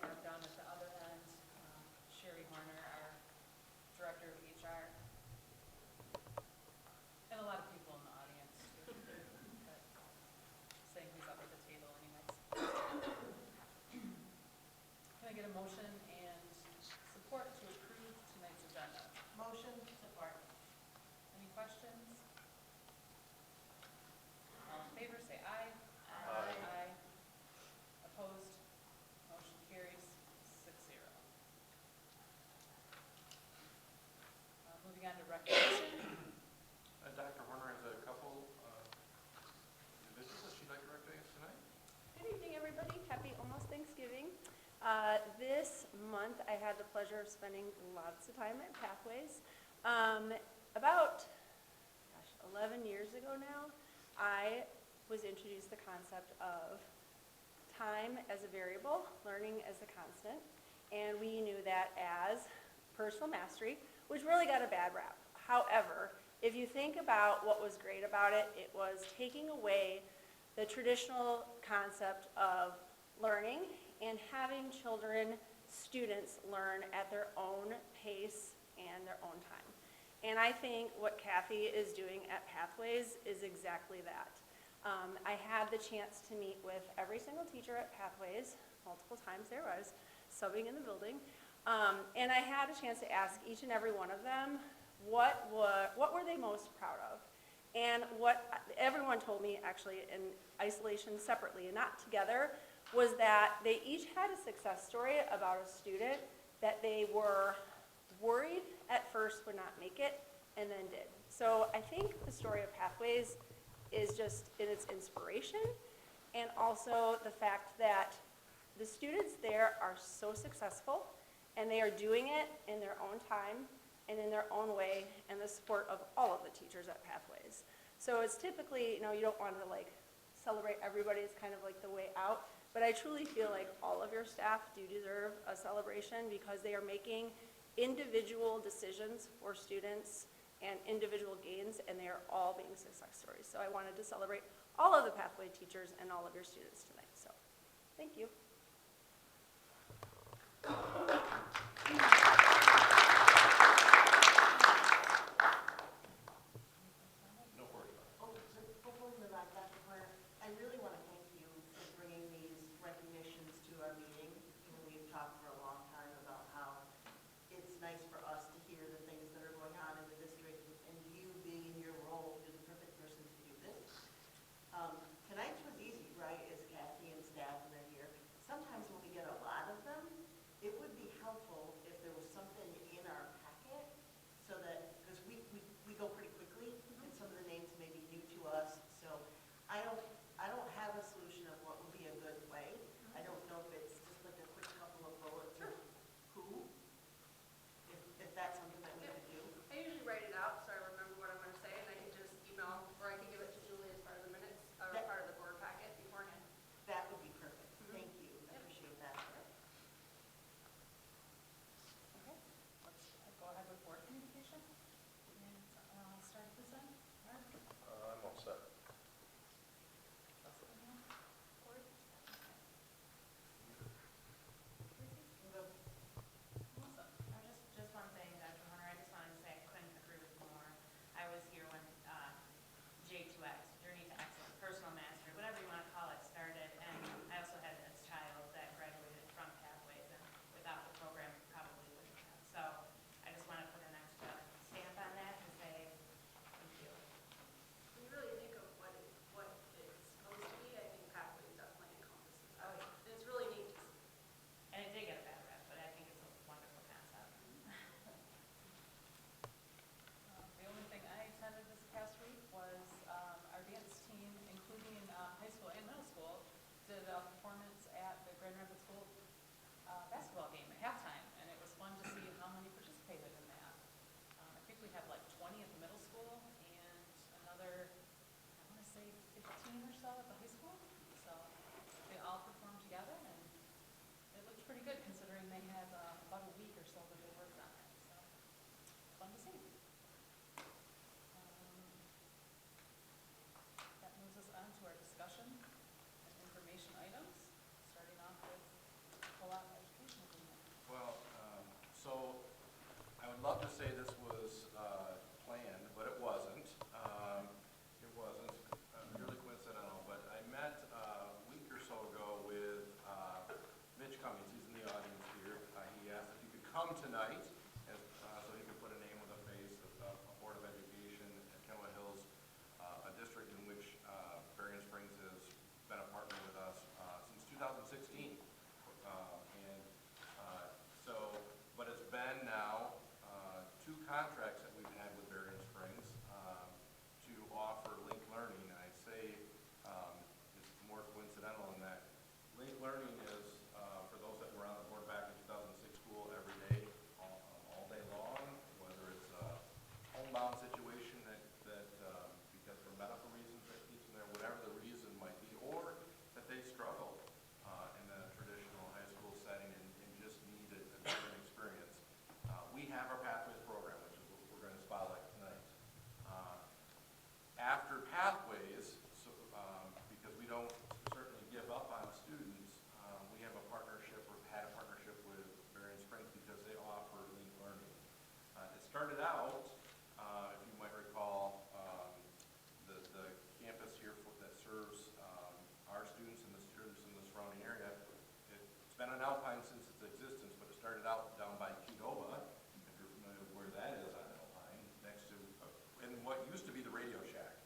have done at the other end. Sherry Horner, our Director of HR, and a lot of people in the audience too, but saying who's up at the table anyways. Can I get a motion and support to approve tonight's agenda? Motion. Support. Any questions? All in favor say aye. Aye. Aye. Opposed? Motion carries 6-0. Moving on to recognition. Dr. Horner has a couple individuals that she'd like to recognize tonight. Good evening, everybody. Happy almost Thanksgiving. This month, I had the pleasure of spending lots of time at Pathways. About 11 years ago now, I was introduced to the concept of time as a variable, learning as a constant, and we knew that as personal mastery, which really got a bad rap. However, if you think about what was great about it, it was taking away the traditional concept of learning and having children, students learn at their own pace and their own time. And I think what Kathy is doing at Pathways is exactly that. I had the chance to meet with every single teacher at Pathways multiple times. There I was subbing in the building. And I had a chance to ask each and every one of them what were they most proud of. And what everyone told me, actually in isolation separately and not together, was that they each had a success story about a student that they were worried at first would not make it and then did. So I think the story of Pathways is just in its inspiration, and also the fact that the students there are so successful and they are doing it in their own time and in their own way, and the support of all of the teachers at Pathways. So it's typically, you don't want to like celebrate everybody, it's kind of like the way out, but I truly feel like all of your staff do deserve a celebration because they are making individual decisions for students and individual gains, and they are all being success stories. So I wanted to celebrate all of the Pathway teachers and all of your students tonight. So thank you. No worries about it. Oh, before we move on, Dr. Horner, I really want to thank you for bringing these recognitions to our meeting. We've talked for a long time about how it's nice for us to hear the things that are going on in the district, and you being in your role, you're the perfect person to do this. Tonight's was easy, right, as Kathy and staff and they're here. Sometimes when we get a lot of them, it would be helpful if there was something in our packet so that, because we go pretty quickly, and some of the names may be new to us, so I don't have a solution of what would be a good way. I don't know if it's just like a quick couple of bullets of who, if come tonight, so you can put a name with a face, a Board of Education at Kenowa Hills, a district in which Berrien Springs has been a partner with us since 2016. But it's been now 2 contracts that we've had with Berrien Springs to offer linked learning. And I'd say it's more coincidental in that linked learning is, for those that were on the board back in 2006 school, every day, all day long, whether it's a homebound situation that because for medical reasons that keeps them there, whatever the reason might be, or that they struggle in a traditional high school setting and just need a different experience. We have our Pathways program, which is what we're going to spotlight tonight. After Pathways, because we don't certainly give up on students, we have a partnership, or had a partnership with Berrien Springs because they offer linked learning. It started out, if you might recall, the campus here that serves our students and the students in the surrounding area. It's been an Alpine since its existence, but it started out down by Kenowa, if you're familiar with where that is on Alpine, next to, in what used to be the Radio Shack.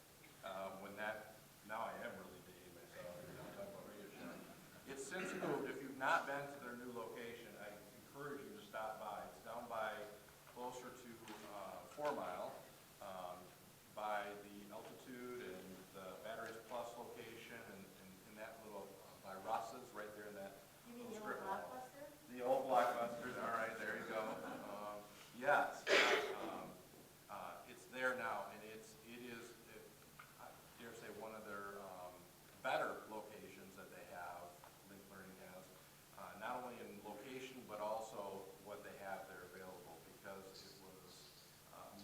Now I am really dating myself, I'm talking about Radio Shack. It's since moved. If you've not been to their new location, I encourage you to stop by. It's down by, closer to 4 Mile, by the Altitude and the Batteries Plus location, and that little, by Russ's, right there in that You mean little the old strip mall. Blockbuster? The old Blockbuster, all right, there you go. Yes, it's there now, and it is, I dare say, one of their better locations that they have, linked learning has, not only in location, but also what they have there available, because it was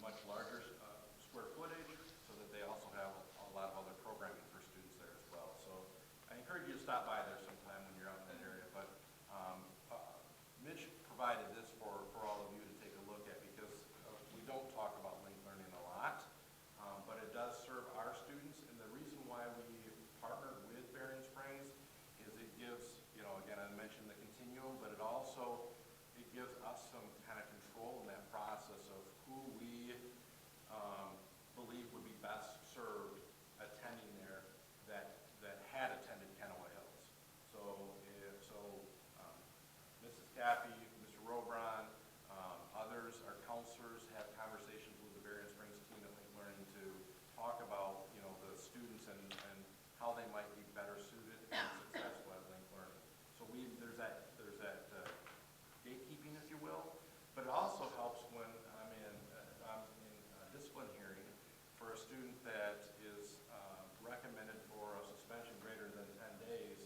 much larger square footage, so that they also have a lot of other programming for students there as well. So I encourage you to stop by there sometime when you're out in that area. But Mitch provided this for all of you to take a look at, because we don't talk about linked learning a lot, but it does serve our students. And the reason why we partnered with Berrien Springs is it gives, again, I mentioned the continuum, but it gives us some kind of control in that process of who we believe would be best served attending there that had attended Kenowa Hills. So Mrs. Cappy, Mr. Robron, others, our counselors, have conversations with the Berrien Springs team at Linked Learning to talk about the students and how they might be better suited and successful at Linked Learning. So there's that gatekeeping, if you will, but it also helps when I'm in discipline hearing for a student that is recommended for a suspension greater than 10 days,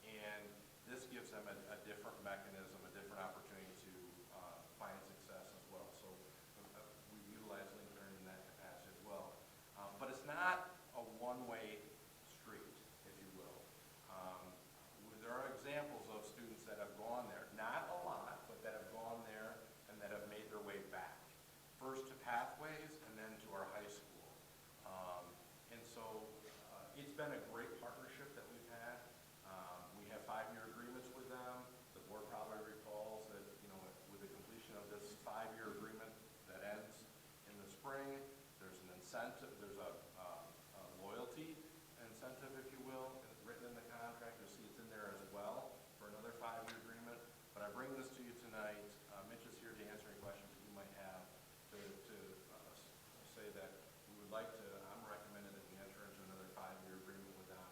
and this gives them a different mechanism, a different opportunity to find success as well. So we utilize linked learning in that capacity as well. But it's not a one-way street, if you will. There are examples of students that have gone there, not a lot, but that have gone there and that have made their way back. First to Pathways and then to our high school. And so it's been a great partnership that we've had. We have 5-year agreements with them. The board probably recalls that, with the completion of this 5-year agreement that ends in the spring, there's an incentive, there's a loyalty incentive, if you will, written in the contract. You'll see it's in there as well for another 5-year agreement. But I bring this to you tonight. Mitch is here to answer any questions that you might have, to say that we would like to, I'm recommending that we enter into another 5-year agreement with them.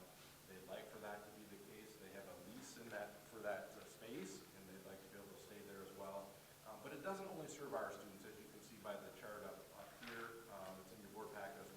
They'd like for that to be the case. They have a lease for that space, and they'd like to be able to stay there as well. But it doesn't only serve our students, as you can see by the chart up here. It's in your board packet as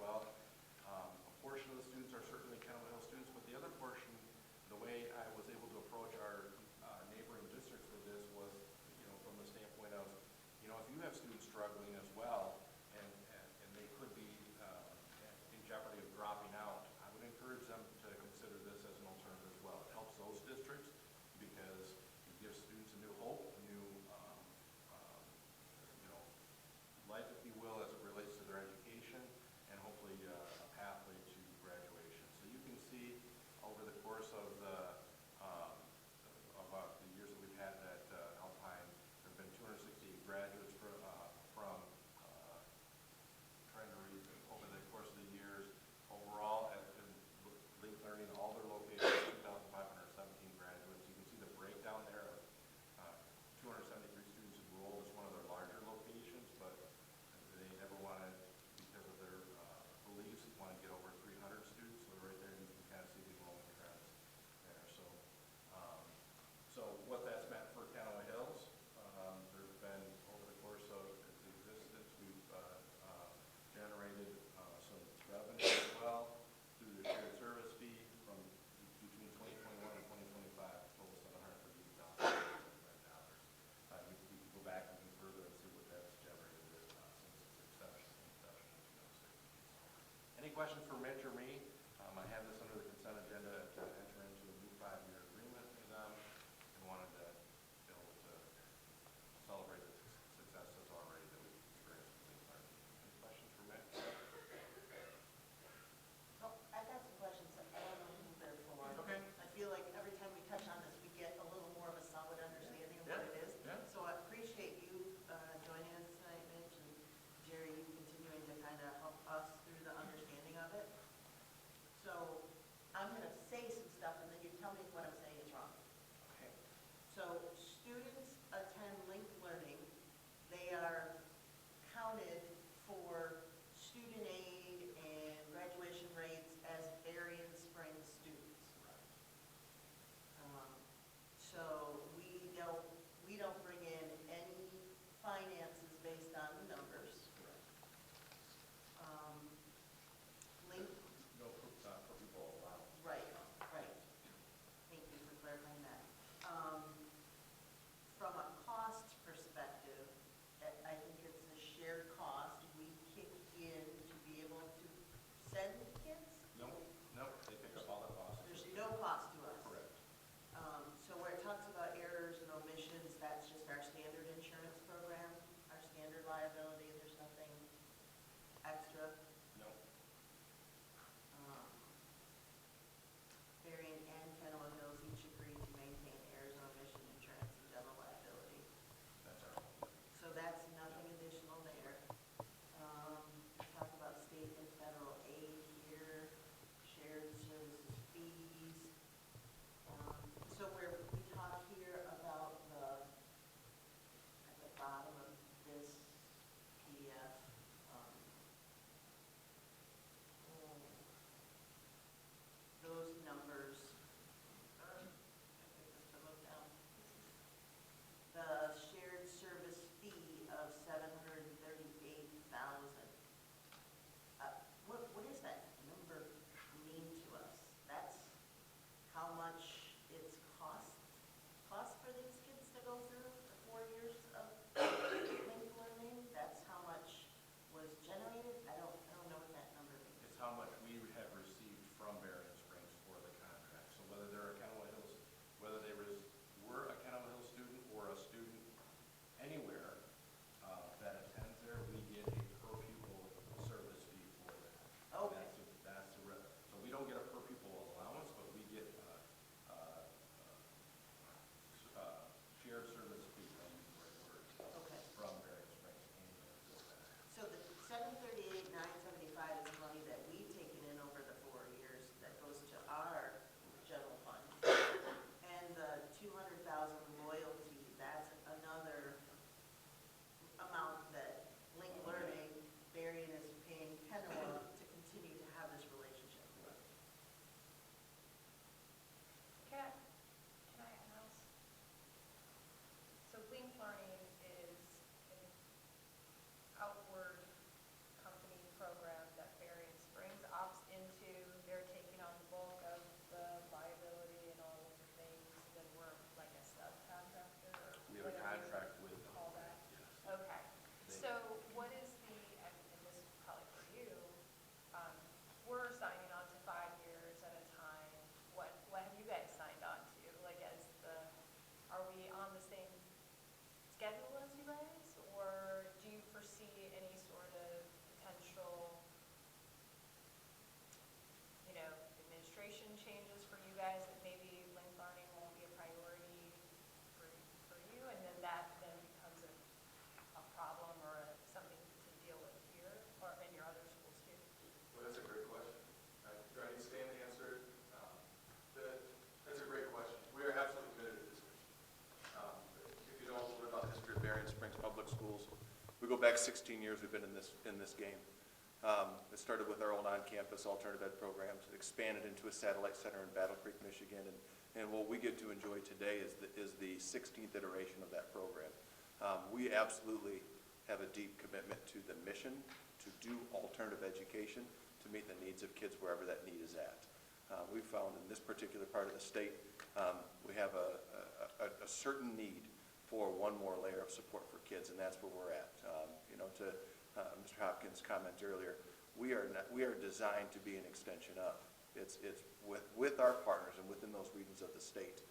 questions for Mitch or me? I have this under the consent agenda to enter into a new 5-year agreement with them, and wanted to be able to celebrate the successes already that we've experienced with Link Learning. Any questions for Mitch? So I've got some questions that I don't know who they're for. Okay. I feel like every time we touch on this, we get a little more of a solid understanding of what it is. Yeah. So I appreciate you joining us tonight, Mitch, and Jerry, you continuing to kind of help us through the understanding of it. So I'm going to say some stuff, and then you tell me if what I'm saying is wrong. Okay. So students attend Link Learning. They are counted for student aid and graduation rates as Berrien Springs students. So we don't bring in any finances based on the numbers. Link, No, for people allowed. right. Thank you for clarifying that. From a cost perspective, I think it's a shared cost. We kick in to be able to send kids. No, they pick up all the costs. There's no cost to us. Correct. So where it talks about errors and omissions, that's just our standard insurance program, our standard liability. There's nothing extra. No. Berrien and Kenowa Hills each agree to maintain errors and omission insurance and general liability. That's our whole. So that's nothing additional there. Talk about state and federal aid here, shared services fees. So where we talk here about at the bottom of this PDF, those numbers, I think this to look down. The shared service fee of $738,000. What does that number mean to us? That's how much it's cost for these kids to go through the 4 years of Link Learning? That's how much was generated? I don't know what that number means. It's how much we have received from Berrien Springs for the contract. So whether they're a Kenowa Hills, whether they were a Kenowa Hills student or a student anywhere that attends there, we get a per pupil service fee for that. Okay. So we don't get a per pupil allowance, but we get shared service fee, I'll use the right word, Okay. from Berrien Springs annually for that. So the $738,975 is money that we've taken in over the 4 years that goes to our general fund. And the $200,000 loyalty, that's another amount that Link Learning, Berrien is paying Kenowa to continue to have this relationship. Can I ask? So Link Learning is an outward company program that Berrien Springs opts into. They're taking on the bulk of the liability and all of the things, then we're like a subcontractor or We have a whatever you contract with them. call that. Yes. Okay, so what is and this is probably for you, we're signing on to 5 years at a time. What have you guys signed on to? Like are we on the same schedule as you guys? Or do you foresee any sort of potential, administration changes for you guys that maybe Link Learning won't be a priority for you? And then that then becomes a problem or something to deal with here or in your other schools too? Well, that's a great question. Do I need Stan to answer it? That's a great question. We are absolutely committed to this mission. If you know a little bit about the history of Berrien Springs Public Schools, we go back 16 years we've been in this game. It started with our own on-campus alternative ed programs. It expanded into a satellite center in Battle Creek, Michigan, and what we get to enjoy today is the 16th iteration of that program. We absolutely have a deep commitment to the mission to do alternative education to meet the needs of kids wherever that need is at. We found in this particular part of the state, we have a certain need for one more layer of support for kids, and that's where we're at. To Mr. Hopkins' comment earlier, we are designed to be an extension of. It's with our partners and within those regions of the state,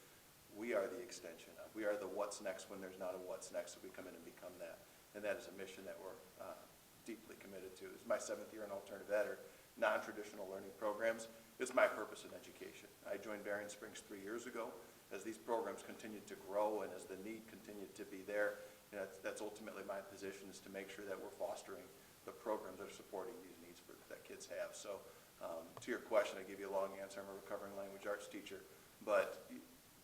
we are the extension of. We are the what's next when there's not a what's next, so we come in and become that. And that is a mission that we're deeply committed to. It's my 7th year in alternative ed, or non-traditional learning programs. It's my purpose in education. I joined Berrien Springs 3 years ago. As these programs continued to grow and as the need continued to be there, that's ultimately my position, is to make sure that we're fostering the programs that are supporting these needs that kids have. So to your question, I gave you a long answer. I'm a recovering language arts teacher, but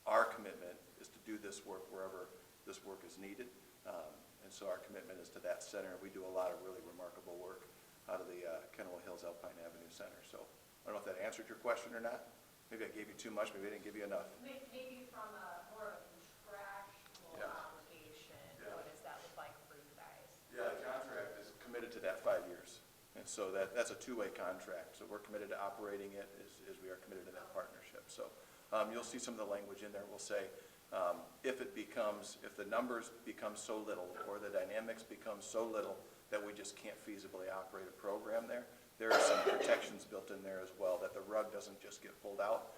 our commitment is to do this work wherever this work is needed. And so our commitment is to that center. We do a lot of really remarkable work out of the Kenowa Hills Alpine Avenue Center. So I don't know if that answered your question or not. Maybe I gave you too much, maybe I didn't give you enough. Maybe from more of a contractual Yeah. obligation, Yeah. what does that look like for you guys? Yeah, the contract is committed to that 5 years. And so that's a two-way contract. So we're committed to operating it as we are committed to that partnership. So you'll see some of the language in there. We'll say, if the numbers become so little, or the dynamics become so little that we just can't feasibly operate a program there are some protections built in there as well, that the rug doesn't just get pulled out.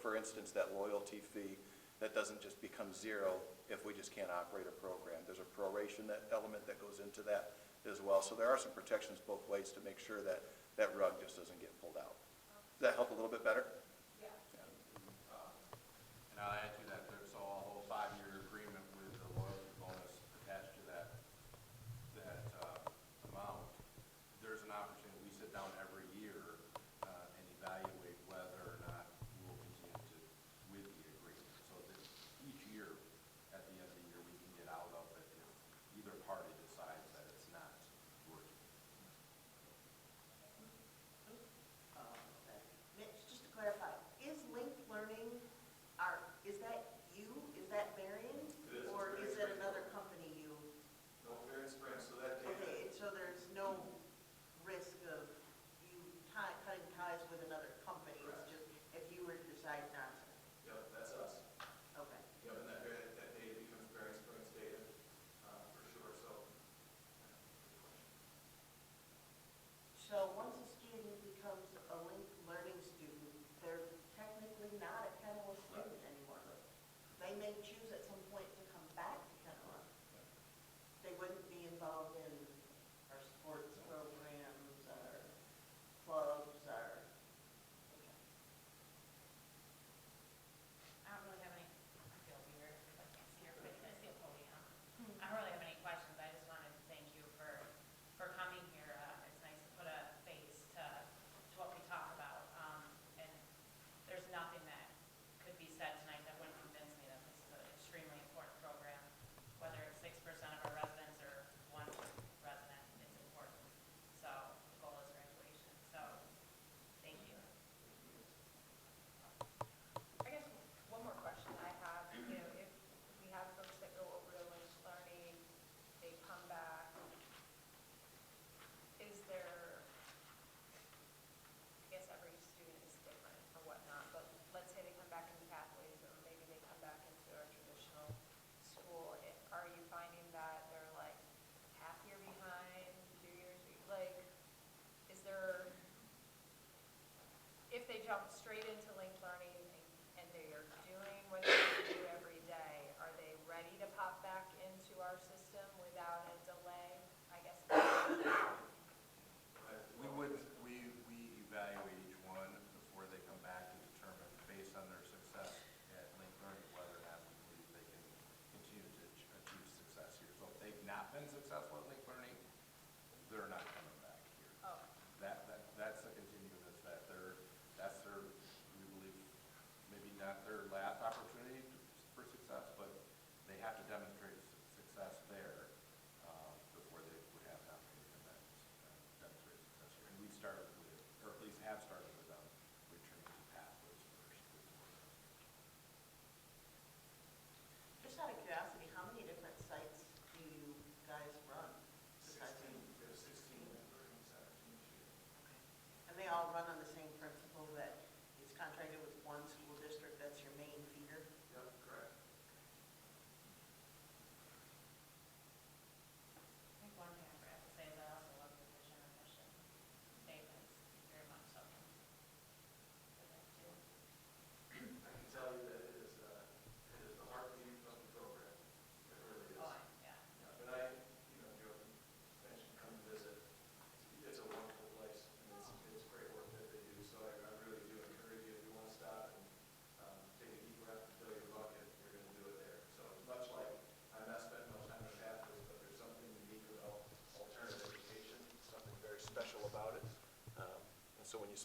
For instance, that loyalty fee, that doesn't just become zero if we just can't operate a program. There's a proration element that goes into that as well. So there are some protections both ways to make sure that that rug just doesn't get pulled out. Does that help a little bit better? Yeah. And I'll add to that, so a whole 5-year agreement with the loyalty bonus attached to that amount. There's an opportunity, we sit down every year and evaluate whether or not we'll continue with the agreement. So that each year, at the end of the year, we can get out of it if either party decides that it's not working. Mitch, just to clarify, is linked learning, is that you? Is that Berrien? It is. Or is it another company you? No, Berrien Springs, so that data. Okay, so there's no risk of you cutting ties with another company? Correct. It's just if you were to decide not to? Yep, that's us. Okay. Yep, and that data becomes Berrien Springs data, for sure, so. So once a student becomes a linked learning student, they're technically not a Kenowa student anymore. They may choose at some point to come back to Kenowa. They wouldn't be involved in our sports programs, our clubs, our, okay. I don't really have any, I feel weird, I can't see her, but I see a podium. I don't really have any questions, I just wanted to thank you for coming here. It's nice to put a face to what we talk about. And there's nothing that could be said tonight that wouldn't convince me that this is a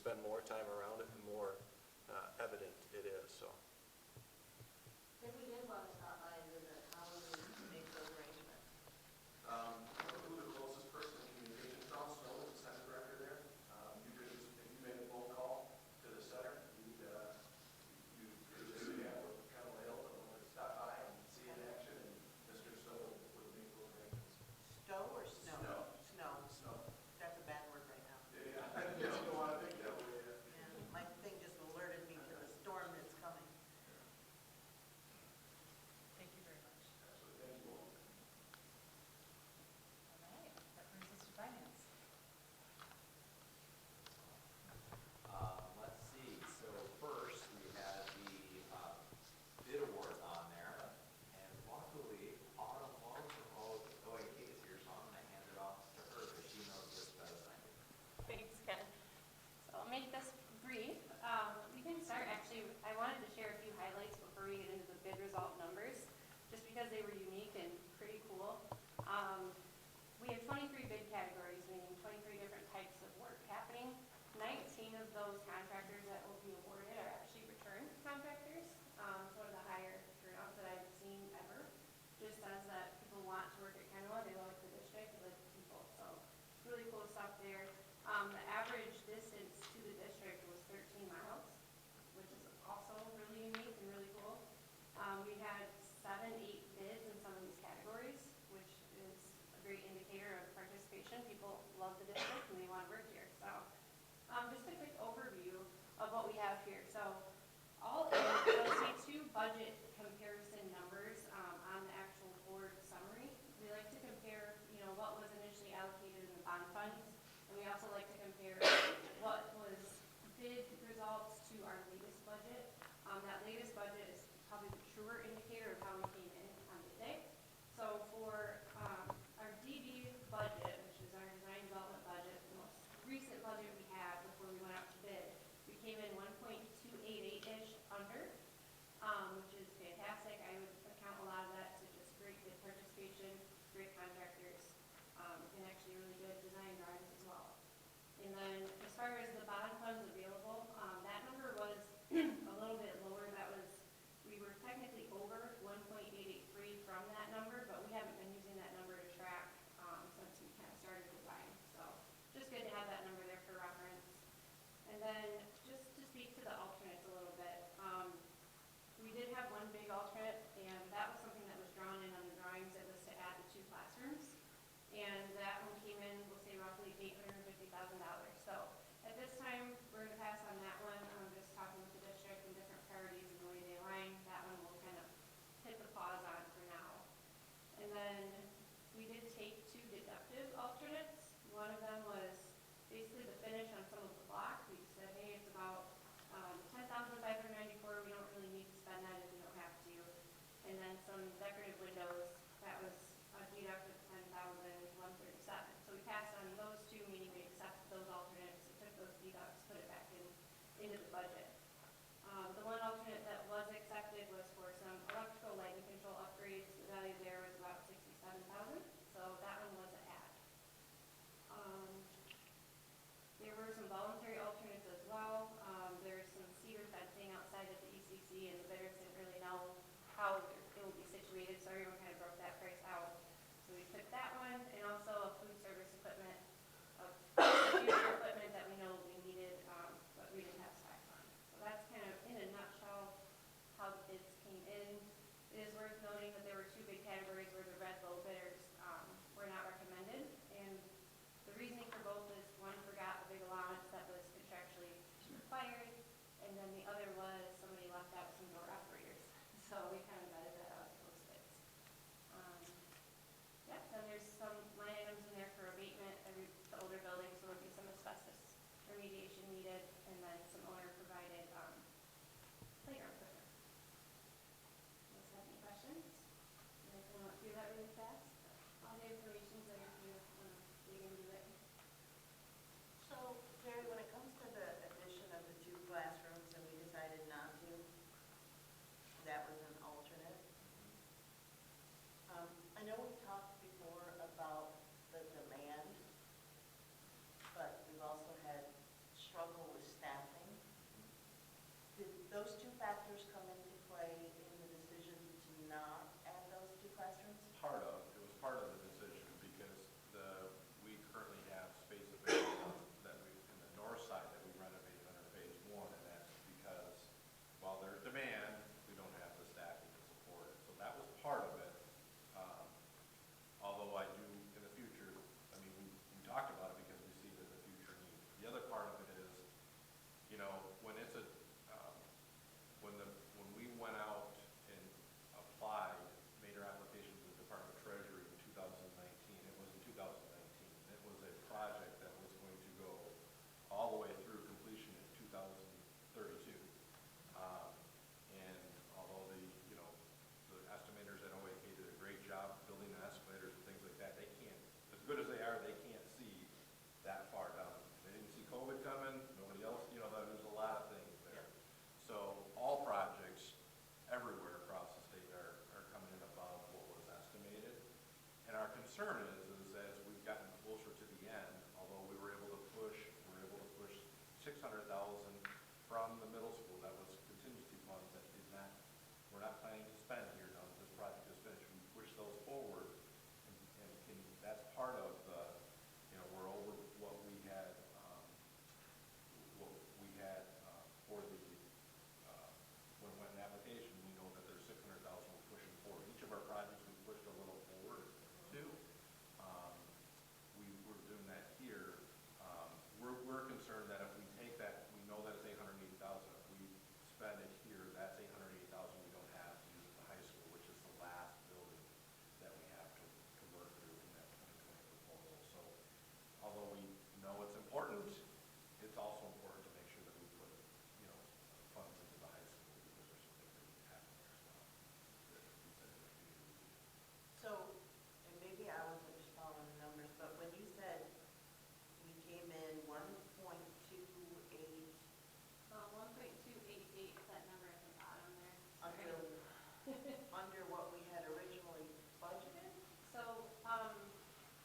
spend more time around it, the more evident it is, so. If we did want to stop by and visit, how would we make those arrangements? Who the closest person in communication from, Snow is the center director there. You could just, if you made a phone call to the center, you could just say, yeah, we're kind of ill, but we'll stop by and see it in action, and Mr. Snow would make those arrangements. Stowe or snow? Snow. Snow. Snow. That's a bad word right now. Yeah, you don't want to think that way. And my thing just alerted me to the storm that's coming. Thank you very much. Absolutely, thank you all. All right, that brings us to finance. Let's see, so first we had the bid awards on there, and luckily Autumn loans are all, oh wait, Kate is here, so I'm gonna hand it off to her, because she knows this better than I do. Thanks, Ken. So I'll make this brief. We can start, actually, I wanted to share a few highlights before we get into the bid result numbers, just because they were unique and pretty cool. We have 23 bid categories, meaning 23 different types of work happening. 19 of those contractors that will be awarded are actually return contractors. It's one of the higher turnouts that I've seen ever. Just says that people want to work at Kenowa, they like the district, they like the people, so really cool stuff there. The average distance to the district was 13 miles, which is also really unique and really cool. We had 7, 8 bids in some of these categories, which is a great indicator of participation. People love the district and they want to work here. So just a quick overview of what we have here. So all in, you'll see 2 budget comparison numbers on the actual board summary. We like to compare, what was initially allocated in the bond funds, and we also like to compare what was bid results to our latest budget. That latest budget is probably the truer indicator of how we came in on the day. So for our DB budget, which is our design development budget, the most recent budget we had before we went out to bid, we came in 1.288-ish under, which is fantastic. I would account a lot of that to just great bid participation, great contractors, and actually really good design drawings as well. And then as far as the bond funds available, that number was a little bit lower. We were technically over 1.883 from that number, but we haven't been using that number to track since we kind of started design. So just good to have that number there for reference. And then just to speak to the alternates a little bit, we did have one big alternate, and that was something that was drawn in on the drawings. It was to add the 2 classrooms, and that one came in, we'll say roughly $850,000. So at this time, we're going to pass on that one. I'm just talking with the district and different priorities and the way they align. That one we'll kind of hit the pause on for now. And then we did take 2 deductive alternates. One of them was basically the finish on some of the block. We said, hey, it's about $10,594. We don't really need to spend that if we don't have to. And then some decorative windows. That was a deduct of $10,137. So we passed on those 2, meaning we accepted those alternates, took those deducts, put it back into the budget. The one alternate that was accepted was for some electrical lighting control upgrades. The value there was about $67,000, so that one was an add. There were some voluntary alternates as well. There's some cedar fencing outside of the ECC, and the bidders didn't really know how it will be situated, so everyone kind of broke that price out. So we took that one, and also a food service equipment, future equipment that we know we needed, but we didn't have specs on. concern is as we've gotten closer to the end, although we were able to push 600,000 from the middle school, that was contingency funds that we're not planning to spend here now that this project is finished. We push those forward, and that's part of the, we're over what we had, for the, when we went in application, we know that there's 600,000 we're pushing forward. Each of our projects we pushed a little forward too. We're doing that here. We're concerned that if we take that, we know that it's 880,000. If we spend it here, that's 880,000 we don't have to use at the high school, which is the last building that we have to convert through in that 2020 proposal. So, although we know it's important, it's also important to make sure that we put, funds into the high school because there's some things that need to happen there as well. That we said in the community. So, and maybe I wasn't just following the numbers, but when you said we came in 1.28 1.288, that number at the bottom there. under what we had originally budgeted? So,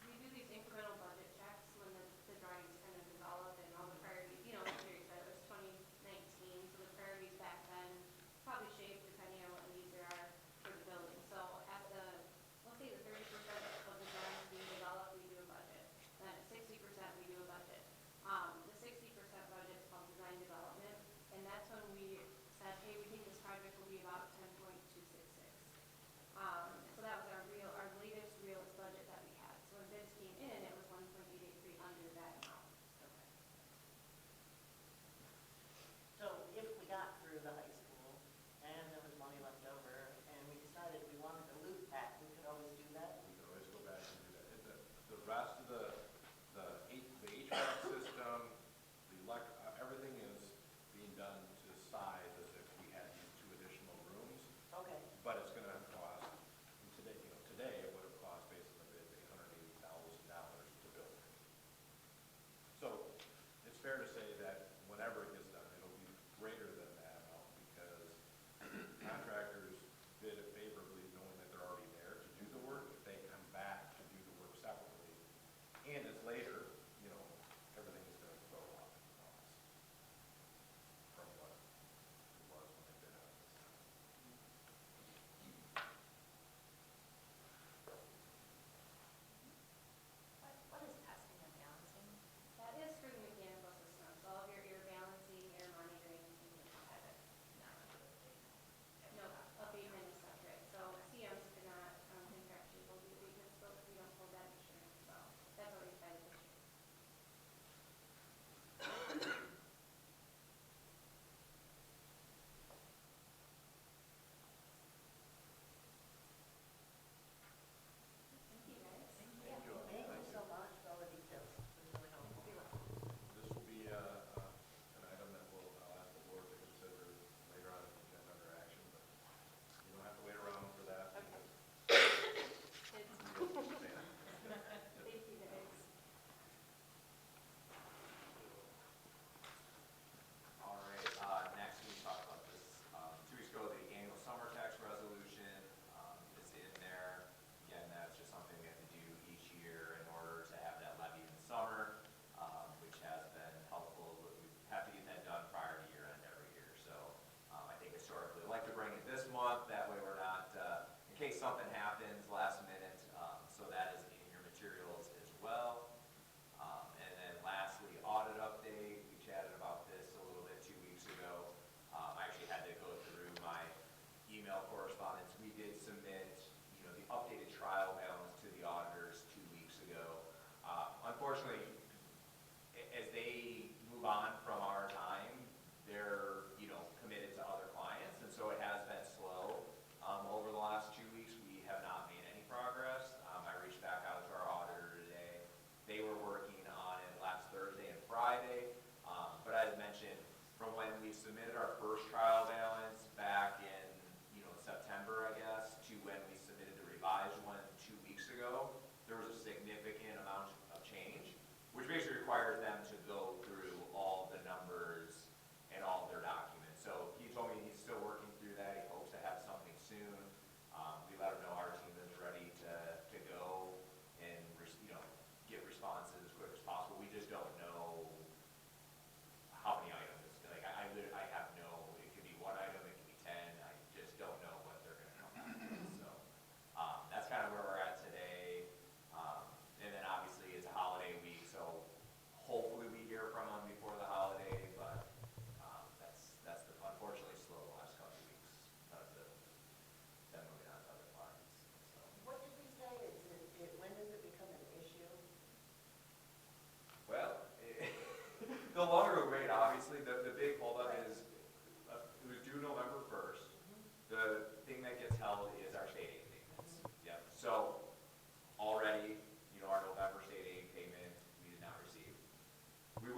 we do these incremental budget checks when the drawings kind of develop and all the priorities, like Jerry said, it was 2019, so the priorities back then probably shaped depending on what needs there are for the building. So at let's say the 30% of the drawings being developed, we do a budget. Then at 60%, we do a budget. The 60% budget is called design development, and that's when we said, hey, we think this project will be about 10.266. So that was our latest realist budget that we had. So when bids came in, it was 1.883 under that amount. So if we got through the high school and there was money left over and we decided we wanted to loop back, we could always do that? We could always go back and do that. The rest of the HVAC system, everything is being done to size as if we had these 2 additional rooms.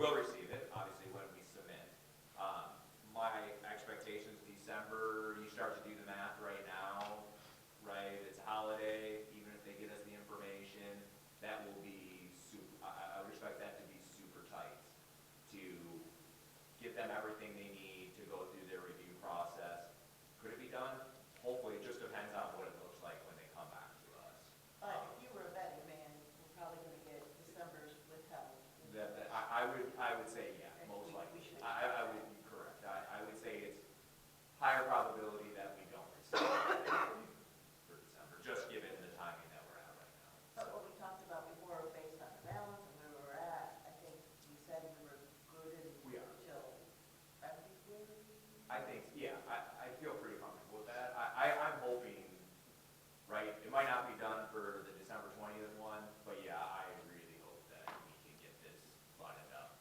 will receive it, obviously, when we submit. My expectations, December, you start to do the math right now, right? It's a holiday, even if they get us the information, that will be I would expect that to be super tight to get them everything they need to go through their review process. Could it be done? Hopefully, it just depends on what it looks like when they come back to us. If you were a betting man, we're probably going to get December's withheld. I would say, yeah, And most we likely. should I would be correct. I would say it's higher probability that we don't receive it for December, just given the timing that we're at right now. But what we talked about before, based on the balance and where we were at, I think we said we were good We are. until February. I think, yeah, I feel pretty comfortable with that. I'm hoping, right, it might not be done for the December 20th one, but yeah, I really hope that we can get this buttoned up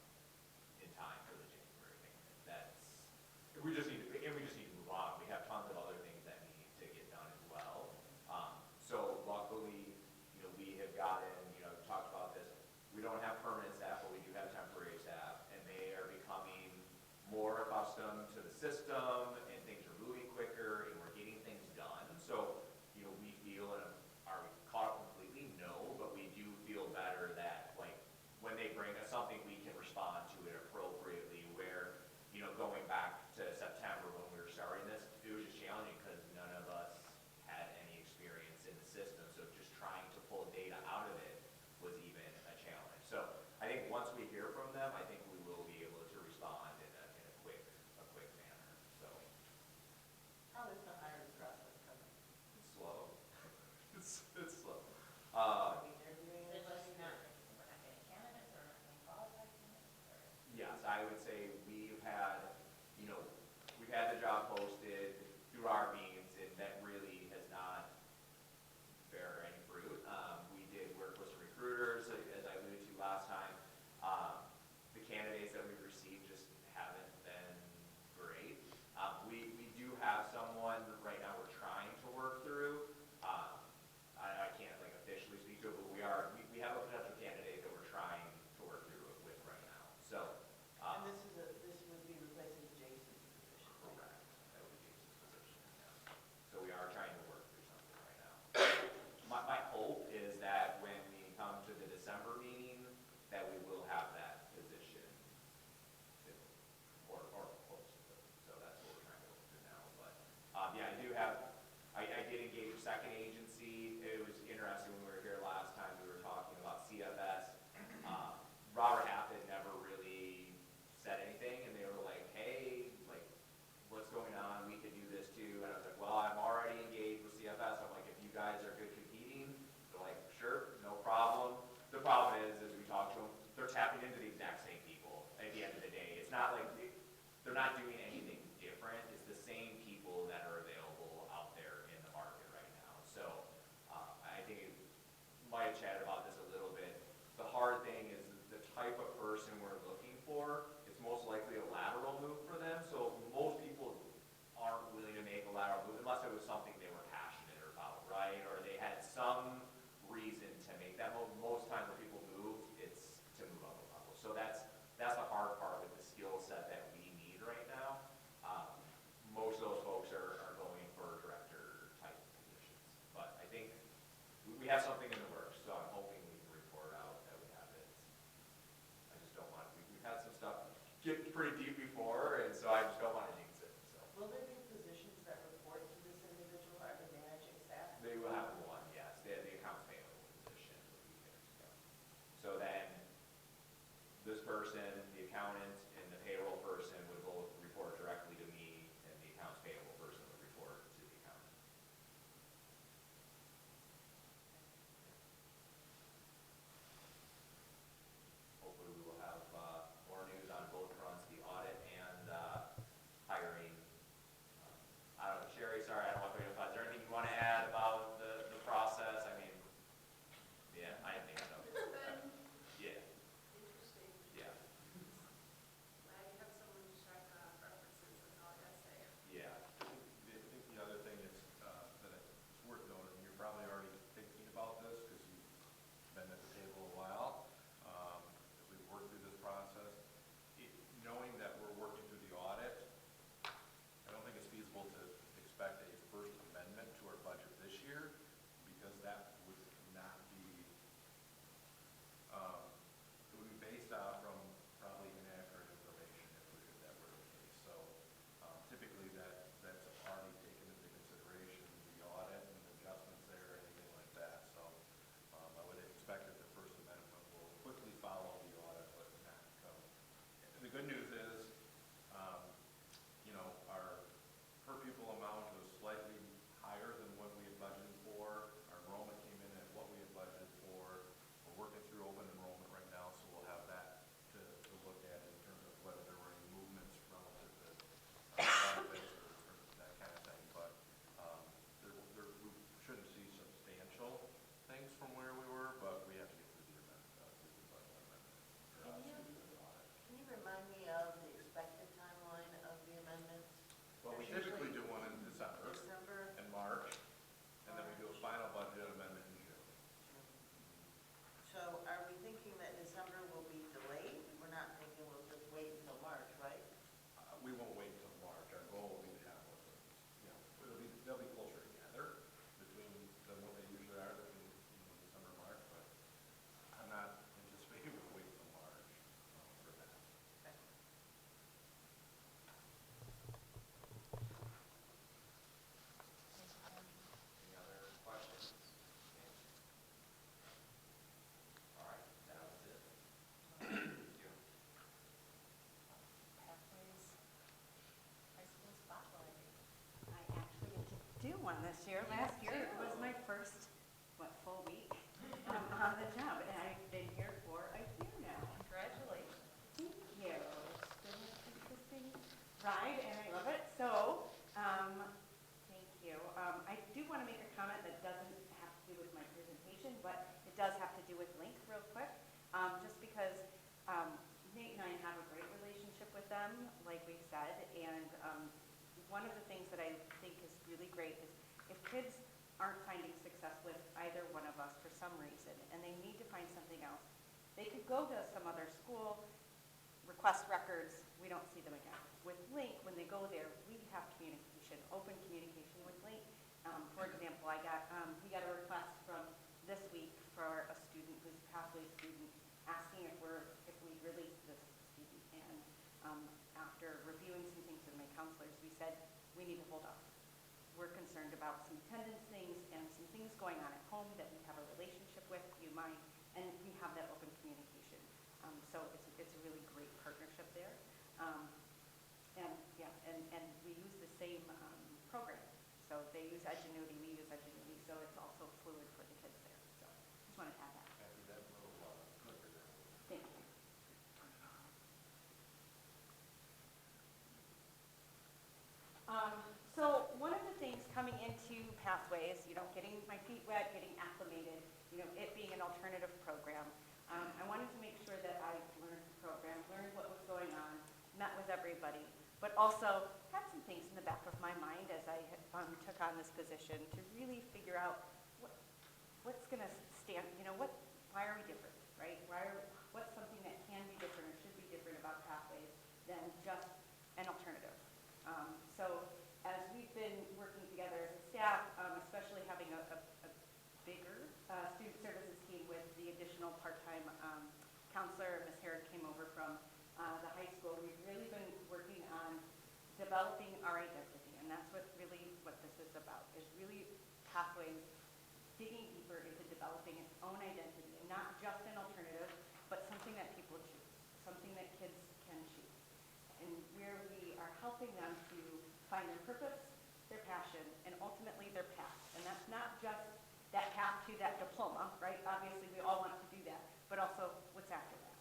in time for the January payment. We just need to move on. We have tons of other things that need to get done as well. So luckily, we have gotten, talked about this. We don't have permanent staff, but we do have temporary staff, and they are becoming more accustomed to the system, and things are moving quicker, and we're getting things done. So, we feel, and are we caught up completely? No, but we do feel better that, like, when they bring us something, we can respond to it appropriately, where, going back to September when we were starting this, it was just challenging because none of us had any experience in the system, so just trying to pull data out of it was even a challenge. So I think year. Last year was my first, full week on the job, and I've been here for a year now. Congratulations. Thank you. It's been an interesting ride, and I love it. So, thank you. I do want to make a comment that doesn't have to do with my presentation, but it does have to do with Link real quick. Just because Nate and I have a great relationship with them, like we said, and one of the things that I think is really great is if kids aren't finding success with either one of us for some reason, and they need to find something else, they could go to some other school, request records, we don't see them again. With Link, when they go there, we have communication, open communication with Link. For example, we got a request from this week for a student who's a pathway student asking if we release this student. And after reviewing some things with my counselors, we said we need to hold off. We're concerned about some attendance things and some things going on at home that we have a relationship with, do you mind? And we have that open communication. So it's a really great partnership there. And we use the same program. So they use Edgenuity, we use Edgenuity, so it's also fluid for the kids there. So just wanted to add that. Happy that little clicker there. Thank you. So one of the things coming into Pathways, getting my feet wet, getting acclimated, it being an alternative program, I wanted to make sure that I learned the program, learned what was going on, met with everybody, but also had some things in the back of my mind as I took on this position to really figure out what's going to stand, why are we different, right? What's something that can be different or should be different about Pathways than just an alternative? So as we've been working together as a staff, especially having a bigger student services team with the additional part-time counselor, Ms. Herrick came over from the high school, we've really been working on developing our identity, and that's what this is about, is really Pathways digging deeper into developing its own identity, and not just an alternative, but something that people choose, something that kids can choose, and where we are helping them to find their purpose, their passion, and ultimately their path. And that's not just that path to that diploma, right? Obviously, we all want to do that, but also what's after that.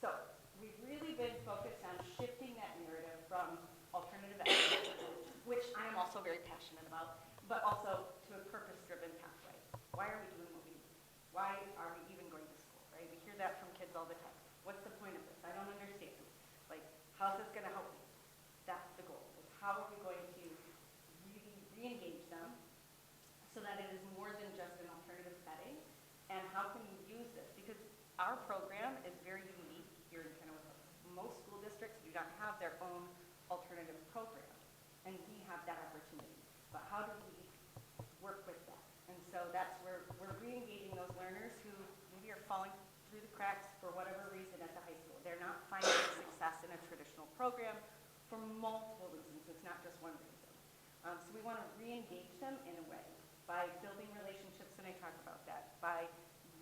So we've really been focused on shifting that narrative from alternative education, which I am also very passionate about, but also to a purpose-driven pathway. Why are we doing what we do? Why are we even going to school, right? We hear that from kids all the time. What's the point of this? I don't understand. How's this going to help me? That's the goal. How are we going to really re-engage them so that it is more than just an alternative setting? And how can we use this? Because our program is very unique here in Kenowa. Most school districts do not have their own alternative program, and we have that opportunity. But how do we work with that? And so that's where we're re-engaging those learners who maybe are falling through the cracks for whatever reason at the high school. They're not finding success in a traditional program for multiple reasons. It's not just one reason. So we want to re-engage them in a way by building relationships, and I talk about that, by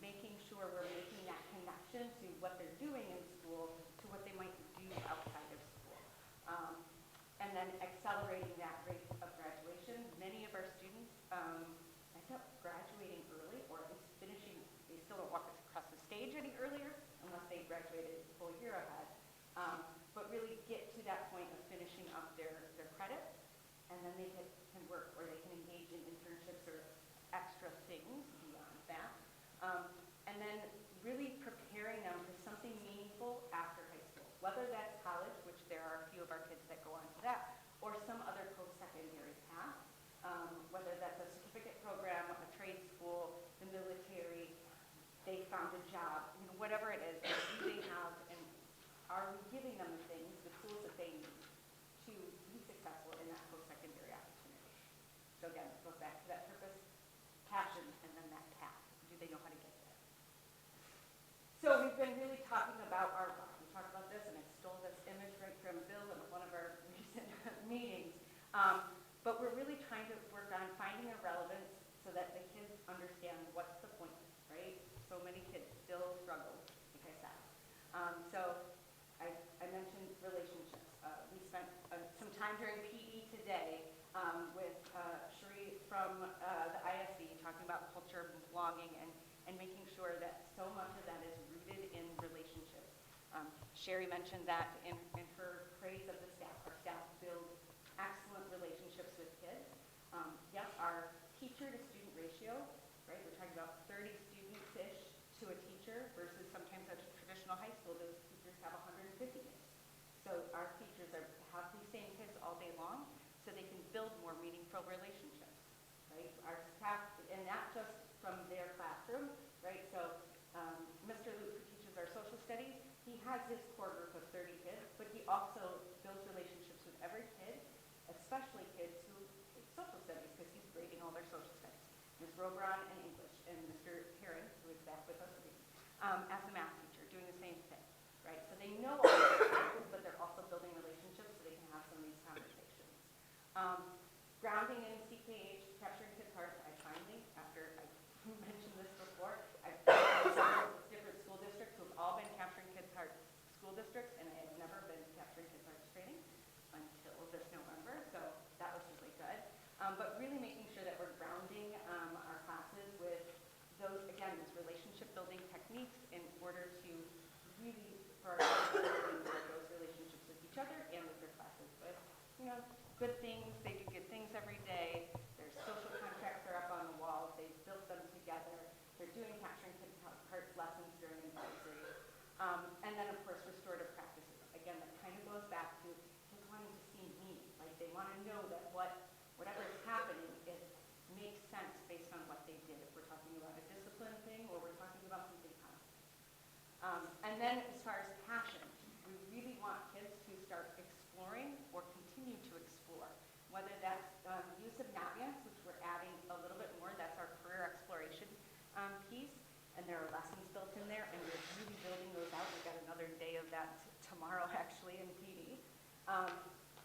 making sure we're making that connection to what they're doing in school to what they might do outside of school. And then accelerating that rate of graduation. Many of our students end up graduating early, or at least finishing. They still don't walk across the stage any earlier unless they graduated a full year ahead. But really get to that point of finishing up their credits, and then they can work, or they can engage in internships or extra things beyond that. And then really preparing them for something meaningful after high school, whether that's college, which there are a few of our kids that go on to that, or some other post-secondary path, whether that's a certificate program, a trade school, the military, they found a job, whatever it is, do they have, and are we giving them the things, the tools that they need to be successful in that post-secondary opportunity? So again, it goes back to that purpose, passion, and then that path. Do they know how to get there? So we've been really talking about our why. We talked about this, and I stole this image right from Bill in one of our recent meetings. But we're really trying to work on finding a relevance so that the kids understand what's the point, right? So many kids still struggle, like I said. So I mentioned relationships. We spent some time during PE today with Sheree sure that so much of that is rooted in relationships. Sherry mentioned that in her praise of the staff. Our staff build excellent relationships with kids. Yep, our teacher-to-student ratio, right, we're talking about 30 students-ish to a teacher versus sometimes at a traditional high school, those teachers have 150 kids. So our teachers have these same kids all day long, so they can build more meaningful relationships, right? Our staff, and not just from their classroom, right? So Mr. Luke, who teaches our social studies, he has his core group of 30 kids, but he also builds relationships with every kid, especially kids who take social studies, because he's grading all their social studies. Ms. Robron in English, and Mr. Heron, who is back with us, as a math teacher, doing the same thing, right? So they know all the kids, but they're also building relationships so they can have some of these conversations. Grounding in CKH, capturing kids' hearts, I finally, after I mentioned this before, I've been in several different school districts who have all been capturing kids' hearts school districts, and I have never been capturing kids' hearts training until this November, so that was really good. But really making sure that we're grounding our classes with those, again, those relationship building techniques in order to really, for our kids to build those relationships with each other and with their classes. But, you know, good things, they do good things every day. Their social contracts are up on the walls. They've built them together. They're doing capturing kids' hearts lessons during advisory. And then, of course, restorative practices. Again, that kind of goes back to kids wanting to see me. Like, they want to know that whatever is happening, it makes sense based on what they did. If we're talking about a discipline thing or we're talking about something else. And then, as far as passion, we really want kids to start exploring or continue to explore. Whether that's use of NAVIANS, which we're adding a little bit more, that's our career exploration piece, and there are lessons built in there, and we're really building those out. We've got another day of that tomorrow, actually, in PD.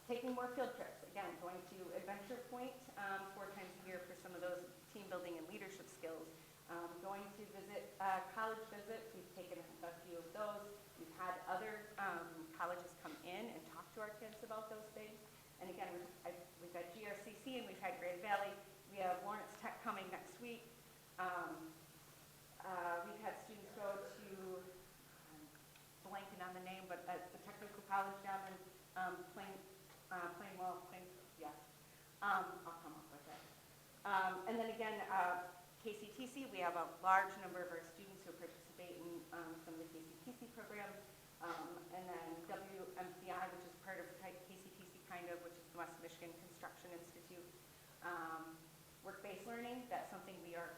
Taking more field trips, again, going to Adventure Point 4 times a year for some of those team building and leadership skills. Going to visit college visits, we've taken a few of those. We've had other colleges come in and talk to our kids about those things. And again, we've got GRCC and we've had Grand Valley. We have Lawrence Tech coming next week. We've had students go to, blanking on the name, but at the technical college down in I'll come up with it. And then again, KCTC, we have a large number of our students who participate in some of the KCTC programs. And then WMCI, which is part of KCTC kind of, which is the West Michigan Construction Institute. Work-based learning, that's something we are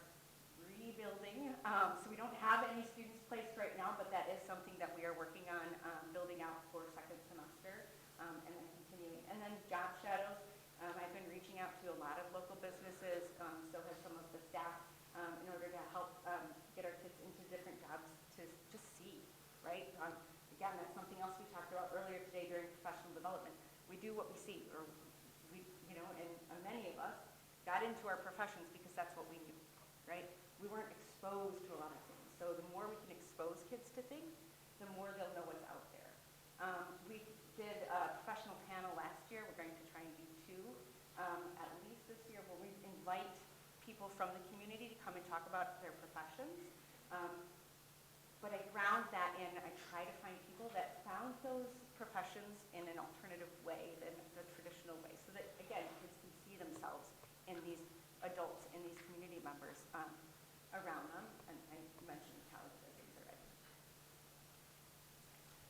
rebuilding. So we don't have any students placed right now, but that is something that we are working on building out for second semester and then continuing. And then job shadows. I've been reaching out to a lot of local businesses, so have some of the staff, in order to help get our kids into different jobs to just see, right? Again, that's something else we talked about earlier today during professional development. We do what we see, or we, you know, and many of us got into our professions because that's what we knew, right? We weren't exposed to a lot of things. So the more we can expose kids to things, the more they'll know what's out there. We did a professional panel last year. We're going to try and do 2 at least this year, where we invite people from the community to come and talk about their professions. But I ground that in, I try to find people that found those professions in an alternative way than the traditional way, so that, again, kids can see themselves in these adults, in these community members around them. And I mentioned college visits already.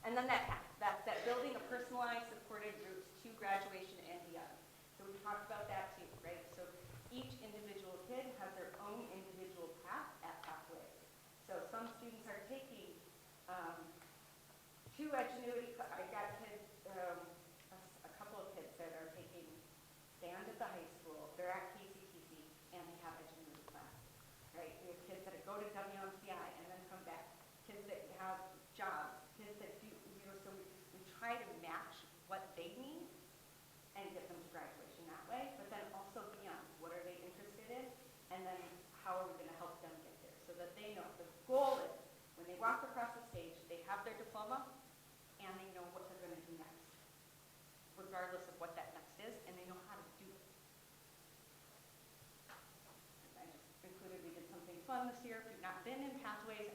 And then that building a personalized, supported routes to graduation and beyond. So we talked about that too, right? So each individual kid has their own individual path at Pathways. So some students are taking 2 Edgenuity. I got kids, a couple of kids that are taking stand at the high school. They're at KCTC and they have Edgenuity classes, right? We have kids that go to WMCI and then come back. Kids that have jobs. Kids that do, you know. So we try to match what they need and get them to graduation that way, but then also beyond. What are they interested in? And then how are we going to help them get there so that they know the goal is when they walk across the stage, they have their diploma and they know what they're going to do next, regardless of what that next is, and they know how to do it. I just included, we did something fun this year. If you've not been in Pathways,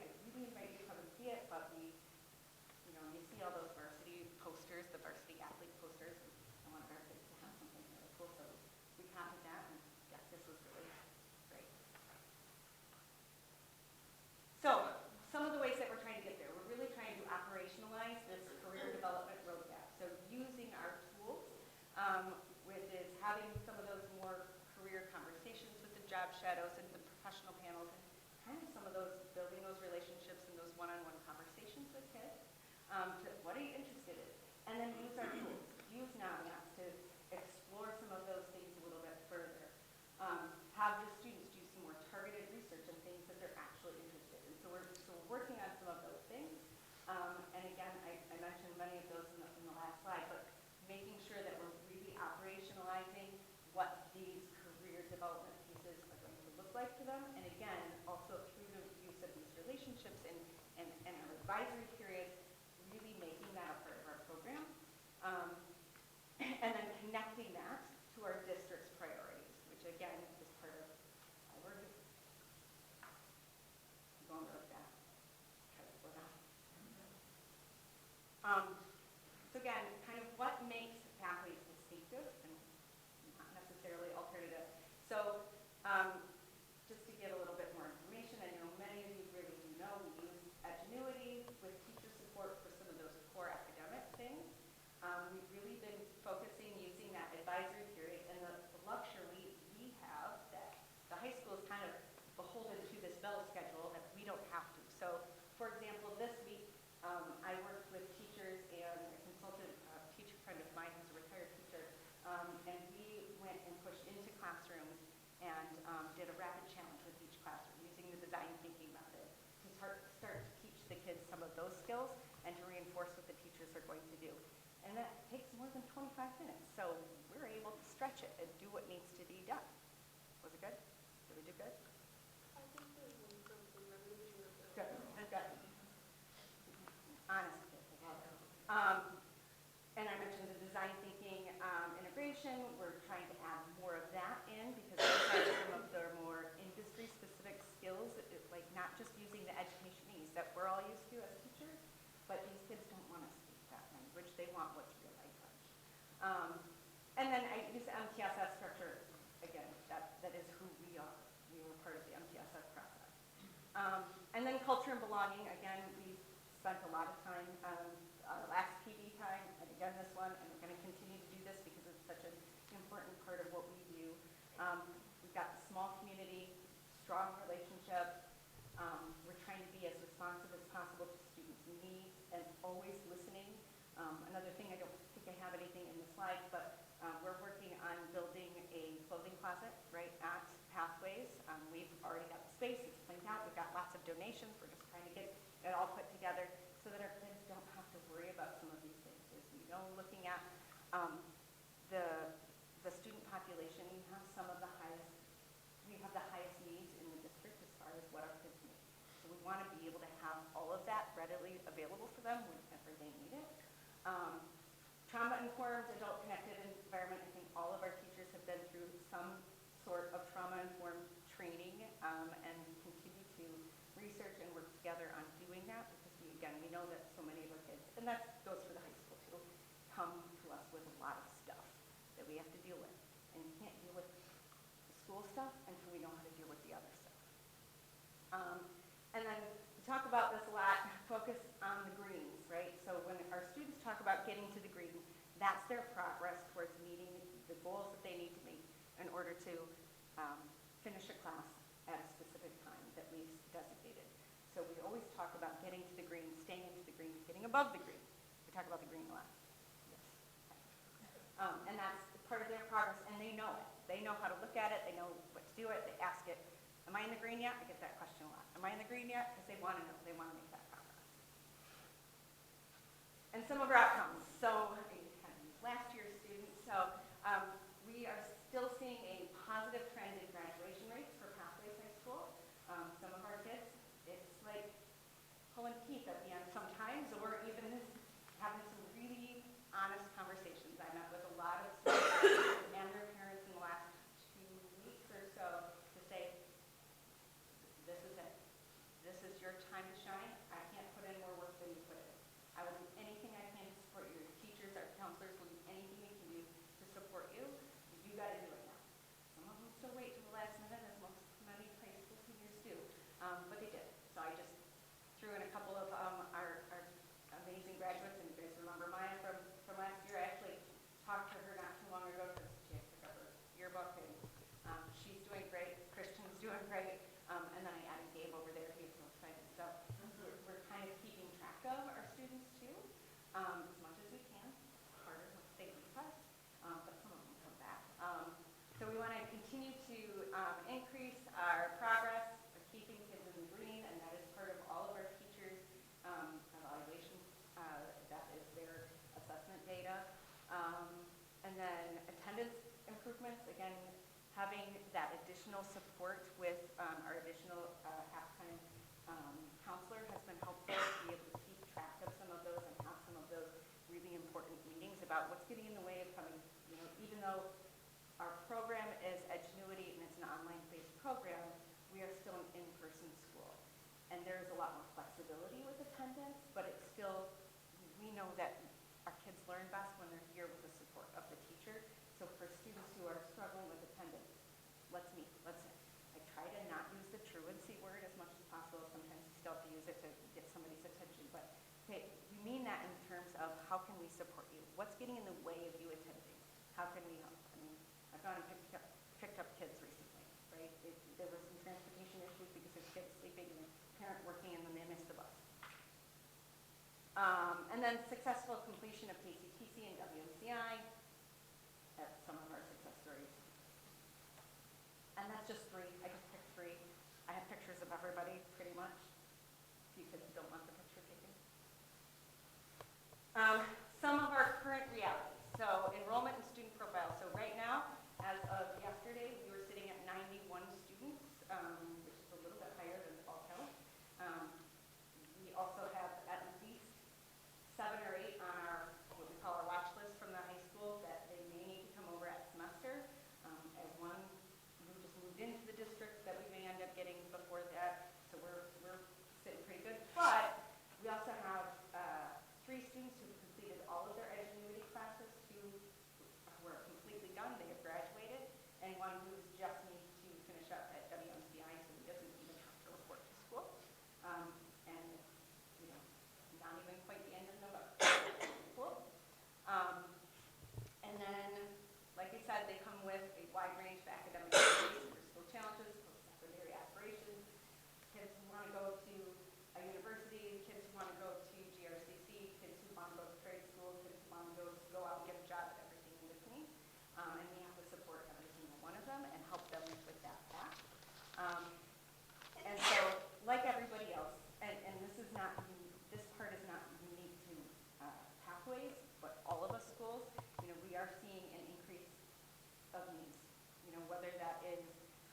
shadows and the professional panels and kind of some of those, building those relationships and those one-on-one conversations with kids. To what are you interested in? And then use our tools, use Naviance to explore some of those things a little bit further. Have the students do some more targeted research on things that they're actually interested in. So we're working on some of those things. And again, I mentioned many of those in the last slide, but making sure that we're really operationalizing what these career development pieces are going to look like to them. And again, also through the use of these relationships and our advisory periods, really making that a part of our program. And then connecting that to our district's priorities, which again is part of all we're doing. I'm going real fast. Try to slow down. So again, kind of what makes Pathways distinctive and not necessarily alternative. So just to give a little bit more information, I know many of you really do know we use Edgenuity with teacher support for some of those core academic things. We've really been focusing using that advisory period and the luxury we have that the high school is kind of beholden to this bell schedule that we don't have to. So for example, this week I worked with teachers and a consultant teacher friend of mine who's a retired teacher, and we went and pushed into classrooms and did a rapid challenge with each classroom using the design thinking method to start to teach the kids some of those skills and to reinforce what the teachers are going to do. And that takes more than 25 minutes, so we're able to stretch it and do what needs to be done. Was it good? Did we do good? I think there's something I really want to. Good, good. Honest. And I mentioned the design thinking integration. We're trying to add more of that in because those are some of the more industry-specific skills, like not just using the educationese that we're all used to as teachers, but these kids don't want to speak that language. They want what's real life touch. And then I use the MTSS structure. Again, that is who we are. We were part of the MTSS process. And then culture and belonging. Again, we spent a lot of time, last PD time, and again this one, and we're going to continue to do this because it's such an important part of what we do. We've got the small community, strong relationship. We're trying to be as responsive as possible to students' needs and always listening. Another thing, I don't think I have anything in the slides, but we're working on building a clothing closet right at Pathways. We've already got the space, it's cleaned out, we've got lots of donations, we're just trying to get it all put together so that our kids don't have to worry about some of these things. As we know, looking at the student population, we have the highest needs in the district as far as what our kids need. So we want to be able to have all of that readily available for them whenever they need it. Trauma-informed, adult-connected environment. I think all of our teachers have been through some sort of trauma-informed training and continue to research and work together on doing that because we know that so many of our kids, and that goes for the high school too, come to us with a lot of stuff that we have to deal with. And we can't deal with the school stuff until we know how to deal with the other stuff. And then we talk about this a lot, focus on the greens, right? So when our students talk about getting to the green, that's their progress towards meeting the goals that they need to meet in order to finish a class at a specific time that we've designated. So we always talk about getting to the green, staying into the green, getting above the green. We talk about the green a lot. Yes. And that's part of their progress, and they know it. They know how to look at it. They know what to do it. They ask it, am I in the green yet? I get that question a lot. Am I in the green yet? Because they want to know. They want to make that progress. And some of our outcomes. So kind of last year's students. So we are still seeing a positive trend in graduation rates for Pathways High School. Some of our kids, it's like pulling teeth at the end sometimes, or even having some really honest conversations. I met with a lot of students and their parents in the last 2 weeks or so to say, this is it. This is your time to shine. I can't put in more work than you put in. I will do anything I can to support you. Your teachers, our counselors will do anything we can do to support you. You got to do it now. Some of them still wait till the last minute, as most many high school seniors do, but they did. So I just threw in a couple of our amazing graduates, and you guys remember Maya from last year. I actually talked to her not too long ago because she had to pick up her yearbook, and she's doing great. Christian's improvements, again, having that additional support with our additional halftime counselor has been helpful to be able to keep track of some of those and have some of those really important meetings about what's getting in the way of coming, even though our program is Edgenuity and it's an online-based program, we are still an in-person school. And there is a lot more flexibility with attendance, but it's still, we know that our kids learn best when they're here with the support of the teacher. So for students who are struggling with attendance, let's meet, I try to not use the truancy word as much as possible. Sometimes you still have to use it to get somebody's attention, but hey, we mean that in terms of how can we support you? What's getting in the way of you attending? How can we help? I mean, I've gone and picked up kids recently, right? There were some transportation issues because of kids sleeping and a parent working and then they missed the bus. And then successful completion of KCTC and WMCI. That's some of our success stories. And that's just 3. I just picked 3. I have pictures of everybody, pretty much. If you kids don't want the picture taken. Some of our current realities. So enrollment and student profile. So right now, as of yesterday, we were sitting at 91 students, which is a little bit higher than fall count. We also have at least 7 or 8 on our, what we call our watch list from the high school that they may need to come over at semester. As one who just moved into the district that we may end up getting before that. So we're sitting pretty good. But we also have 3 students who completed all of their Edgenuity classes, 2 who are completely done, they have graduated, and 1 who's just needs to finish up at WMCI, so he doesn't even have to report to school. And not even quite the end of November. Cool. And then, like I said, they come with a wide range of academic abilities, school challenges, post-secondary aspirations. Kids who want to go to a university, kids who want to go to GRCC, kids who want to go to trade school, kids who want to go out and get a job, everything in between. And we have to support every single one of them and help them with that path. And so, like everybody else, and this part is not unique to Pathways, but all of us schools, we are seeing an increase of needs. Whether that is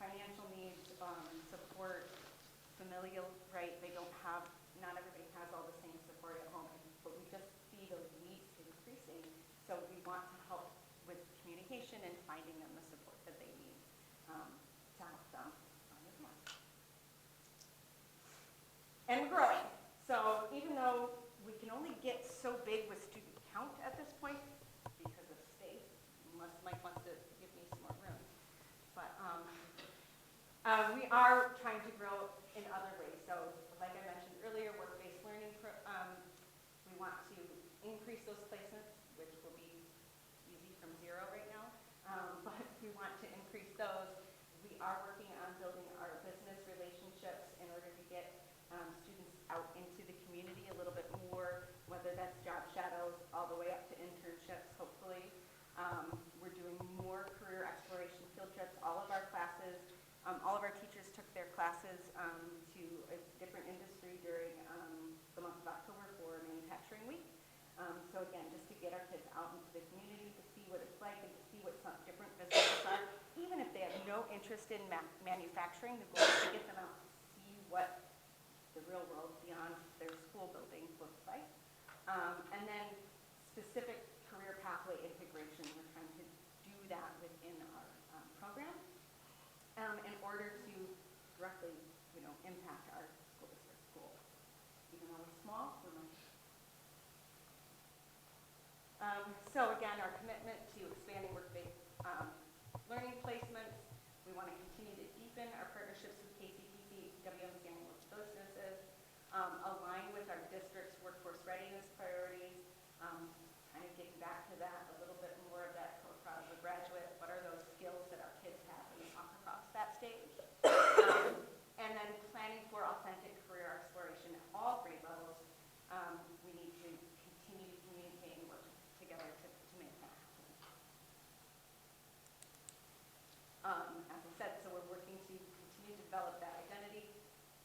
financial needs, support, familial, right? Not everybody has all the same support at home, but we just see those needs increasing. So we want to help with communication and finding them the support that they need to help them as well. And we're growing. So even though we can only get so big with student count at this point because of state, unless Mike wants to give me some more room. But we are trying to grow in other ways. So like I mentioned earlier, work-based learning, we want to increase those placements, which will be easy from 0 right now. But we want to increase those. We are working on building our business relationships in order to get students out into the community a little bit more, whether that's job shadows all the way up to internships, hopefully. We're doing more career exploration field trips. All of our classes, all of our teachers took their classes to a different industry during the month of October for Manufacturing Week. So again, just to get our kids out into the community to see what it's like and to see what some different businesses are. Even if they have no interest in manufacturing, the goal is to get them out to see what the real world beyond their school building looks like. And then specific career pathway integration, we're trying to do that within our program in order to directly, impact our school district goals. Even though we're small, we're much. So again, our commitment to expanding work-based learning placements. We want to continue to deepen our partnerships with KCTC, WMCI, and local businesses, align with our district's workforce readiness priorities, kind of getting back to that, a little bit more of that proud of a graduate. What are those skills that our kids have when they walk across that stage? And then planning for authentic career exploration at all grade levels. We need to continue to communicate and work together to make that happen. As I said, so we're working to continue to develop that identity,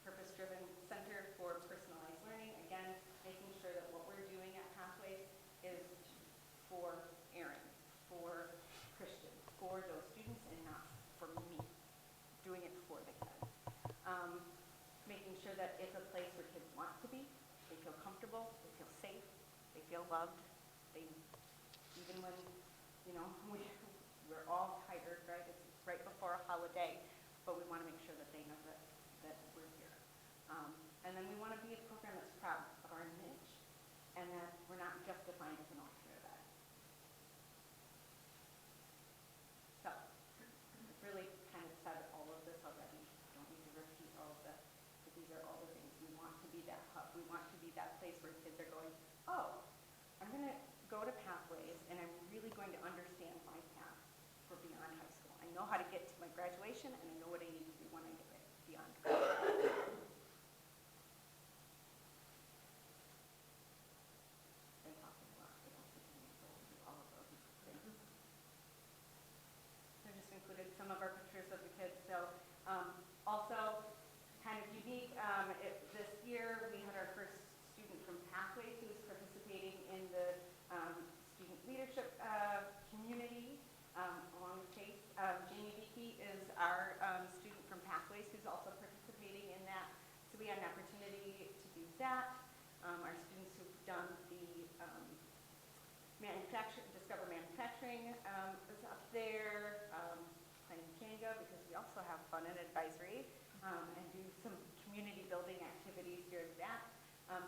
purpose-driven center for personalized learning. Again, making sure that what we're doing at Pathways is for Aaron, for Christian, for for those students and not for me, doing it for the kids. Making sure that it's a place where kids want to be, they feel comfortable, they feel safe, they feel loved, they, even when, you know, we're all tired, right? It's right before a holiday, but we want to make sure that they know that we're here. And then we want to be a program that's proud of our niche and that we're not just defined as an alternative ed. So, I've really kind of said all of this already. Don't need to repeat all of this, but these are all the things. We want to be that hub. We want to be that place where kids are going, oh, I'm going to go to Pathways and I'm really going to understand my path for beyond high school. I know how to get to my graduation and I know what I need to do when I get beyond graduation. Been talking a lot, I don't think I need to go through all of those things. So I just included some of our pictures of the kids. So also kind of unique, this year we had our first student from Pathways who was participating in the student leadership community along with Chase. Jamie Beakey is our student from Pathways who's also participating in that. So we had an opportunity to do that. Our students who've done the Discover Manufacturing is up there, playing Jenga because we also have fun and advisory, and do some community building activities during that.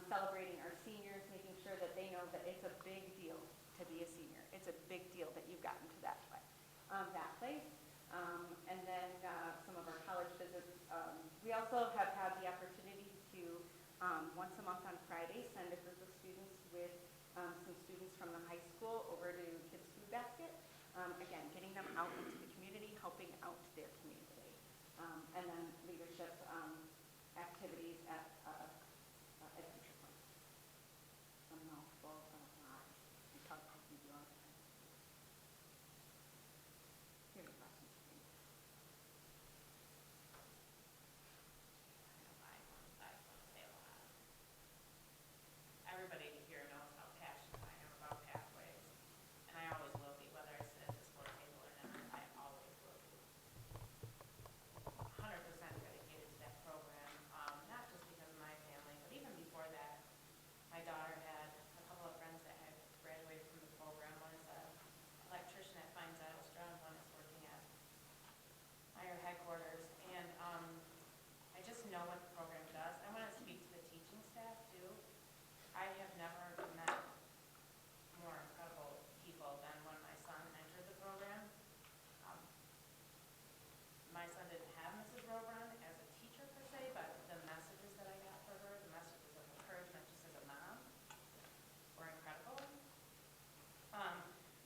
Celebrating our seniors, making sure that they know that it's a big deal to be a senior. It's a big deal that you've gotten to that place. And then some of our college visits. We also have had the opportunity to, once a month on Friday, send a group of students with some students from the high school over to Kids Food Basket. Again, getting them out into the community, helping out their community. And then leadership activities at Adventure Point. A mouthful of lies. We talk about these all the time. Here are questions for me. I want to say a lot. Everybody here knows how passionate I am about Pathways, and I always will be, whether I sit at this board table or not, I always will be 100% dedicated to that program, not just because of my family, but even before that. My daughter had a couple of friends that had graduated from the program. One is an electrician at Fines Idlestra, and one is working at Meyer headquarters, and I just know what the program does. I want to speak to the teaching staff too. I have never met more incredible people than when my son entered the program. My son didn't have Mrs. Robron as a teacher per se, but the messages that I got for her, the messages of encouragement just as a mom, were incredible.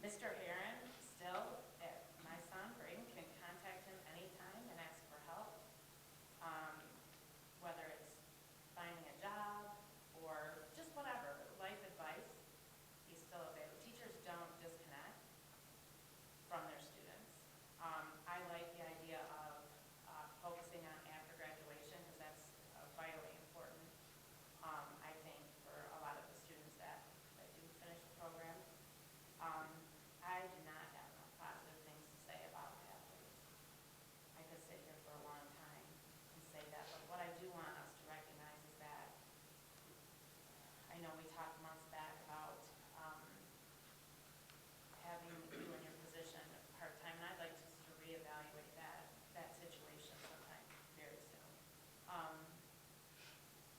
Mr. Heron, still, my son, Braden, can contact him anytime and ask for help. Whether it's finding a job or just whatever, life advice, he's still available. Teachers don't disconnect from their students. I like the idea of focusing on after graduation because that's vitally important, I think, for a lot of the students that do finish the program. I do not have enough positive things to say about Pathways. I could sit here for a long time and say that, but what I do want us to recognize is that I know we talked months back about having you in your position part-time, and I'd like just to reevaluate that situation sometime very soon.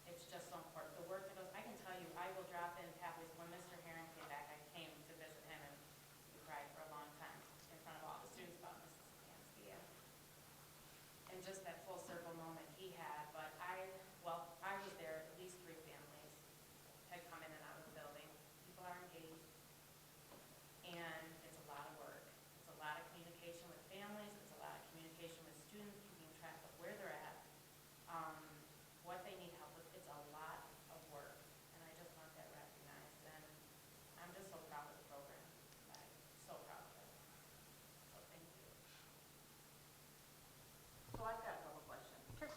It's just so important. The work that goes, I can tell you, I will drop in Pathways. When Mr. Heron came back, I came to visit him, and we cried for a long time in front of all the students about Mrs. Sikansky and just that full circle moment he had. But I was there, at least 3 families had come in and out of the building. People are engaged, and it's a lot of work. It's a lot of communication with families. It's a lot of communication with students, keeping track of where they're at, what they need help with. It's a lot of work, and I just want that recognized. And I'm just so proud of the program. I'm so proud of it. So thank you. So I've got a couple questions. Sure.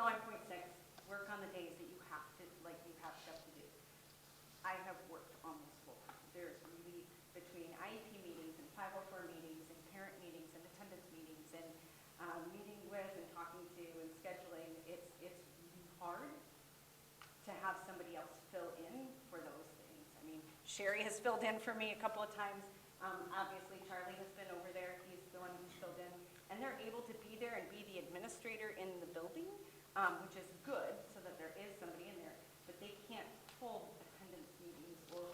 know I'm .6, work on the days that you have to, like, you have stuff to do. I have worked almost full time. There's really, between IEP meetings and 504 meetings and parent meetings and attendance meetings and meeting with and talking to and scheduling, it's really hard to have somebody else fill in for those things. I mean, Sherry has filled in for me a couple of times. Obviously, Charlie has been over there. He's the one who's filled in. And they're able to be there and be the administrator in the building, which is good, so that there is somebody in there. But they can't hold attendance meetings, or,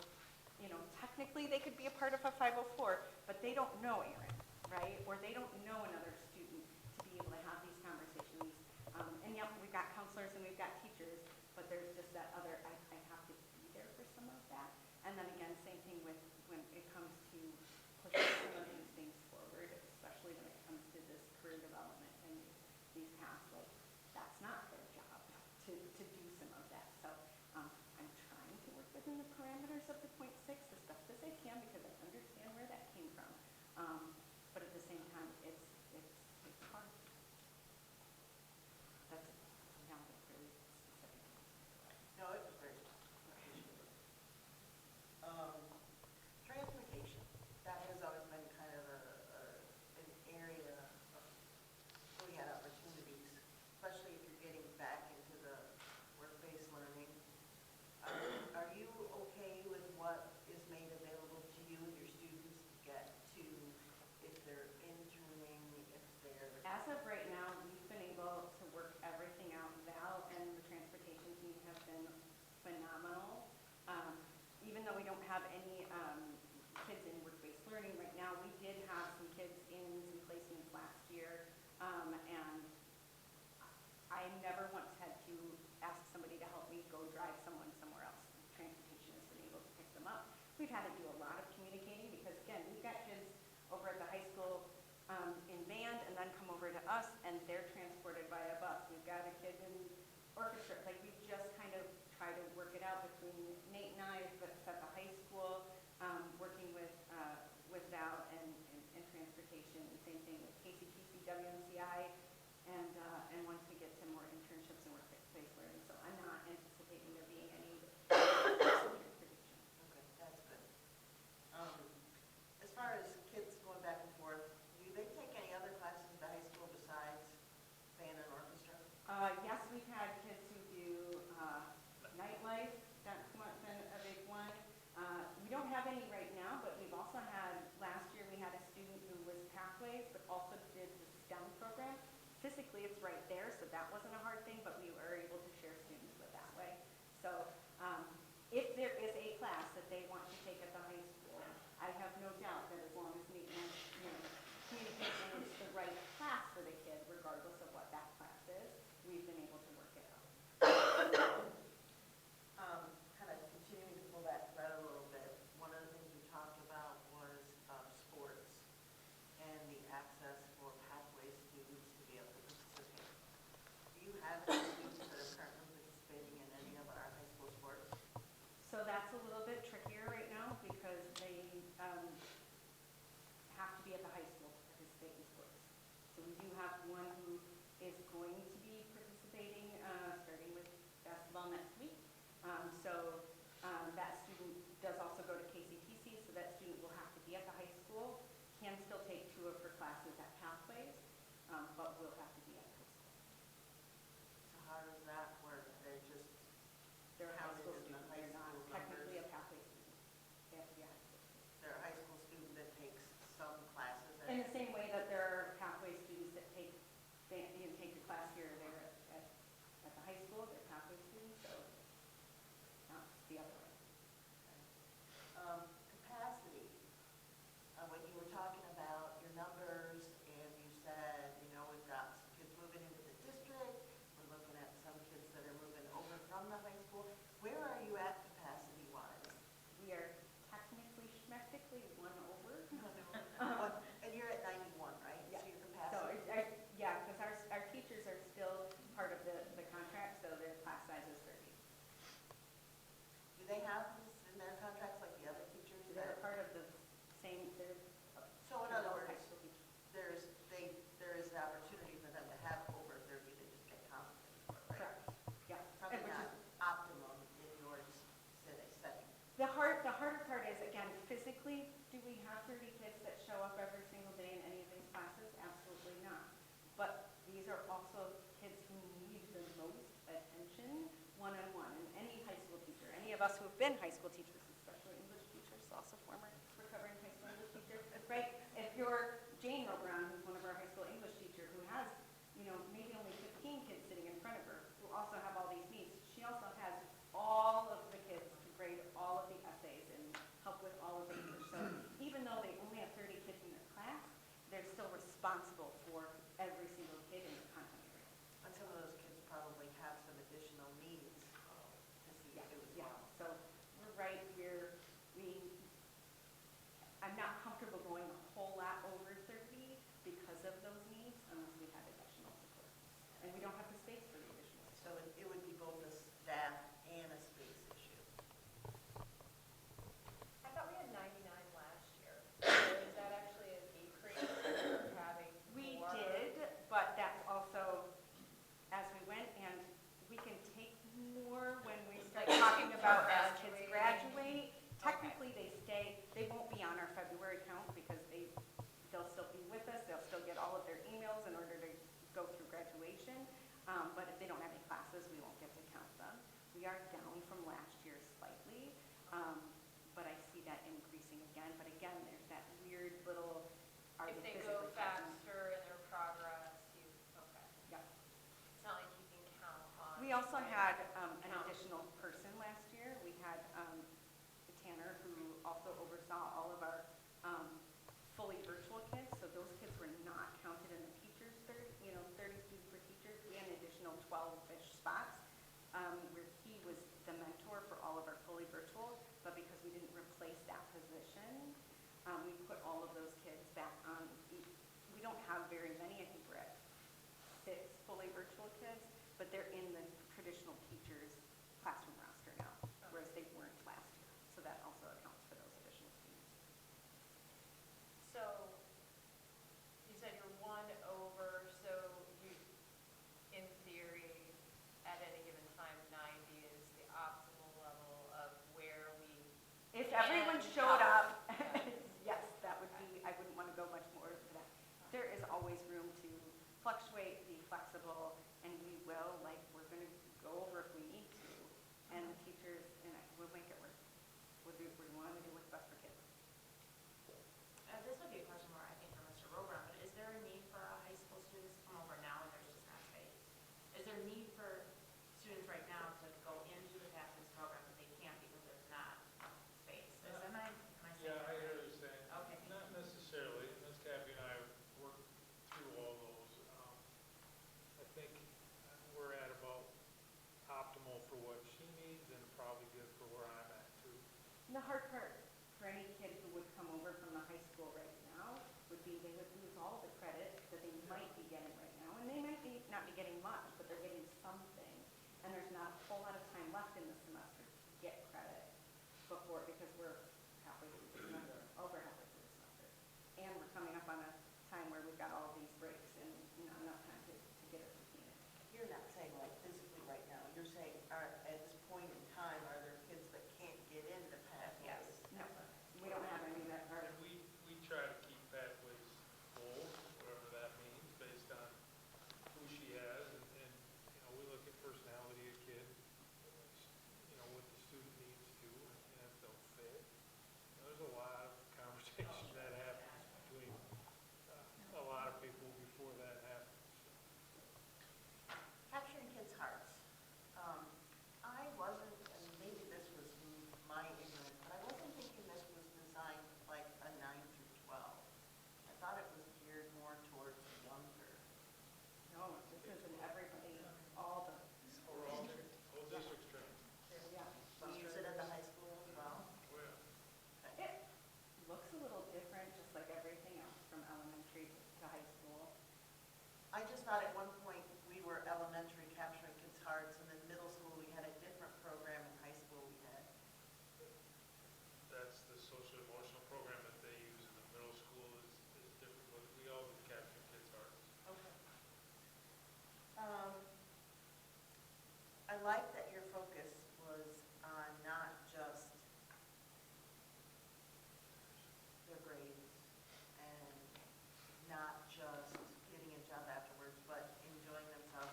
you know, technically they could be a part of a 504, but they don't know Aaron, right? Or they don't know another student to be able to have these conversations. And yep, we've got counselors and we've got teachers, but there's just that other, I have to be there for some of that. And then again, same thing with when it comes to pushing some of these things forward, especially when it comes to this career development and these paths. Like, that's not their job to do some of that. So I'm trying to work within the parameters of the .6 as best as I can, because I understand where that came from. But at the same time, it's hard. That's now that's really specific. No, it was very appreciated. Transportation, that has always been kind of an area where we had opportunities, especially if you're getting back into the work-based learning. Are you okay with what is made available to you and your students to get to, if they're interning, if they're... As of right now, we've been able to work everything out. Val and the transportation team have been phenomenal. Even though we don't have any kids in work-based learning right now, we did have some kids in some placements last year. And I never once had to ask somebody to help me go drive someone somewhere else. Transportation has been able to pick them up. We've had to do a lot of communicating because, again, we've got kids over at the high school in band and then come over to us, and they're transported by a bus. We've got a kid in orchestra. Like, we just kind of try to work it out between Nate and I, but it's at the high school, working with Val and transportation, and same thing with KCTC, WMCI, and once we get to more internships and work-based learning. So I'm not anticipating there being any transportation. Okay, that's good. As far as kids going back and forth, do they take any other classes at the high school besides band and orchestra? Yes, we've had kids who do nightlife. That's been a big one. We don't have any right now, but we've also had, last year we had a student who was Pathways, but also did the STEM program. Physically, it's right there, so that wasn't a hard thing, but we were able to share students with that way. So if there is a class that they want to take at the high school, I have no doubt that as long as we communicate that it's the right class for the kid, regardless of what that class is, we've been able to work it out. Kind of continuing to pull that thread a little bit, one of the things we talked about was sports and the access for pathway students to be able to participate. Do you have any students that are currently participating in any of our high school sports? So that's a little bit trickier right now because they have to be at the high school to participate in sports. So we do have one who is going to be participating, starting with basketball next week. That student does also go to KCTC, so that student will have to be at the high school, can still take 2 of her classes at Pathways, but will have to be at the high school. So how does that work? They're just They're a high counted school in the student, high they're not school technically a numbers? Pathway student. They have to be a high school student. They're a high school student that takes some classes at... In the same way that there are Pathway students that take the class here or there at the high school, they're Pathway students, so not the other way. Capacity. When you were talking about your numbers and you said, you know, we've got some kids moving into the district, we're looking at some kids that are moving over from the high school. Where are you at capacity-wise? We are technically, schmetically one over. And you're at 91, right? Yeah. So your So, capacity... yeah, because our teachers are still part of the contract, so their class size is 30. Do they have this in their contracts like the other teachers? They're part of the same, So in other all words, high school teachers. there is the opportunity for them to have over 30, they just get compensated for it. those kids who need the most attention one-on-one. And any high school teacher, any of us who have been high school teachers, especially English teachers, also former recovering high school English teacher, right? If you're Jane Robron, who's one of our high school English teacher, who has, maybe only 15 kids sitting in front of her, who also have all these needs, she also has all of the kids to grade all of the essays and help with all of the English. So even though they only have 30 kids in their class, they're still responsible for every single kid in the content area. And some of those kids probably have some additional needs to see Yeah, too as yeah. well. So we're right where I'm not comfortable going a whole lot over 30 because of those needs unless we have additional support. And we don't have the space for the additional So support. it would be both a staff and a space issue. I thought we had 99 last year. Is that actually a decrease or having We more? did, but that's also, as we went, and we can take more when we start talking about as kids graduate. Technically, they stay, they won't be on our February count because they'll still be with us, they'll still get all of their emails in order to go through graduation. But if they don't have any classes, we won't get to count them. We are down from last year slightly, but I see that increasing again. But again, there's that weird little, are If they they go physically present? faster in their progress, okay. Yeah. It's not like keeping count on. We also had an Count. additional person last year. We had Tanner, who also oversaw all of our fully virtual kids. So those kids were not counted in the teachers, 30 students per teacher. We had an additional 12-ish spots where he was the mentor for all of our fully virtual. But because we didn't replace that position, we put all of those kids back on. We don't have very many. I think we're at 6 fully virtual kids, but they're in the traditional teachers' classroom roster now, whereas they weren't last year. So that also accounts for those additional students. So you said you're one over, so you, in theory, at any given time, 90 is the optimal level of where we. If everyone can showed help. up, yes, that would be, I wouldn't want to go much more than that. There is always room to fluctuate, be flexible, and we will, like, we're going to go over if we need to. And the teachers, we'll make it work. We want to do what's best for kids. This would be a question more, I think, for Mr. Robron, but is there a need for high school students to come over now and there's just not space? Is there a need for students right now to go into the Pathways program, but they can't because there's not space? Am I saying Yeah, that I hear right? what you're saying. Okay. Not necessarily. Ms. Cappy and I have worked through all those. I think we're at about optimal for what she needs and probably good for where I'm at too. And the hard part for any kid who would come over from the high school right now would be they would lose all the credit that they might be getting right now. And they might not be getting much, but they're getting something. And there's not a whole lot of time left in the semester to get credit because we're halfway through the semester, over halfway through the semester. And we're coming up on a time where we've got all these breaks and not enough time to get a routine in. You're not saying like physically right now, you're saying at this point in time, are there kids that can't get into Pathways? No, we don't have any that are. And we try to keep pathways full, whatever that means, based on who she has. And we look at personality of kid, what the student needs to, and if they'll fit. There's a lot of conversation that happens between a lot of people before that happens. Capturing kids' hearts. I wasn't, and maybe this was my ignorance, but I wasn't thinking this was designed like a 9 through 12. I thought it was geared more towards younger. No, this isn't everybody, all the, Whole district's trained. yeah. We use it at the high school as well. Well, It looks a little different, just like everything else from elementary to high school. I just thought at one point we were elementary capturing kids' hearts, and then middle school we had a different program, and high school we had. that's the social emotional program that they use in the middle school is different, but we all do capture kids' hearts. Okay. I like that your focus was on not just their grades and not just getting a job afterwards, but enjoying themselves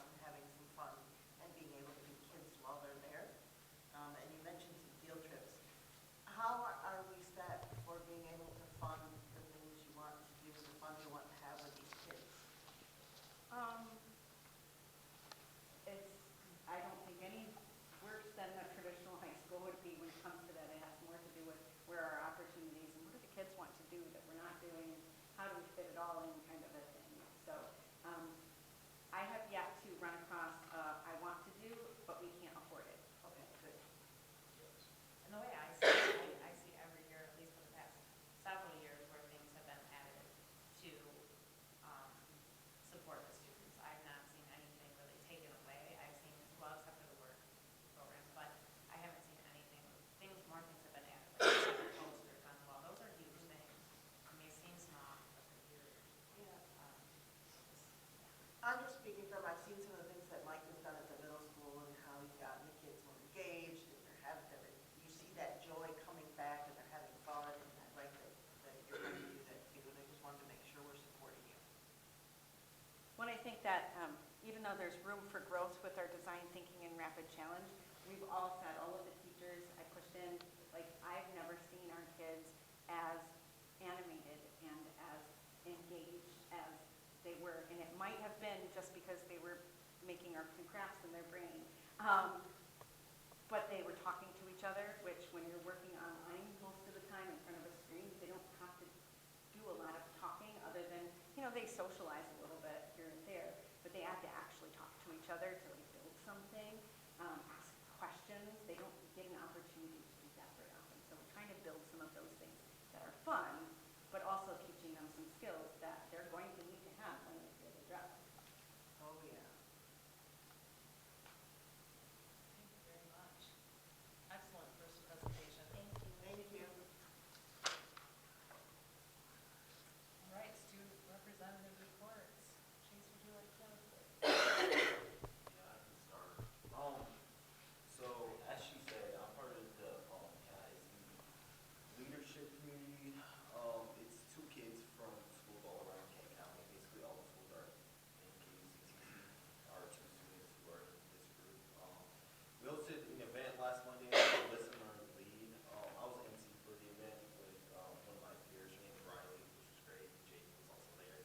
how do we fit it all in kind of a thing. So I have yet to run across, I want to do, but we can't afford it. Okay, good. And the way I see it, I see every year, at least for the past several years, where things have been added to support the students. I've not seen anything really taken away. I've seen, well, except for the work programs, but I haven't seen anything, more things have been added, like posters on the wall. Those are huge things. They may seem small, but they're huge. Yeah. Yeah. I'm just speaking from, I've seen some of the things that Mike has done at the middle school and how he's gotten the kids more engaged and you see that joy coming back and they're having fun, and I like that you're going to do that too, and I just wanted to make sure we're supporting you. When I think that even though there's room for growth with our design thinking and rapid challenge, we've all said, all of the teachers I pushed in, like I've never seen our kids as animated and as engaged as they were. And it might have been just because they were making arts and crafts in their brain. But they were talking to each other, which when you're working online most of the time in front of a screen, they don't have to do a lot of talking other than, they socialize a little bit here and there, but they have to actually talk to each other to like build something, ask questions. They don't get an opportunity to do that very often. So we're trying to build some of those things that are fun, but also teaching them some skills that they're going to need to have when they get a job. Oh, yeah. Thank you very much. Excellent first presentation. Thank you. Thank you. All right, student representative reports. Chase, would you like to? Yeah, I can start. So as she said, I'm part of the KISD leadership community. It's 2 kids from schools all around Kent County. Basically, all the schools are in KUCTC. Are 2 students who are in this group. We hosted an event last Monday. Listen, learn, lead. I was MC for the event with one of my peers. Her name's Riley, which was great. Jake was also there.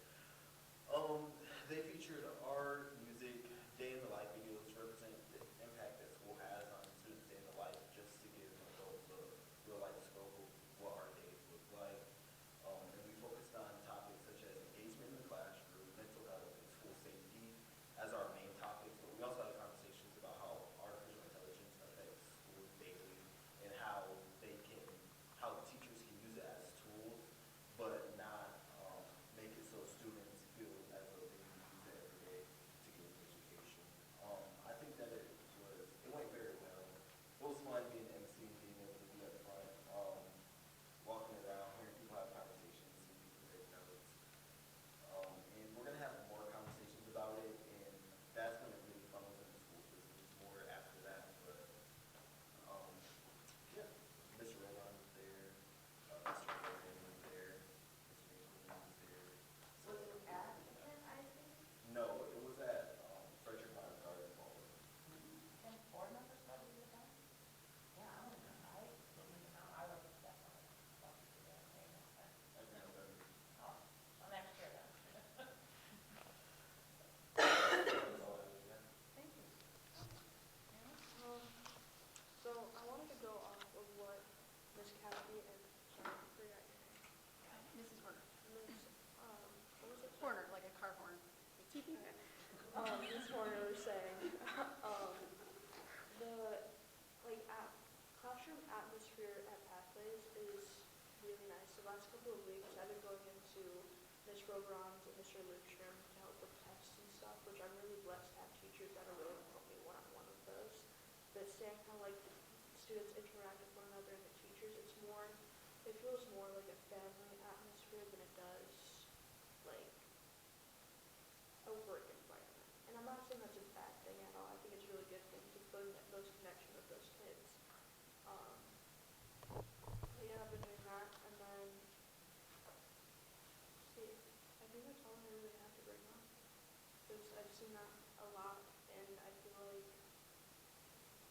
They featured art, music, day in the life videos to represent the impact that school has on students' day in the life, just to give adults a real life scope of what our days look like. And we focused on topics such as engagement in the classroom, mental health, and school safety as our main topics. But we also had conversations about how artificial intelligence affects schools daily and how teachers can use it as tools, but not make it so students feel as though they need to use it every day to get an education. I think that it went very well. It was fun being MC and being able to be up front, walking around, hearing people have conversations, seeing people take notes. And we're going to have more conversations about it, and that's when it really funnels into school systems more after that. But yeah, Mr. Rowan was there, Mr. Rowan was there, Mr. Nathan was there. So, Was it at the Kent ISD? no, it was at Frederick High Garden Ball. Can board members go to the event? Yeah, I don't know. I didn't even know. I would definitely love to do that. Maybe next time. Every November. Oh, well, next year then. That's all I was at. Thank you. So I wanted to go off of what Miss Kathy and, sorry, I forgot your name. Mrs. Horner. Miss, what was it? Horner, like a car horn. Miss Horner was saying, classroom atmosphere at Pathways is really nice. The last couple of weeks, I've been going into Miss Roveron's and Mr. Lindstrom to help with tests and stuff, which I'm really blessed to have teachers that are willing to help me one-on-one with those. But seeing how like the students interact with one another and the teachers, it feels more like a family atmosphere than it does like a work environment. And I'm not saying that's a bad thing at all. I think it's a really good thing to build those connections with those kids. But yeah, I've been doing that, and then see, I think that's all I really have to bring up. Because I've seen that a lot, and I feel like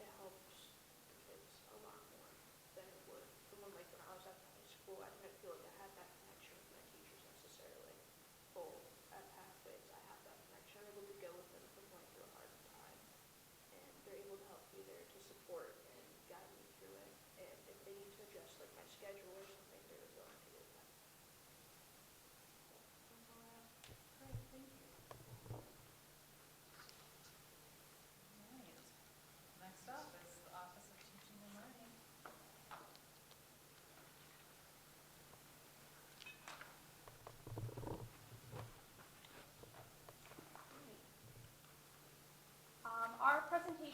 it helps the kids a lot more than it would from when I was at high school. I didn't feel like I had that connection with my teachers necessarily. But at Pathways, I have that connection. I'm able to go with them if I'm going through a hard time, and they're able to help me there to support and guide me through it. And if they need to adjust like my schedule or something, they're willing to do that.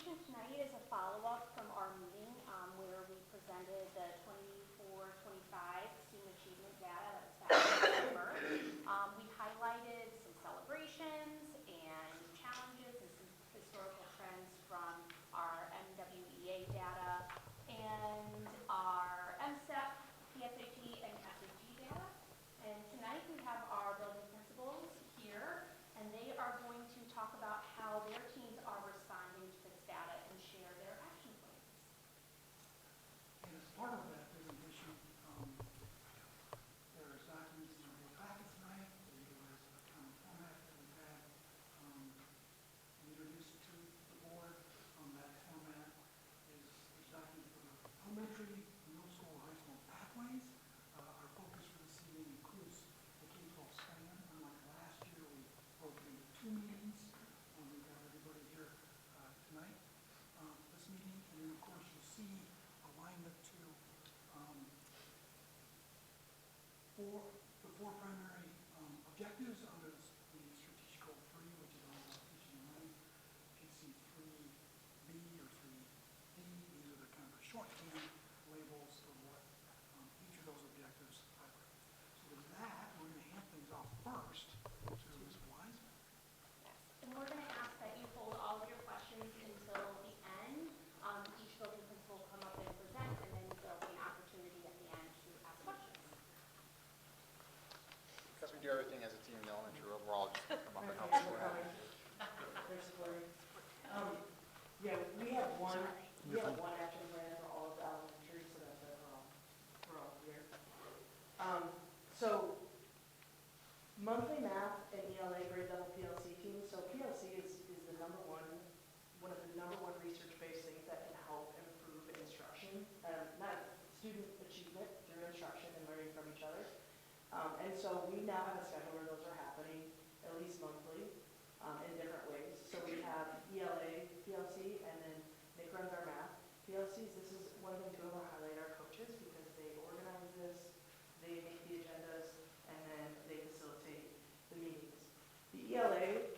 presentation tonight is a follow-up from our meeting where we presented the 24-25 student achievement data that was back in December. We highlighted some celebrations and challenges and some historical trends from our MWEA data and our MSTEP, PSAT, and SAT data. And tonight we have our building principals here, and they are going to talk about how their teams are responding to this data and share their action plans. And as part of that presentation, there are documents in your packet tonight. They utilize a common format that we've had introduced to the board. That format is there's documents for the elementary, middle school, high school pathways. Our focus for this evening includes the K-12 span. Unlike last year, we broke it into 2 meetings. We've got everybody here tonight, this meeting, and then of course you'll see alignment to the four primary objectives under the strategic goal 3, which is all about teaching and learning. You can see 3B or 3D. These are the kind of shorthand labels of what each of those objectives highlight. So with that, we're going to hand things off first to Ms. Wiseman. Yes, and we're going to ask that you hold all of your questions until the end. Each building principal will come up and present, and then there'll be an opportunity at the end to ask questions. Because we do everything as a team in the elementary, overall, just come up and help Okay, support. There's Cory. Yeah, we have one action plan for all of the elementary, so that's we're all here. So monthly math and ELA grade level PLC teams. So PLC is the one of the number one research-based things that can help improve instruction, not student achievement through instruction and learning from each other. And so we now have a schedule where those are happening at least monthly in different ways. So we have ELA PLC, and then Nick runs our math PLCs. This is one thing to highlight our coaches because they organize this, they make the agendas, and then they facilitate the meetings. The ELA,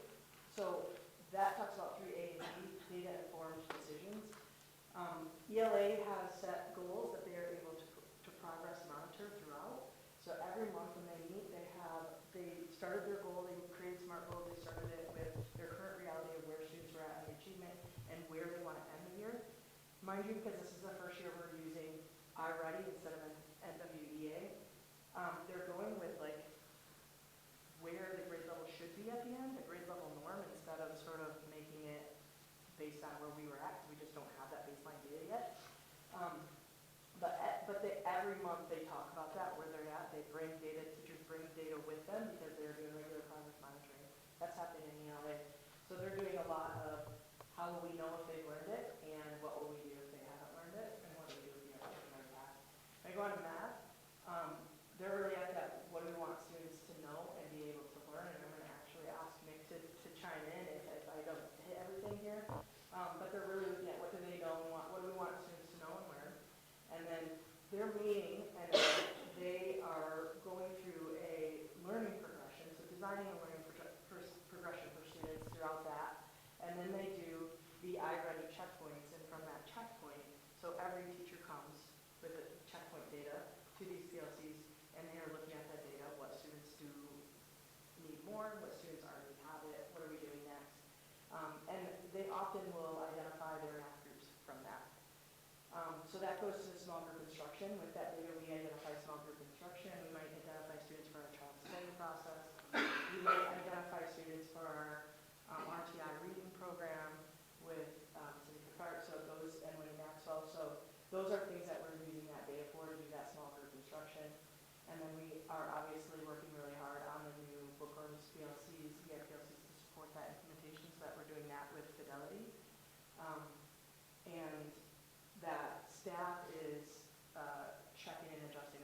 so that talks about 3A and B, data informed decisions. ELA has set goals that they are able to progress monitor throughout. So every month when they meet, they started their goal, they created SMART goals, they started it with their current reality of where students were at in achievement and where they want to end the year. Mind you, because this is the first year we're using iReady instead of NWEA, they're going with like where the grade level should be at the end, the grade level norm, instead of sort of making it based on where we were at, because we just don't have that baseline data yet. Every month they talk about that, where they're at. They bring data, teachers bring data with them because they're doing regular progress monitoring. That's happening in ELA. So they're doing a lot of how will we know if they've learned it, and what will we do if they haven't learned it, and what do we do if you haven't learned that. When I go on to math, they're really at that, what do we want students to know and be able to learn, and I'm going to actually ask Nick to chime in if I don't hit everything here. But they're really looking at what do they know and what do we want students to know and learn. And then they're meeting and they are going through a learning progression, so designing a learning progression for students throughout that. And then they do the iReady checkpoints, and from that checkpoint, so every teacher comes with a checkpoint data to these PLCs, and they are looking at that data, what students do need more, what students already have it, what are we doing next. And they often will identify their math groups from that. So that goes to small group instruction. With that data, we identify small group instruction. We might identify students for our child study process. We might identify students for our RTI reading program with City Park. So those, and with Maxwell. So those are things that we're using that data for to do that small group instruction. And then we are obviously working really hard on the new bookworms PLCs, PLCs to support that implementation, so that we're doing that with Fidelity. And that staff is checking and adjusting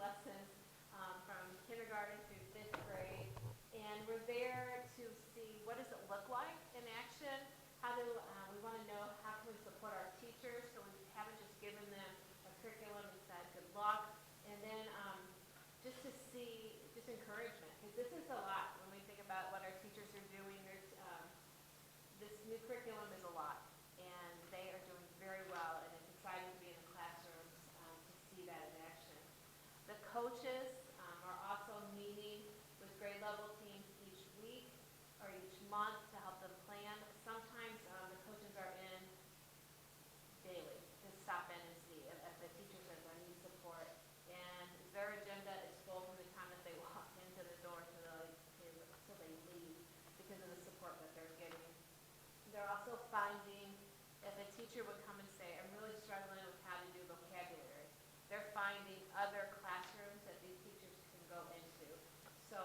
lessons from kindergarten through 5th grade. And we're there to see what does it look like in action. How do we want to know how can we support our teachers, so we haven't just given them a curriculum and said good luck. And then just to see, just encouragement, because this is a lot when we think about what our teachers are doing. This new curriculum is a lot, and they are doing very well, and it's exciting to be in the classrooms to see that in action. The coaches are also meeting with grade level teams each week or each month to help them plan. Sometimes the coaches are in daily to stop in and see if the teachers are going to need support. And their agenda is full from the time that they walk into the door till they leave because of the support that they're getting. They're also finding, if a teacher would come and say, I'm really struggling with how to do vocabulary, they're finding other classrooms that these teachers can go into. So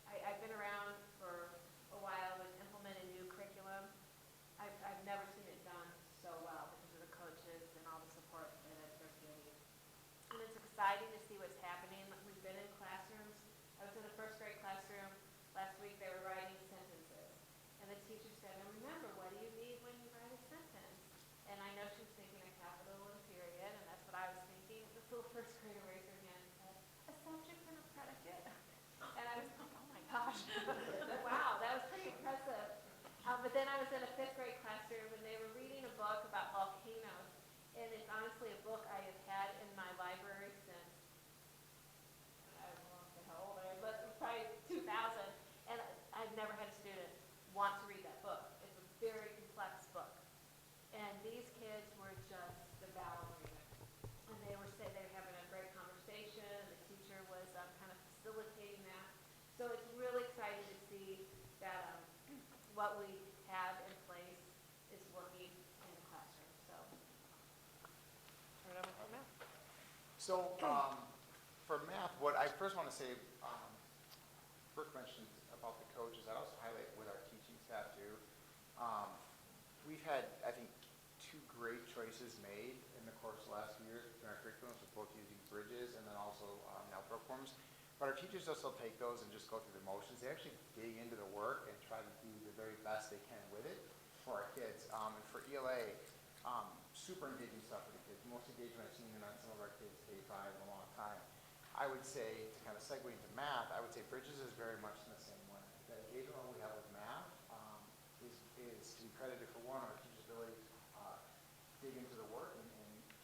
I've been around for a while with implementing new curriculum. I've never seen it done so well because of the coaches and all the support that they're getting. And it's exciting to see what's happening. We've been in classrooms. I was in a 1st grade classroom last week. They were writing sentences. And the teacher said, and remember, what do you need when you write a sentence? And I know she was thinking a capital and period, and that's what I was thinking. This little 1st grader raised her hand and said, a subject and a predicate. And I was like, oh my gosh, wow, that was pretty impressive. But then I was in a 5th grade classroom, and they were reading a book about volcanoes. And it's honestly a book I have had in my library since, I don't know how old I am, but probably 2000. And I've never had a student want to read that book. It's a very complex book. And these kids were just devouring it. And they were having a great conversation. The teacher was kind of facilitating that. So it's really exciting to see that what we have in place is working in the classroom. So, turn it over for Matt. So, for math, what I first want to say, Brooke mentioned about the coaches. I'd also highlight with our teaching staff too. We've had, I think, 2 great choices made in the course of the last few years in our curriculums, with both using bridges and then also now bookworms. But our teachers also take those and just go through the motions. They actually dig into the work and try to do the very best they can with it for our kids. And for ELA, super engaging stuff for the kids. Most engagement I've seen on some of our kids K-5 in a long time. I would say, to kind of segue into math, I would say Bridges is very much in the same way. The engagement we have with math is to be credited for, one, our teachers' ability to dig into the work and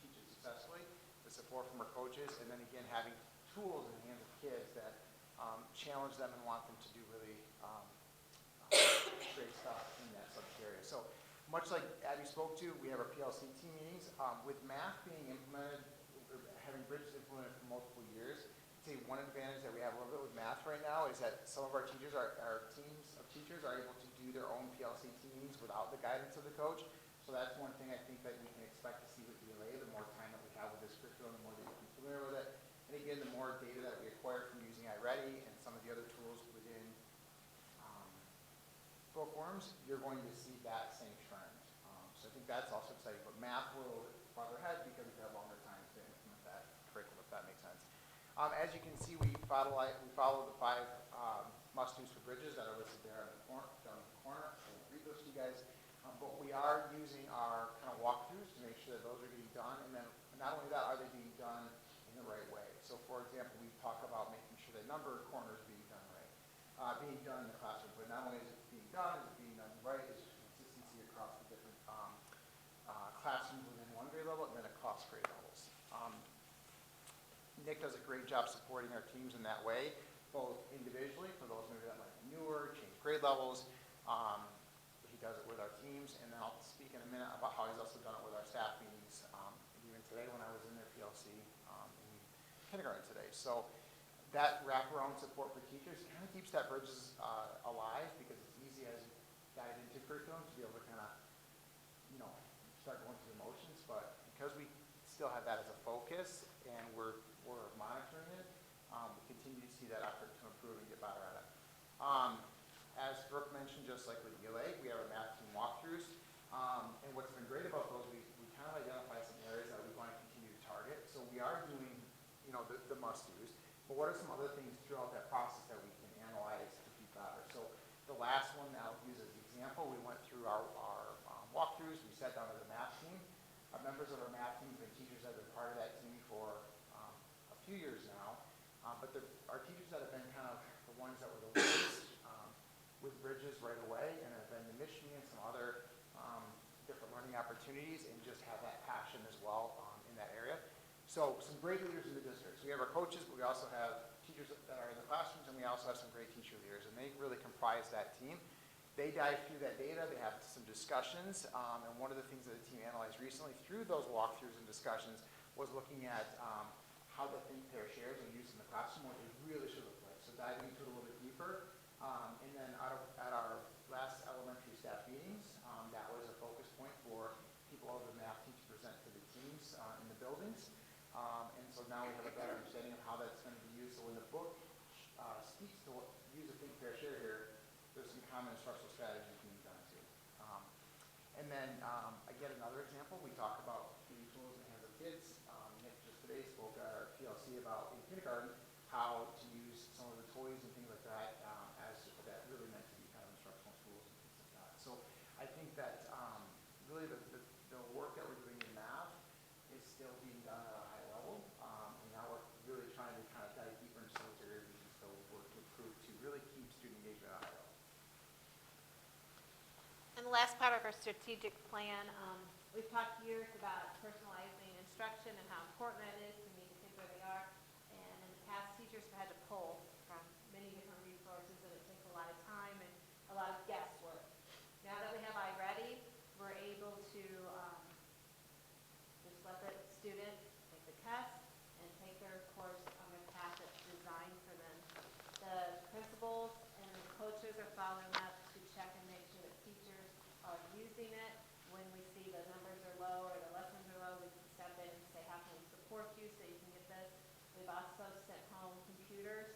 teach it successfully, the support from our coaches, and then again having tools in the hands of kids that challenge them and want them to do really great stuff in that subject area. So much like Abby spoke to, we have our PLC team meetings. With math being implemented, having Bridges implemented for multiple years, I'd say one advantage that we have a little bit with math right now is that some of our teachers, our teams of teachers, are able to do their own PLC team meetings without the guidance of the coach. So that's one thing I think that we can expect to see with DLA. The more time that we have with this curriculum, the more they become familiar with it. And again, the more data that we acquire from using iReady and some of the other tools within bookworms, you're going to see that same trend. So I think that's also exciting. But math will a little bit farther ahead because we have longer time to implement that curriculum, if that makes sense. As you can see, we follow the 5 must-dos for Bridges that are listed there on the corner, down in the corner. I won't read those to you guys. But we are using our kind of walkthroughs to make sure that those are getting done. And then not only that, are they being done in the right way? So for example, we talk about making sure that number corners being done right, being done in the classroom. But not only is it being done, is it being done right, is consistency across the different classrooms within one grade level and then across grade levels. Nick does a great job supporting our teams in that way, both individually, for those maybe that might be newer, change grade levels. He does it with our teams, and then I'll speak in a minute about how he's also done it with our staff meetings, even today when I was in their PLC in kindergarten today. So that wraparound support for teachers kind of keeps that Bridges alive, because it's easy as you dive into curriculum to be able to kind of, start going through the motions. But because we still have that as a focus and we're monitoring it, we continue to see that effort to improve and get better at it. As Brooke mentioned, just like with ELA, we have our math team walkthroughs. And what's been great about those, we kind of identify some areas that we want to continue to target. So we are doing, the must-dos. But what are some other things throughout that process that we can analyze to be better? So the last one that I'll use as an example, we went through our walkthroughs, we sat down with the math team. Members of our math team and teachers have been part of that team for a few years now. But our teachers that have been kind of the ones that were the leaders with Bridges right away and have been to Michigan and some other different learning opportunities and just have that passion as well in that area. So some great leaders in the districts. We have our coaches, but we also have teachers that are in the classrooms, and we also have some great teacher leaders, and they really comprise that team. They dive through that data, they have some discussions, and one of the things that the team analyzed recently through those walkthroughs and discussions was looking at how the think, pair, shares are used in the classroom, what they really should look like. So diving into it a little bit deeper. And then at our last elementary staff meetings, that was a focus point for people of the math team to present to the teams in the buildings. And so now we have a better understanding of how that's going to be used. So when the book speaks to use a think, pair, share here, there's some common instructional strategies being done too. And then again, another example, we talk about getting tools in the hands of kids. Nick just today spoke at our PLC about in kindergarten how to use some of the toys and things like that as that really meant to be kind of instructional tools and things like that. So I think that really the work that we're doing in math is still being done at a high level. And now we're really trying to kind of dive deeper into those areas we can still work to improve to really keep student engagement at a high level. And the last part of our strategic plan, we've talked years about personalizing instruction and how important that is to meet the kids where they are. And in the past, teachers have had to pull from many different resources, and it takes a lot of time and a lot of guesswork. Now that we have iReady, we're able to just let the student take the test and take their course on the path that's designed for them. The principals and the coaches are following up to check and make sure that teachers are using it. When we see the numbers are low or the lessons are low, we can step in and say, how can we support you so you can get this? We've also sent home computers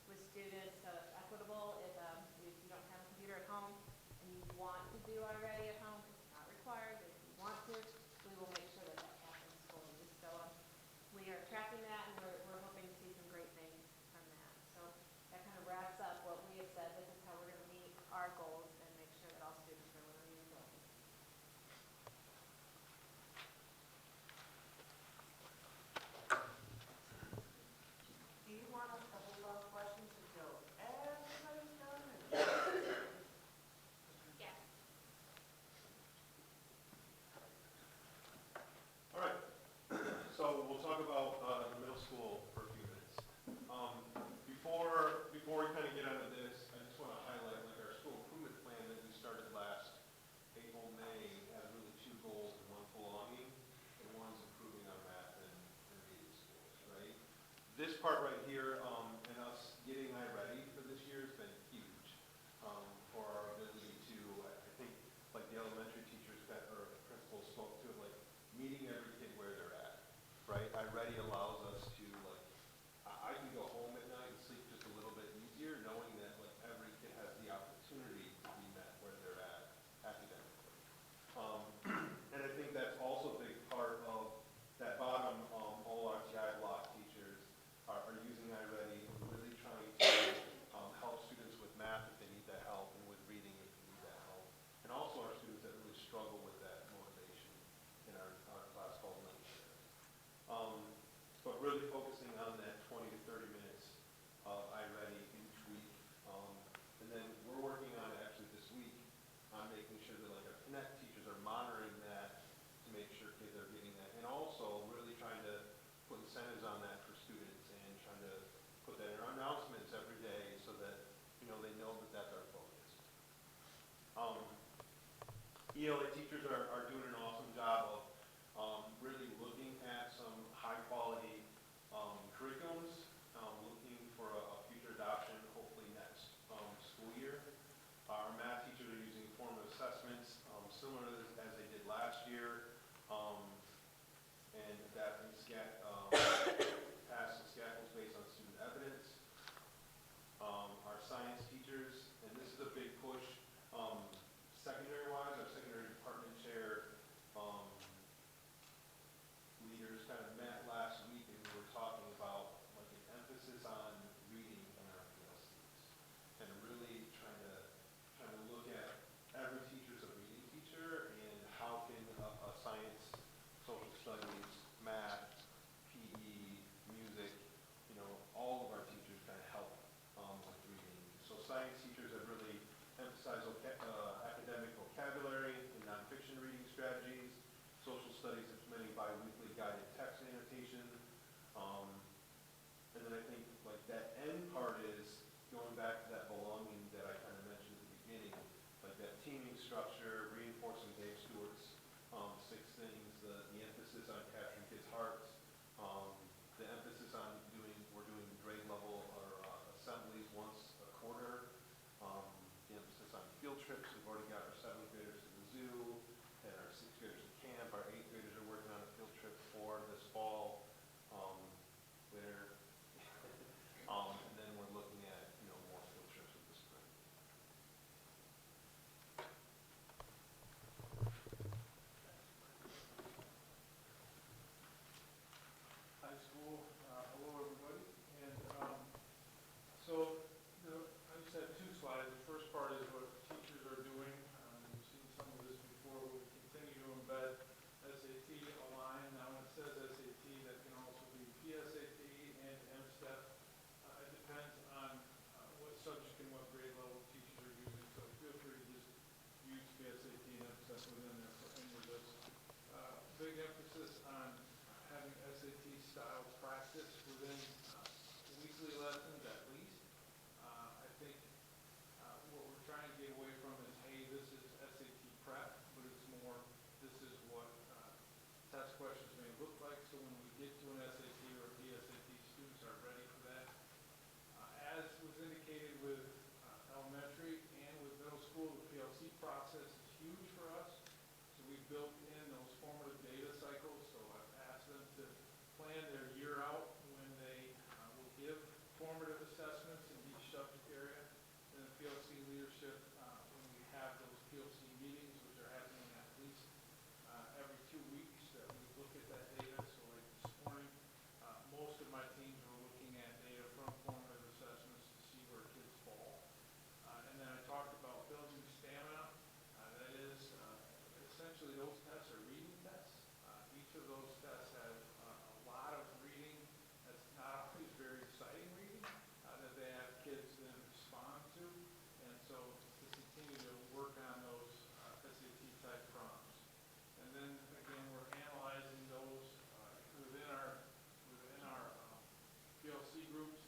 with students, so it's equitable. If you don't have a computer at home and you want to do iReady at home, it's not required, but if you want to, we will make sure that that happens for you. So we are tracking that, and we're hoping to see some great things from that. So that kind of wraps up what we have said. This is how we're going to meet our goals and make sure that all students are learning and growing. Do you want us to hold off questions until everybody's done? Yes. All right, so we'll talk about the middle school for a few minutes. Before we kind of get onto this, I just want to highlight like our school improvement plan that we started last April, May has really two goals, one belonging and one's improving our math and reading skills, right? This part right here, and us getting iReady for this year has been huge for our ability to, I think, like the elementary teachers or principals spoke to, like meeting every kid where they're at, right? iReady allows us to, like, I can go home at night and sleep just a little bit easier knowing that, like, every kid has the opportunity to be met where they're at academically. And I think that's also a big part of that bottom, all our GI block teachers are using iReady and really trying to help students with math if they need that help and with reading if they need that help. And also our students that really struggle with that motivation in our class called Mentorship. But really focusing on that 20 to 30 minutes of iReady each week. And then we're working on it actually this week on making sure that like our Connect teachers are monitoring that to make sure kids are getting that. And also really trying to put incentives on that for students and trying to put that in our announcements every day so that, you know, they know that that's our focus. ELA teachers are doing an awesome job of really looking at some high quality curriculums, looking for a future adoption hopefully next school year. Our math teachers are using formative assessments similar as they did last year, and adapting pass and scaffolds based on student evidence. Our science teachers, and this is a big push secondary-wise, our secondary department style practice within weekly lessons at least. I think what we're trying to get away from is, hey, this is SAT prep, but it's more, this is what test questions may look like, so when we get to an SAT or a PSAT, students are ready for that. As was indicated with elementary and with middle school, the PLC process is huge for us. So we built in those formative data cycles, so I've asked them to plan their year out when they will give formative assessments in each subject area. And the PLC leadership, when we have those PLC meetings, which are happening at least every 2 weeks, that we look at that data. So like this morning, most of my teams were looking at data from formative assessments to see where kids fall. And then I talked about building stamina. That is, essentially those tests are reading tests. Each of those tests have a lot of reading that's not always very exciting reading that they have kids then respond to. And so to continue to work on those SAT type prompts. And then again, we're analyzing those within our PLC groups.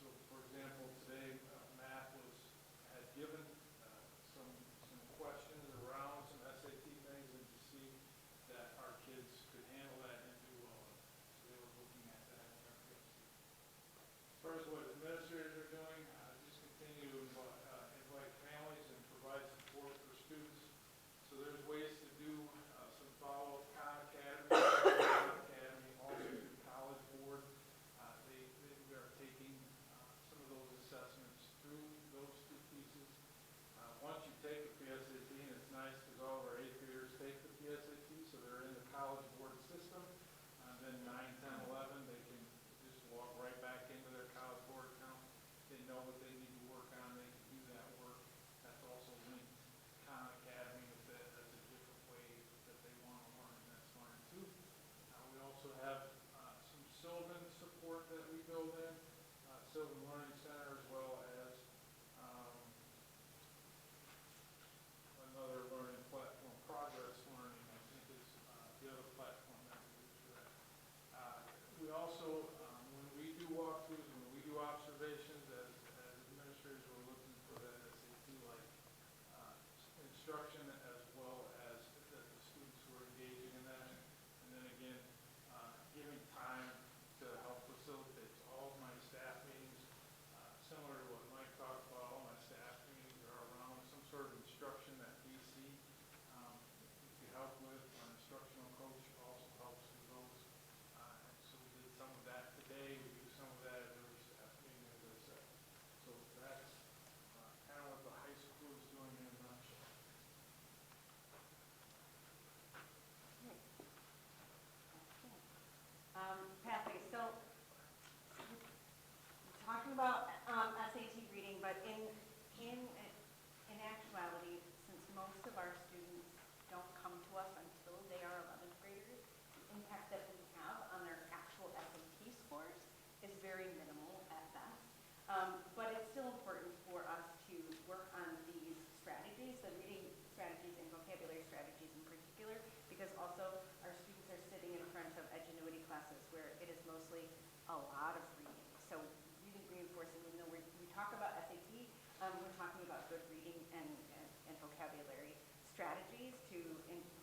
So for example, today math had given some questions around some SAT things and to see that our kids could handle that and do well. So they were looking at that in our PLC. As far as what administrators are doing, just continue to invite families and provide support for students. So there's ways to do some follow-up Khan Academy, also through College Board. They are taking some of those assessments through those 2 pieces. Once you take a PSAT, and it's nice because all of our 8th graders take the PSAT, so they're in the College Board system. Then 9, 10, 11, they can just walk right back into their College Board account. They know what they need to work on, they can do that work. That's also linked to Khan Academy if that's a different way that they want to learn, that's fine too. We also have some Sylvan support that we build in, Sylvan Learning Center, as well as another learning platform, Progress Learning, I think is the other platform that we use for that. We also, when we do walkthroughs, when we do observations, as administrators, we're looking for that SAT-like instruction, as well as that the students who are engaging in that. And then again, giving time to help facilitate. So all of my staff meetings, similar to what Mike talked about, all my staff meetings are around some sort of instruction that DC could help with. Our instructional coach also helps with those. And so we did some of that today. We do some of that at every staff meeting, as I said. So that's kind of what the high school is doing in a nutshell. Pathways, so talking about SAT reading, but in actuality, since most of our students don't come to us until they are 11th graders, the impact that we have on their actual SAT scores is very minimal at best. But it's still important for us to work on these strategies, the reading strategies and vocabulary strategies in particular, because also our students are sitting in front of Edgenuity classes where it is mostly a lot of reading. So really reinforcing, even though we talk about SAT, we're talking about good reading and vocabulary strategies to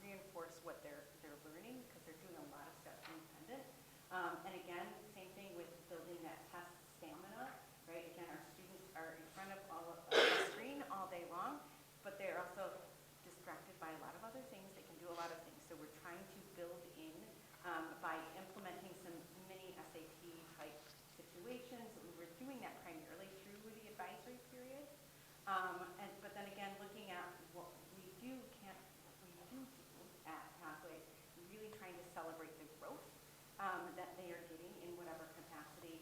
reinforce what they're learning, because they're doing a lot of stuff independent. And again, same thing with building that test stamina, right? Again, our students are in front of a screen all day long, but they're also distracted by a lot of other things. They can do a lot of things. So we're trying to build in by implementing some mini SAT type situations. We were doing that primarily through the advisory period. But then again, looking at what we do at Pathways, really trying to celebrate the growth that they are getting in whatever capacity,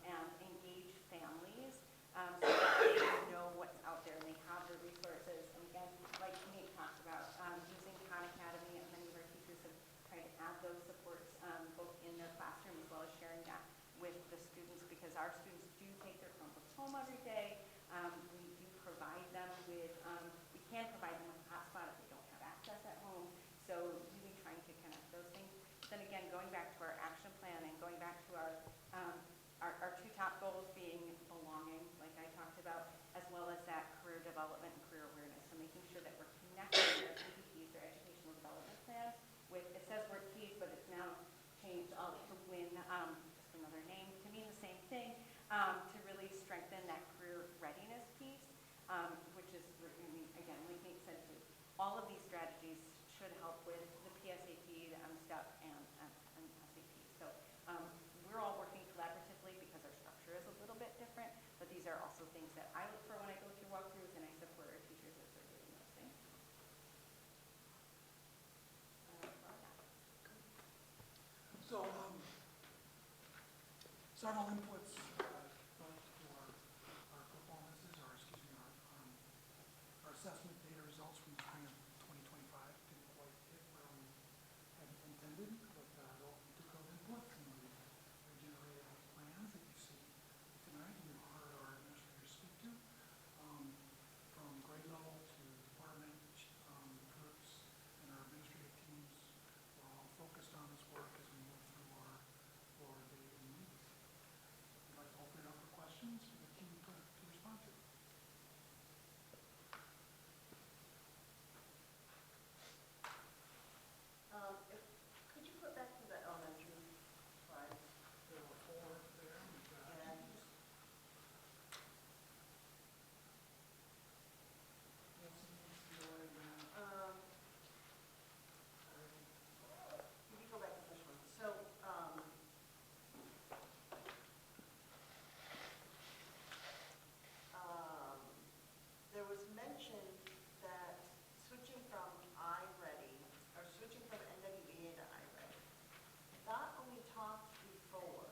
and engage families so that they know what's out there and they have the resources. And again, like Nate talked about, using Khan Academy, and many of our teachers have tried to add those supports both in their classroom as well as sharing that with the students, because our students do take their Chromebooks home every day. We do provide them with, we can provide them with a hotspot if they don't have access at home. So really trying to connect those things. Then again, going back to our action plan and going development and career awareness. So making sure that we're connecting their EDPs, their educational development plans, with, it says we're keys, but it's now changed all to WIN, just another name to mean the same thing, to really strengthen that career readiness piece, which is, I mean, again, like Nate said, too, all of these strategies should help with the PSAT, the MSTEP, and SAT. So we're all working collaboratively because our structure is a little bit different, but these are also things that I look for when I go through walkthroughs, and I support our teachers as they're doing those things. So, several inputs both for our performances, or excuse me, our assessment data results from the spring of 2025 didn't quite hit where we had intended, but we took those inputs and we generated plans that you see tonight, and you heard our administrators speak to, from grade level to department groups and our administrative teams. We're all focused on this work as we move through our daily meetings. I'd like to open it up for questions for the team to respond to. Could you put back to the elementary slide? There were 4 there. And Could you go back to this one? So, there was mention that switching from iReady, or switching from NWEA to iReady, that when we talked before,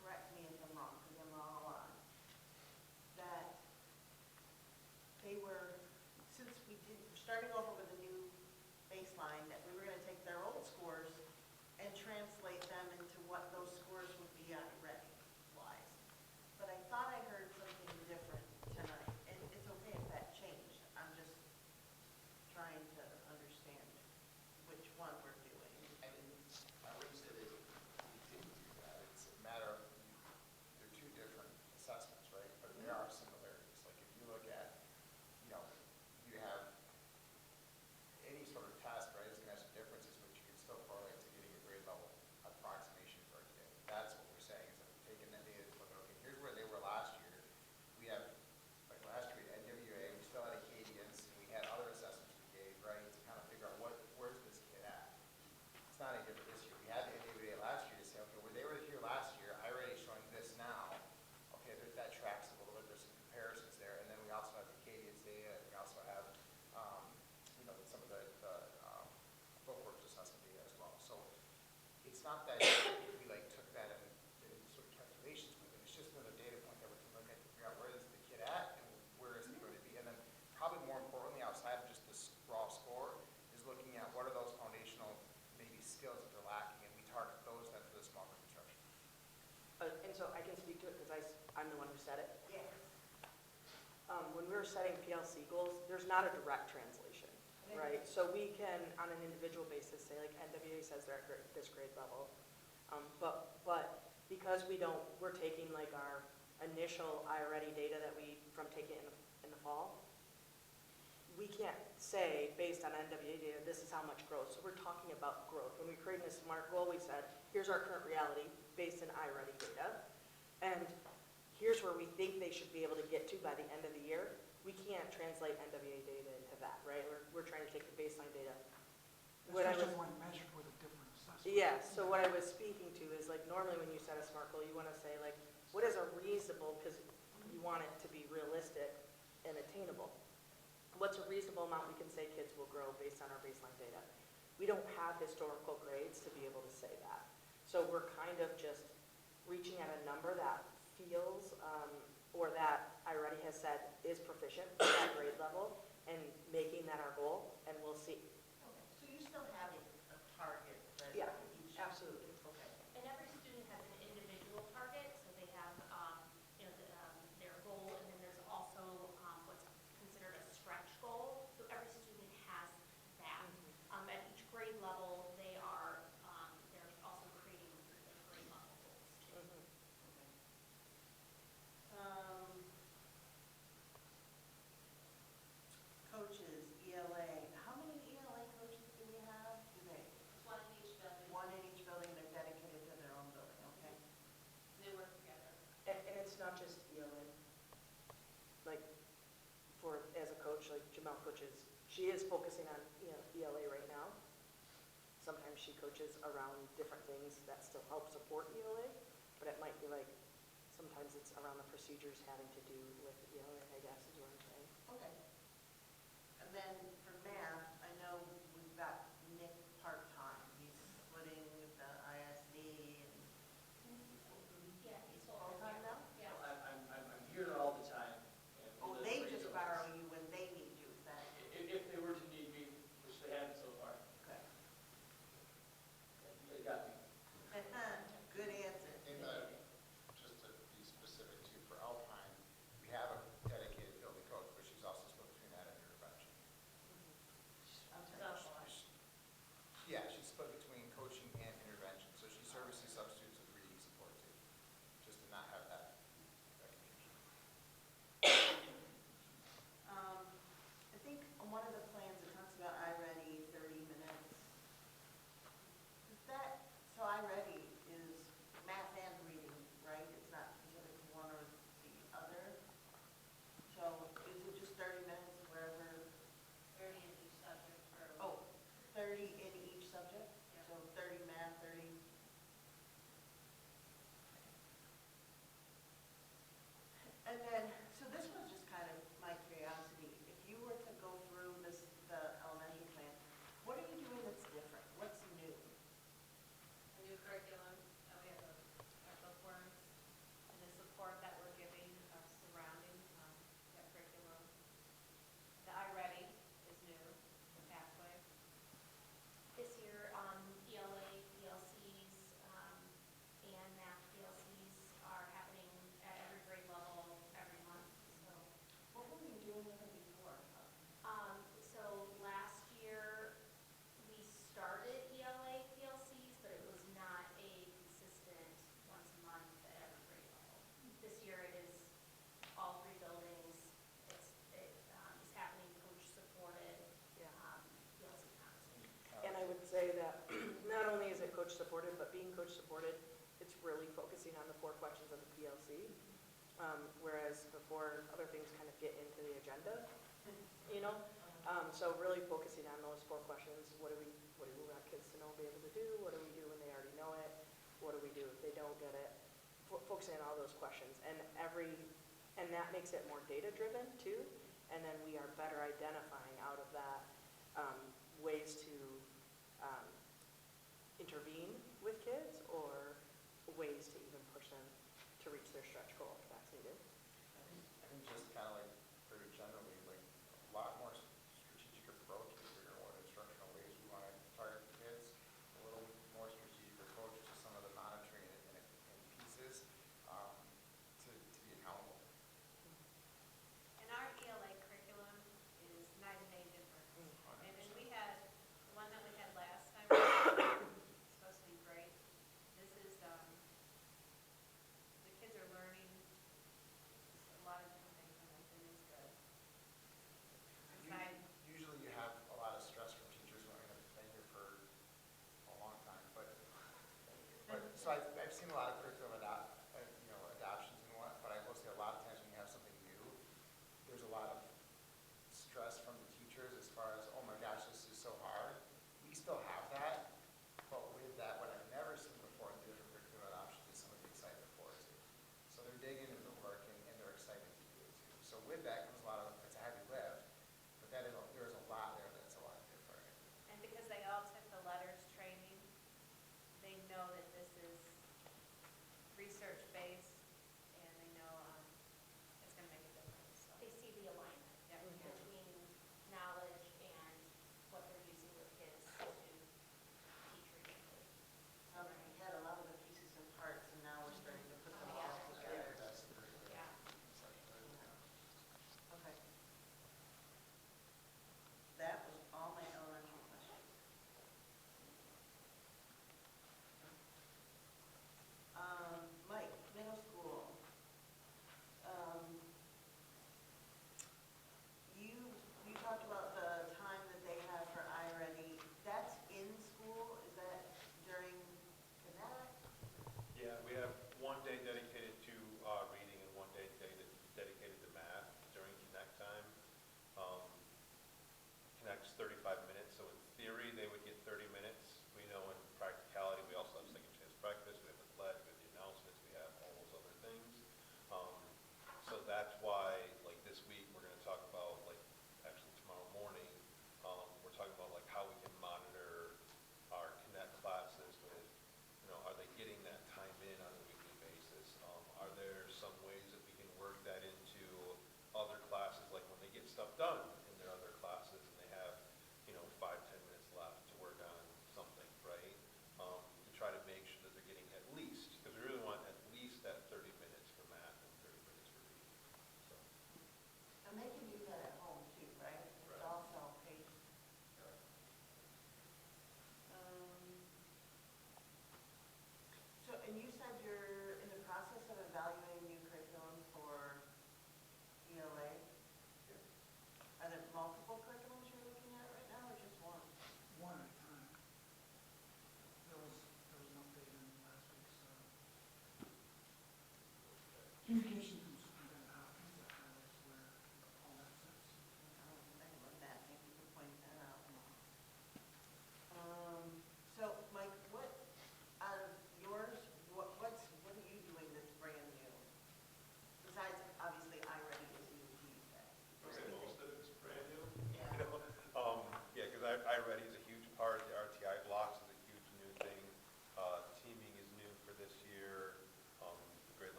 correct me if I'm wrong, because I'm wrong a lot, that they were, since we're starting over with a new baseline, that we were going to take their old scores and translate them into what those scores would be iReady wise. But I thought I heard something different tonight, and it's okay if that changed. I'm just trying to understand which one we're doing. I mean, I wouldn't say that we didn't do that. It's a matter of, they're 2 different assessments, right? But there are similarities. Like if you look at, you have any sort of test, right, it's going to have some differences, but you can still correlate to getting a grade level approximation for a kid. That's what we're saying, is that we're taking that data to look at, okay, here's where they were last year. We have, like last year we had NWA, we still had Acadians, and we had other assessments we gave, right, to kind of figure out where's this kid at. It's not any different this year. We had the NWA last year to say, okay, where they were here last year, I already showing this now. Okay, that tracks a little bit. There's some comparisons there, and then we also have the Acadians data, and we also have, some of the bookworks assessment data as well. So it's not that we took that and did sort of calculations with it. It's just another data point that we can look at to figure out where is the kid at and where is he going to be. And then probably more importantly, outside of just this raw score, is looking at what are those foundational maybe skills that they're lacking, and we target those then for the small group instruction. And so I can speak to it because I'm the one who said it. Yes. When we were setting PLC goals, there's not a direct translation, right? So we can, on an individual basis, say like NWA says they're at this grade level. But because we're taking like our initial iReady data that from taking it in the fall, we can't say based on NWA data, this is how much growth. So we're talking about growth. When we created a SMART goal, we said, here's our current reality based on iReady data. And here's where we think they should be able to get to by the end of the year. We can't translate NWA data into that, right? We're trying to take the baseline data. Especially when measured with a different assessment. Yeah, so what I was speaking to is like normally when you set a SMART goal, you want to say like, what is a reasonable, because you want it to be realistic and attainable. What's a reasonable amount we can say kids will grow based on our baseline data? We don't have historical grades to be able to say that. So we're kind of just reaching at a number that feels, or that I already has said is proficient for that grade level, and making that our goal, and we'll see. Okay, so you still have a target that Yeah, each. absolutely. Okay. And every student has an individual target, so they have, their goal, and then there's also, what's considered a stretch goal. So every student has that. At each grade level, they're also creating the grade level goals too. coaches, she is focusing on, ELA right now. Sometimes she coaches around different things that still help support ELA, but it might be like, sometimes it's around the procedures having to do with ELA, I guess is what I'm saying. Okay. And then for math, I know we've got Nick part-time. He's splitting the ISD and. Yeah, he's Full-time now? Yeah. I'm here all the time. and Oh, that's they what just you- borrow you when they need you, is that? If they were to need me, which they haven't so far, Okay. they got me. Good answer. In the, just to be specific too, for Alpine, we have a dedicated building coach, but she's also split between that and intervention. I'm So, sorry. Yeah, she's split between coaching and intervention, so she services substitutes with reading support too, just to not have that confusion. I think on one of the plans, it talks about iReady, 30 minutes. Is that, so iReady is math and reading, right? It's not specific to one or the other? So is it just 30 minutes wherever, 30 in each subject for. oh, 30 in each subject? Yeah. So 30 math, 30. And then, so this was just kind of my curiosity. If you were to go through this, the elementary plan, what are you doing that's different? What's new? A new curriculum, we have our bookworms, and the support that we're giving of surrounding that curriculum. The iReady is new, the pathway. This year, ELA, PLCs, and math PLCs are happening at every grade level every month, so. What were you doing with it before? So last year, we started ELA PLCs, but it was not a consistent once a month at every grade level. This year it is all three buildings, it is happening coach supported, Yeah. PLC conversation. And I would say that not only is it coach supported, but being coach supported, it's really focusing on the 4 questions of the PLC. Whereas before, other things kind of get into the agenda, you know? So really focusing on those 4 questions, what do we want kids to know, be able to do? What do we do when they already know it? What do we do if they don't get it? Focusing on all those questions. And that makes it more data-driven too. And then we are better identifying out of that ways to intervene with kids or ways to even push them to reach their stretch goal if that's needed. I think just kind of like very generally, like a lot more strategic approach to figure out what instructional ways we want to target the kids, a little more strategic approach to some of the monitoring and pieces to be accountable. And our ELA curriculum is night and day difference. And then we had, the one that we had last time was supposed to be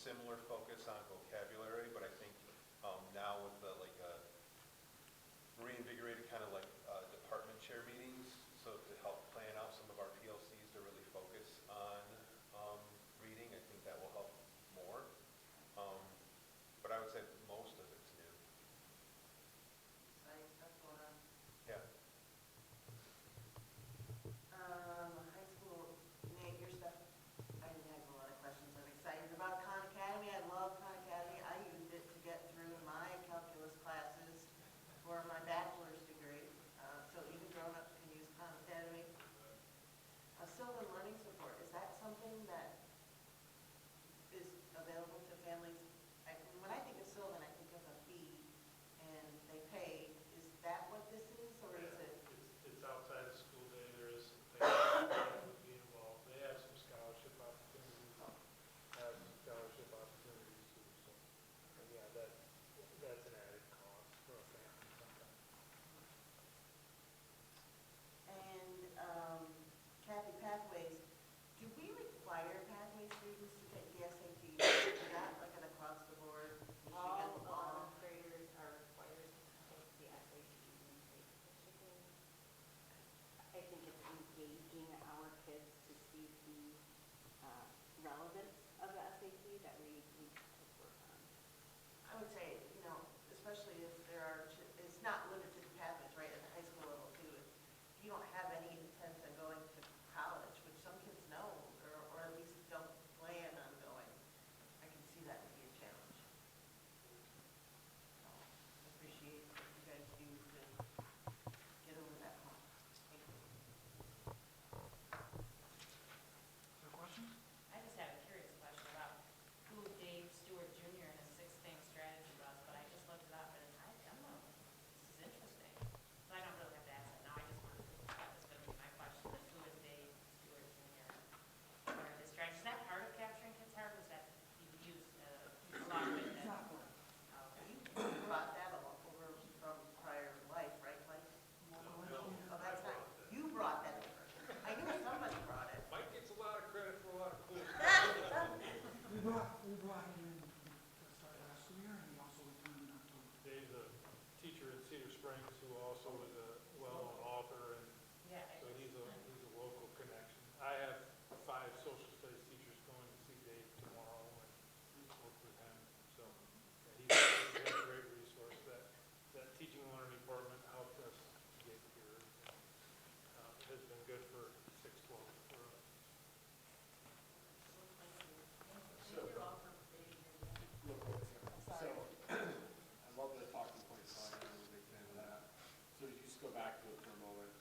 similar focus on vocabulary, but I think now with the reinvigorated kind of department chair meetings, so to help plan out some of our PLCs to really focus on reading, I think that will help more. But I would say most of it's new. Nice, that's going on. Yeah. High school, Nate, your stuff, I have a lot of questions. I'm excited about Khan Academy. I love Khan Academy. I used it to get through my calculus classes for my bachelor's degree. So even grown-ups can use Khan Academy. Sylvan Learning Support, is that something that is available to families? When I think of Sylvan, I think of a fee and they pay. Is that what this is, or is it? It's outside of school day, there is some things that would be involved. They have some scholarship opportunities, too, so, and yeah, that's an added cost for a family sometimes. And Kathy, Pathways, do we require Pathway students to take the SAT? Is that like an across the board? All 11th graders are required to take the SAT in state Michigan. I think it's engaging our kids to see the relevance of the SAT that we work on. I would say, especially if there are, it's not limited to Pathways, right, at the high school level too. If you don't have any intent on going to college, which some kids know, or at least don't plan on going, I can see that would be a challenge. So, I appreciate what you guys do to get over that hump. Thank you. Is there questions? I just had a curious question about who Dave Stewart Jr. and his 6-thing strategy was, but I just looked it up and I don't know. This is interesting. So I don't really have to ask it now. I just wanted to, that was going to be my question. Is who is Dave Stewart Jr.? What are his strategies? Is that part of capturing kids' heart? Was that he used along with it? It's not one. You brought that over from prior life, right, Mike? Oh, that's not, you brought that over. I knew somebody brought it. Mike gets a lot of credit for a lot of clues. We brought him in to start last year, and he also returned in October. Dave's a teacher in Cedar Springs who also is a well-known author, and Yeah. so he's a local connection. I have 5 social studies teachers going to see Dave tomorrow and work with him. So yeah, he's a great resource. That teaching and learning department helped us get here. And, it has been good for 612 for us. So, I love the talking points, so I'm a big fan of that. So to just go back to it for a moment.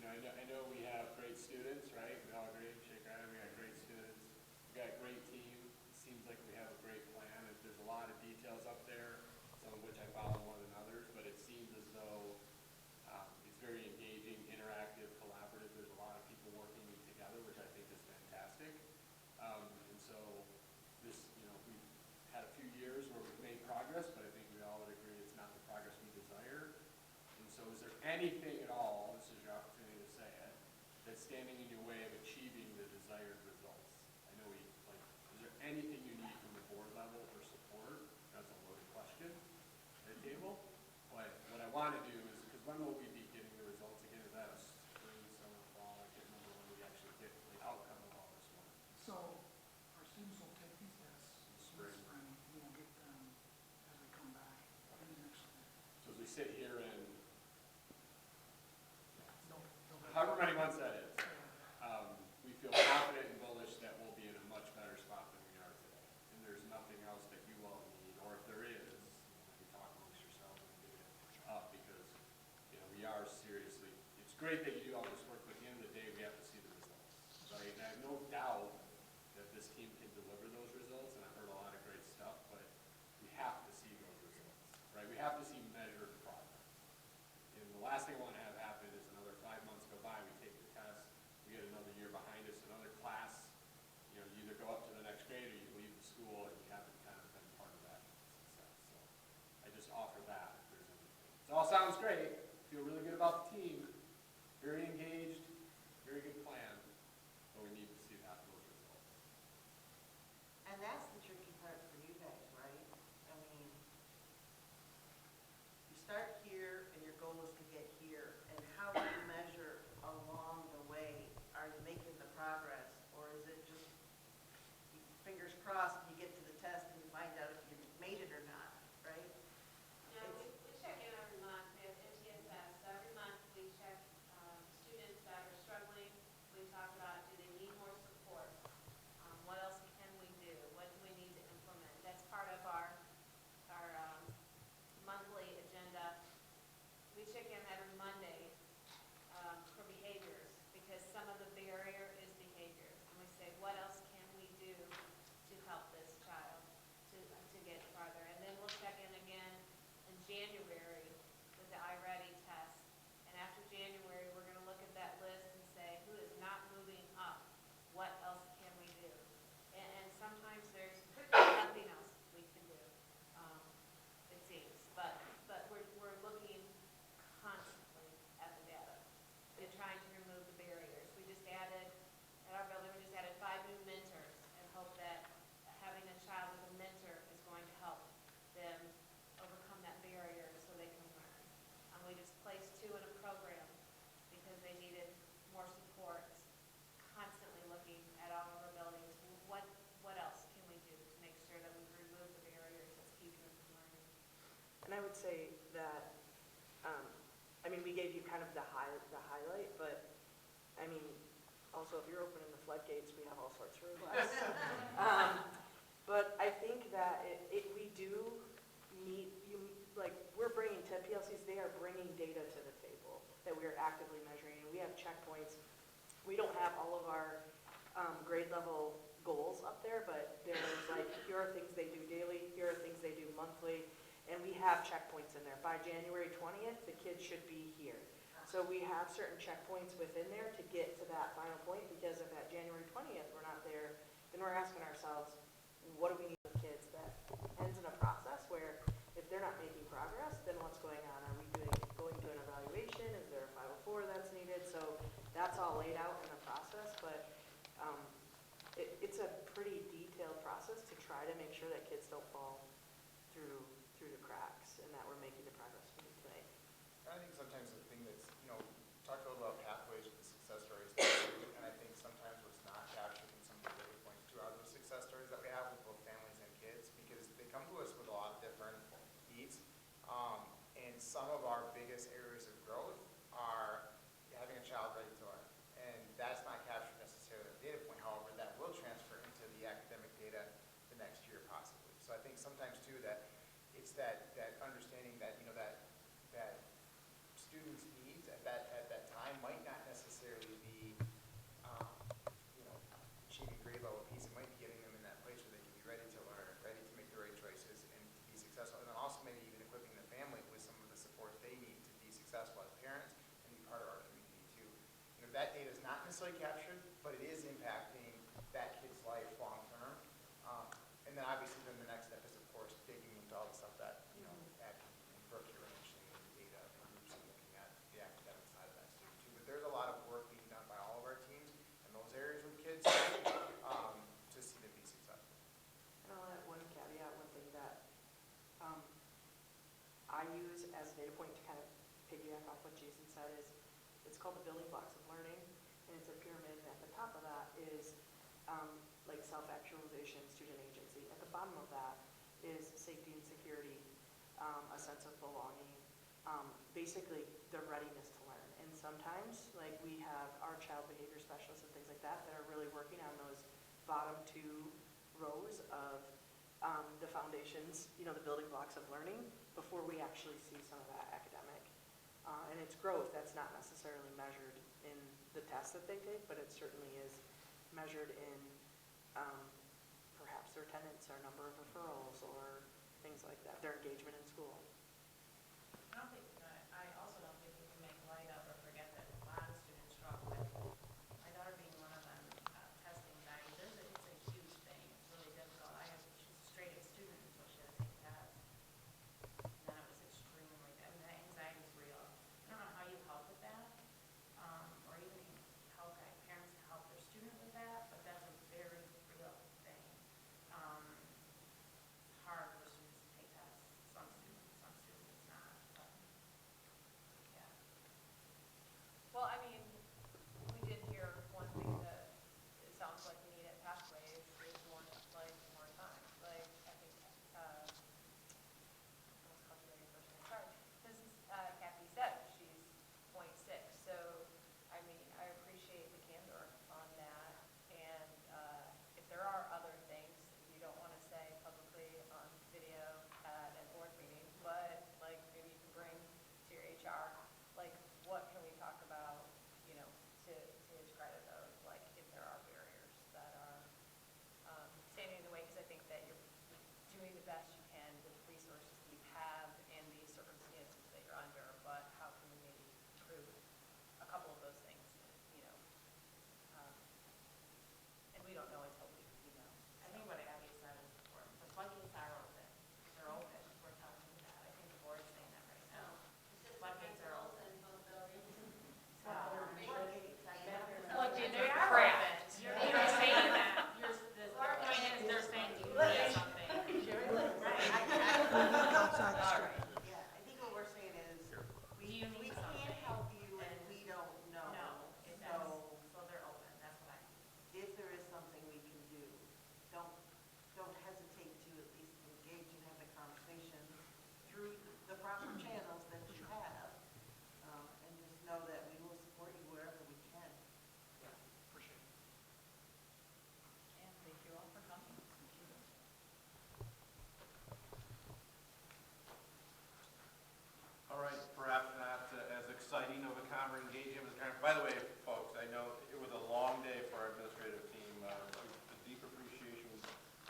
I know we have great students, right? We all agree, shake our head, we got great students. We got a great team. It seems like we have a great plan. There's a lot of details up there, some of which I follow more than others, but it seems as though it's very engaging, interactive, collaborative. There's a lot of people working together, which I think is fantastic. And so this, we've had a few years where we've made progress, but I think we all would agree it's not the progress we desire. And so is there anything at all, this is your opportunity to say it, that's standing in your way of achieving the desired results? I know is there anything you need from the board level for support? That's a loaded question at the table. But what I want to do is, because when will we be getting the results again? Is that a spring, summer, fall? I can't remember when we actually get the outcome of all this one. So our students will take these tests in the spring. We will get them as we come back in the next year. So as we sit here in No, however many months that is, we feel confident and bullish that we'll be in a much better spot than we are today. And there's nothing else that you all need, or if there is, maybe talk amongst yourselves and get it up, because, we are seriously, it's great that you do all this work, but at the end of the day, we have to see the results, right? And I have no doubt that this team can deliver those results, and I've heard a lot of great stuff, but we have to see those results, right? We have to see measured progress. And the last thing I want to have happen is another 5 months go by, we take the test, we get another year behind us, another class, you either go up to the next grade or you leave the school and you haven't kind of been part of that success. So I just offer that if there's anything. It all sounds great, feel really good about the team, very engaged, very good plan, but we need to see those results. And I would say that, I mean, we gave you kind of the highlight, but, I mean, also, if you're opening the floodgates, we have all sorts of requests. But I think that we do need, like, we're bringing to PLCs, they are bringing data to the table that we are actively measuring, and we have checkpoints. We don't have all of our grade level goals up there, but there's like, here are things they do daily, here are things they do monthly, and we have checkpoints in there. By January 20th, the kids should be here. So we have certain checkpoints within there to get to that final point, because if at January 20th we're not there, then we're asking ourselves, what do we need with kids? That ends in a process where if they're not making progress, then what's going on? Are we going to an evaluation? Is there a 504 that's needed? So that's all laid out in the process, but it's a pretty detailed process to try to make sure that kids don't fall through the cracks and that we're making the progress we need to make. I think sometimes the thing that's, talked a little about pathways with the success stories, and I think sometimes what's not captured in some of the data points too are those success stories that we have with both families and kids, because they come to us with a lot of different needs. And some of our biggest areas of growth are having a child ready to learn. And that's not captured necessarily in the data point, however, that will transfer into the academic data the next year possibly. So I think sometimes too that it's that understanding that, that students' needs at that time might not necessarily be, achieving grade level piece. It might be getting them in that place where they can be ready to learn, ready to make the right choices and to be successful. And then also maybe even equipping the family with some of the supports they need to be successful as parents and be part of our community too. That data is not necessarily captured, but it is impacting that kid's life long term. And then obviously then the next step is of course digging into all the stuff that, at Brooke, you're mentioning the data and groups and looking at the academic side of that student too. But there's a lot of work being done by all of our teams in those areas with kids to see them be successful. And I'll add one caveat, one thing that I use as a data point to kind of piggyback off what Jason said is, it's called the building blocks of learning, and it's a pyramid, and at the top of that is like self-actualization, student agency. At the bottom of that is safety and security, a sense of belonging, basically the readiness to learn. And sometimes, like we have our child behavior specialists and things like that that are really working on those bottom two rows of the foundations, the building blocks of learning before we actually see some of that academic. And it's growth that's not necessarily measured in the tests that they take, but it certainly is measured in perhaps their attendance or number of referrals or things like that, their engagement in school. I also don't think we can make light of or forget that a lot of students struggle with, my daughter being one of them, testing anxiety. It's a huge thing. It's really difficult. She's a straight A student until she had to take tests. And then it was extremely, that anxiety is real. I don't know how you help with that, or even help parents to help their student with that, but that's a very real thing. It's hard for students to take tests. Some students it's not. But, yeah. Well, I mean, we did hear one thing that it sounds like we need at Pathways is more time. Like, I think, almost called you by your first name, sorry. Mrs. Kathy said she's 0.6. So, I mean, I appreciate the candor on that. And if there are other things that you don't want to say publicly on video at a board meeting, but like maybe you can bring to your HR, like what can we talk about, to his credit of, like, if there are barriers that are standing in the way, because I think that you're doing the best you can with the resources that you have and the circumstances that you're under, but how can we maybe improve a couple of those things, and we don't know until we know. I think what Abby said is important. The floodgates are open. They're open. We're telling you that. I think the board's saying that right now. Floodgates are open. Floodgates are crap. You're saying that. The point is they're saying you need something. Right. By the way, folks, I know it was a long day for our administrative team. A deep appreciation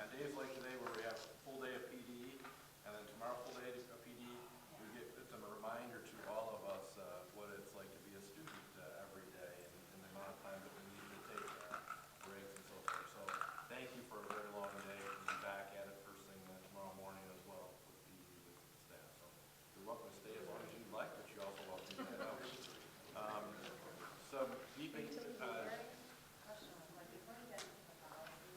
on days like today where we have a full day of PD, and then tomorrow full day of PD. It's a reminder to all of us what it's like to be a student every day, and the amount of time that we need to take breaks and so forth. So thank you for a very long day, and be back at it first thing tomorrow morning as well with PD with the staff. So you're welcome to stay as long as you'd like, but you're also welcome to head out. Some deeping, Question was, like, before you get into the policy,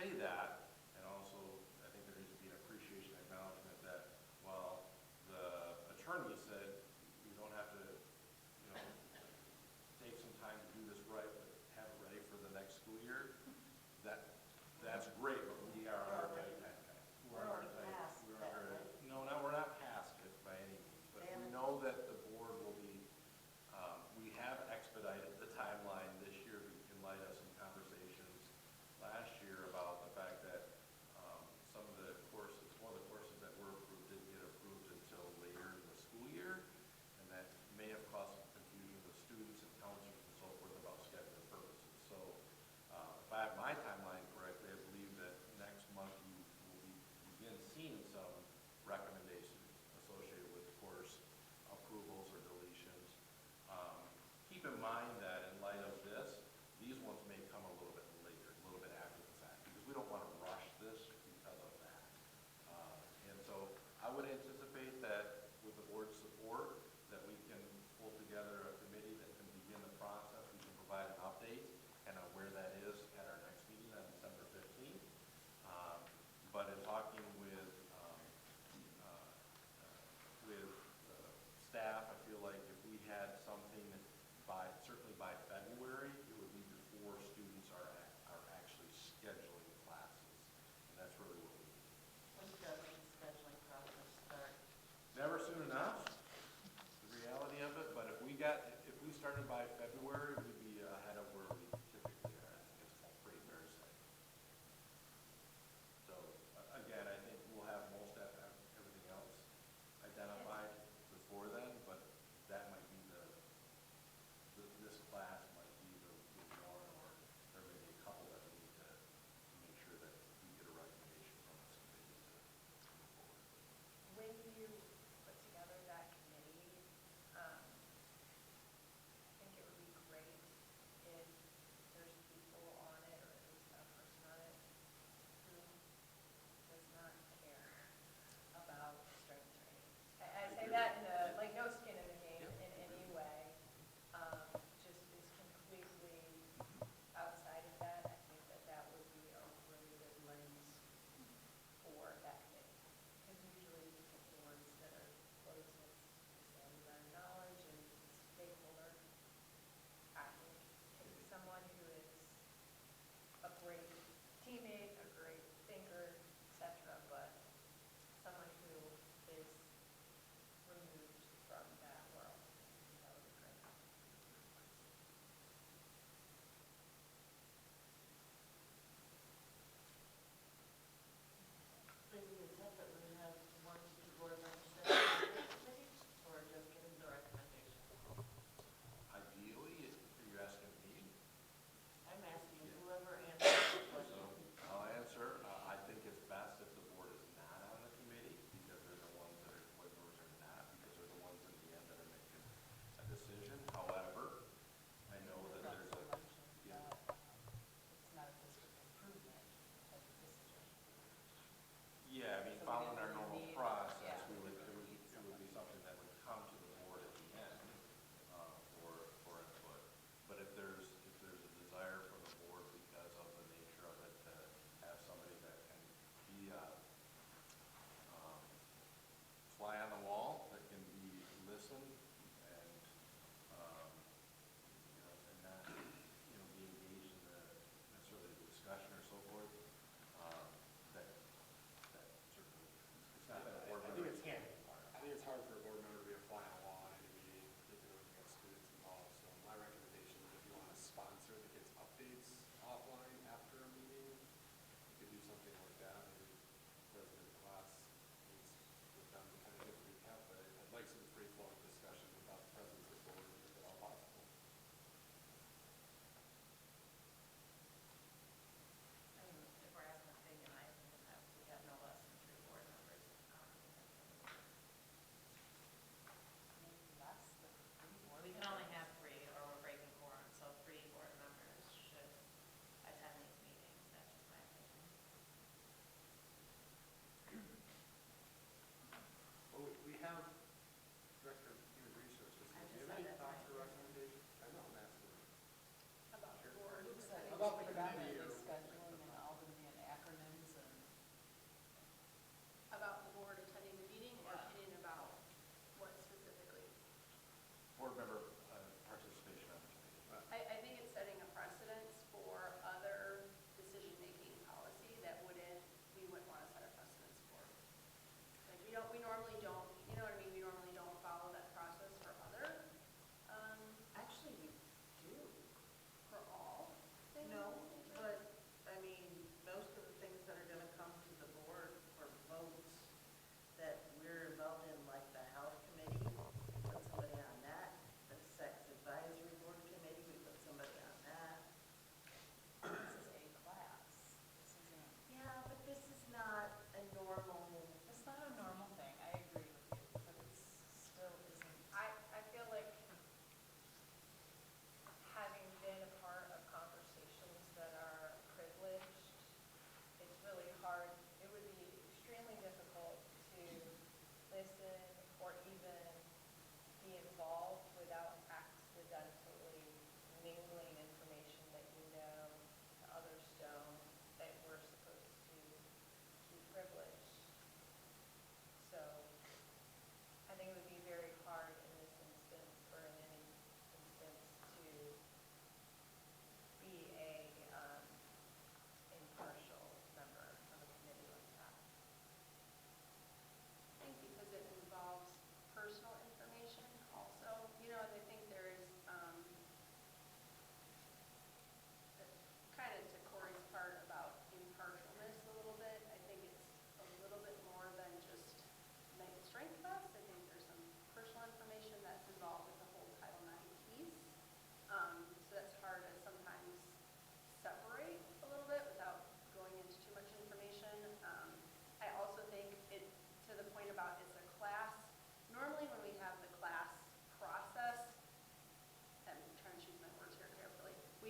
say that, and also, I think there needs to be an appreciation, acknowledgement that while the attorney said you don't have to, you know, take some time to do this right, but have it ready for the next school year, that's great, but we are under a tight time. We're already past We're that, under, right? no, we're not past it by any means, but we know that the board will be, we have expedited the timeline this year in light of some conversations last year about the fact that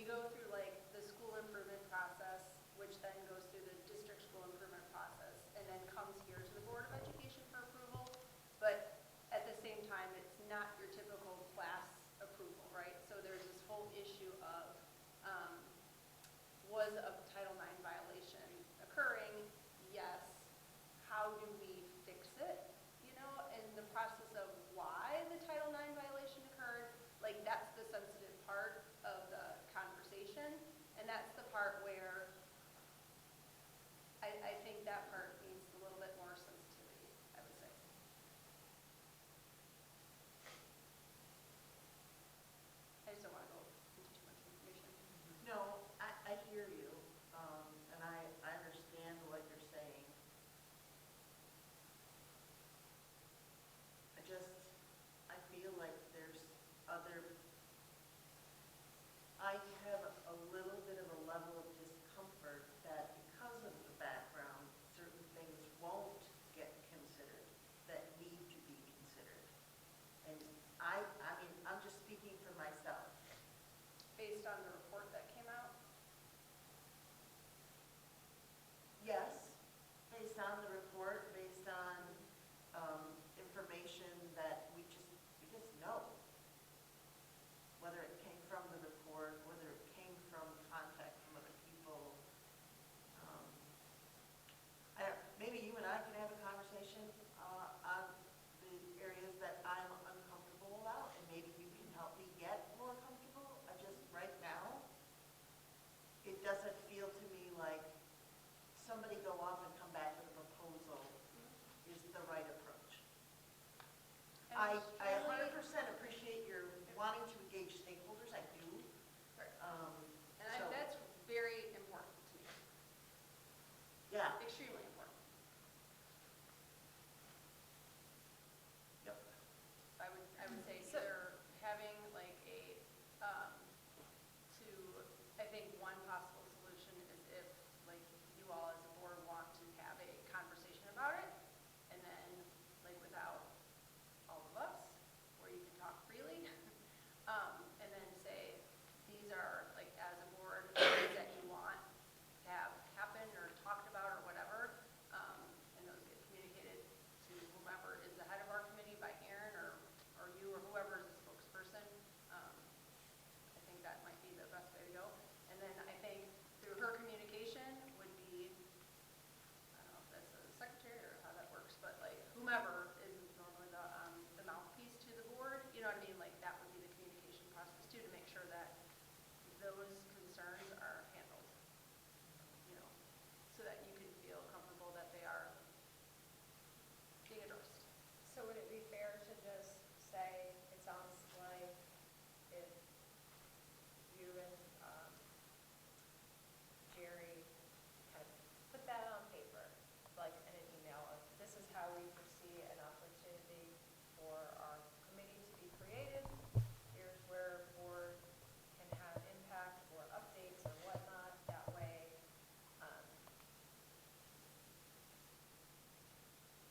go through like the school improvement process, which then goes through the district school improvement process, and then comes here to the Board of Education for approval. But at the same time, it's not your typical class approval, right? So there's this whole issue of, was a Title IX violation occurring? Yes. How do we fix it? You know, and the process of why the Title IX violation occurred, like that's the sensitive part of the conversation. And that's the part where I think that part needs a little bit more sensitivity, I would say. I just don't want to go into too much information. No, I hear you, and I understand what you're saying. I feel like there's other, I have a little bit of a level of discomfort that because of the background, certain things won't get considered that need to be considered. And I mean, I'm just speaking for myself. Based on the report that came out, Yes, based on the report, based on information that we just know. Whether it came from the report, whether it came from contact from other people. Maybe you and I can have a conversation on the areas that I'm uncomfortable about, and maybe you can help me get more comfortable. Right now, it doesn't feel to me like somebody go off and come back with a proposal is the right approach. I 100% appreciate your wanting to engage stakeholders, I do. right. And So, that's very important to me, yeah, extremely important. yep. I would say either having like a, I think one possible solution is if like you all as a board want to have a conversation about it, and then like without all of us, where you can talk freely, and then say, these are like as a board, things that you want to have happen or talked about or whatever, and those get communicated to whomever is the head of our committee by Aaron or you or whoever is the spokesperson. I think that might be the best way to go. And then I think through her communication would be, I don't know if that's the secretary or how that works, but like whomever is normally the mouthpiece to the board, you know what I mean? Like that would be the communication process too, to make sure that those concerns are handled, you know, so that you can feel comfortable that they are being addressed. So would it be fair to just say, it sounds like if you and Jerry had put that on paper, like in an email of, this is how we foresee an opportunity for our committee to be created, here's where board can have impact or updates or whatnot, that way,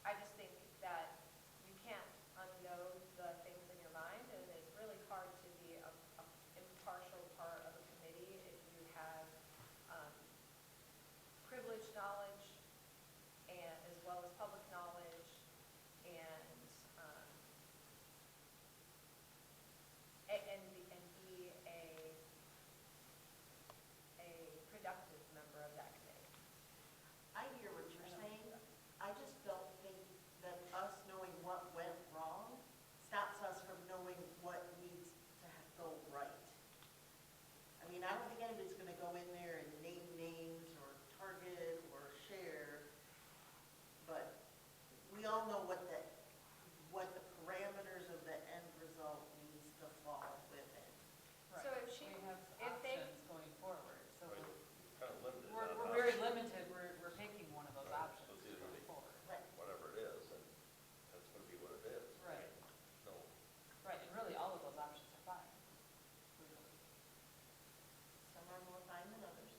I just think that you can't unknow the things in your mind, and it's really hard to be a impartial part of a committee if you have privileged knowledge and as well as public knowledge and be a productive member of that committee. I hear what you're saying. I just don't think that us knowing what went wrong stops us from knowing what needs to go right. I mean, I don't think anybody's going to go in there and name names or target or share, but we all know what the parameters of the end result needs to fall within. So if she, We have if they, options going forward, so Kind of limited. we're very limited, we're picking one of those Right. options So it's either going we- forward. Right. Whatever it is, and that's going to be what it is. Right. No, Right, and really, all of those options are fine. Some are more fine than others.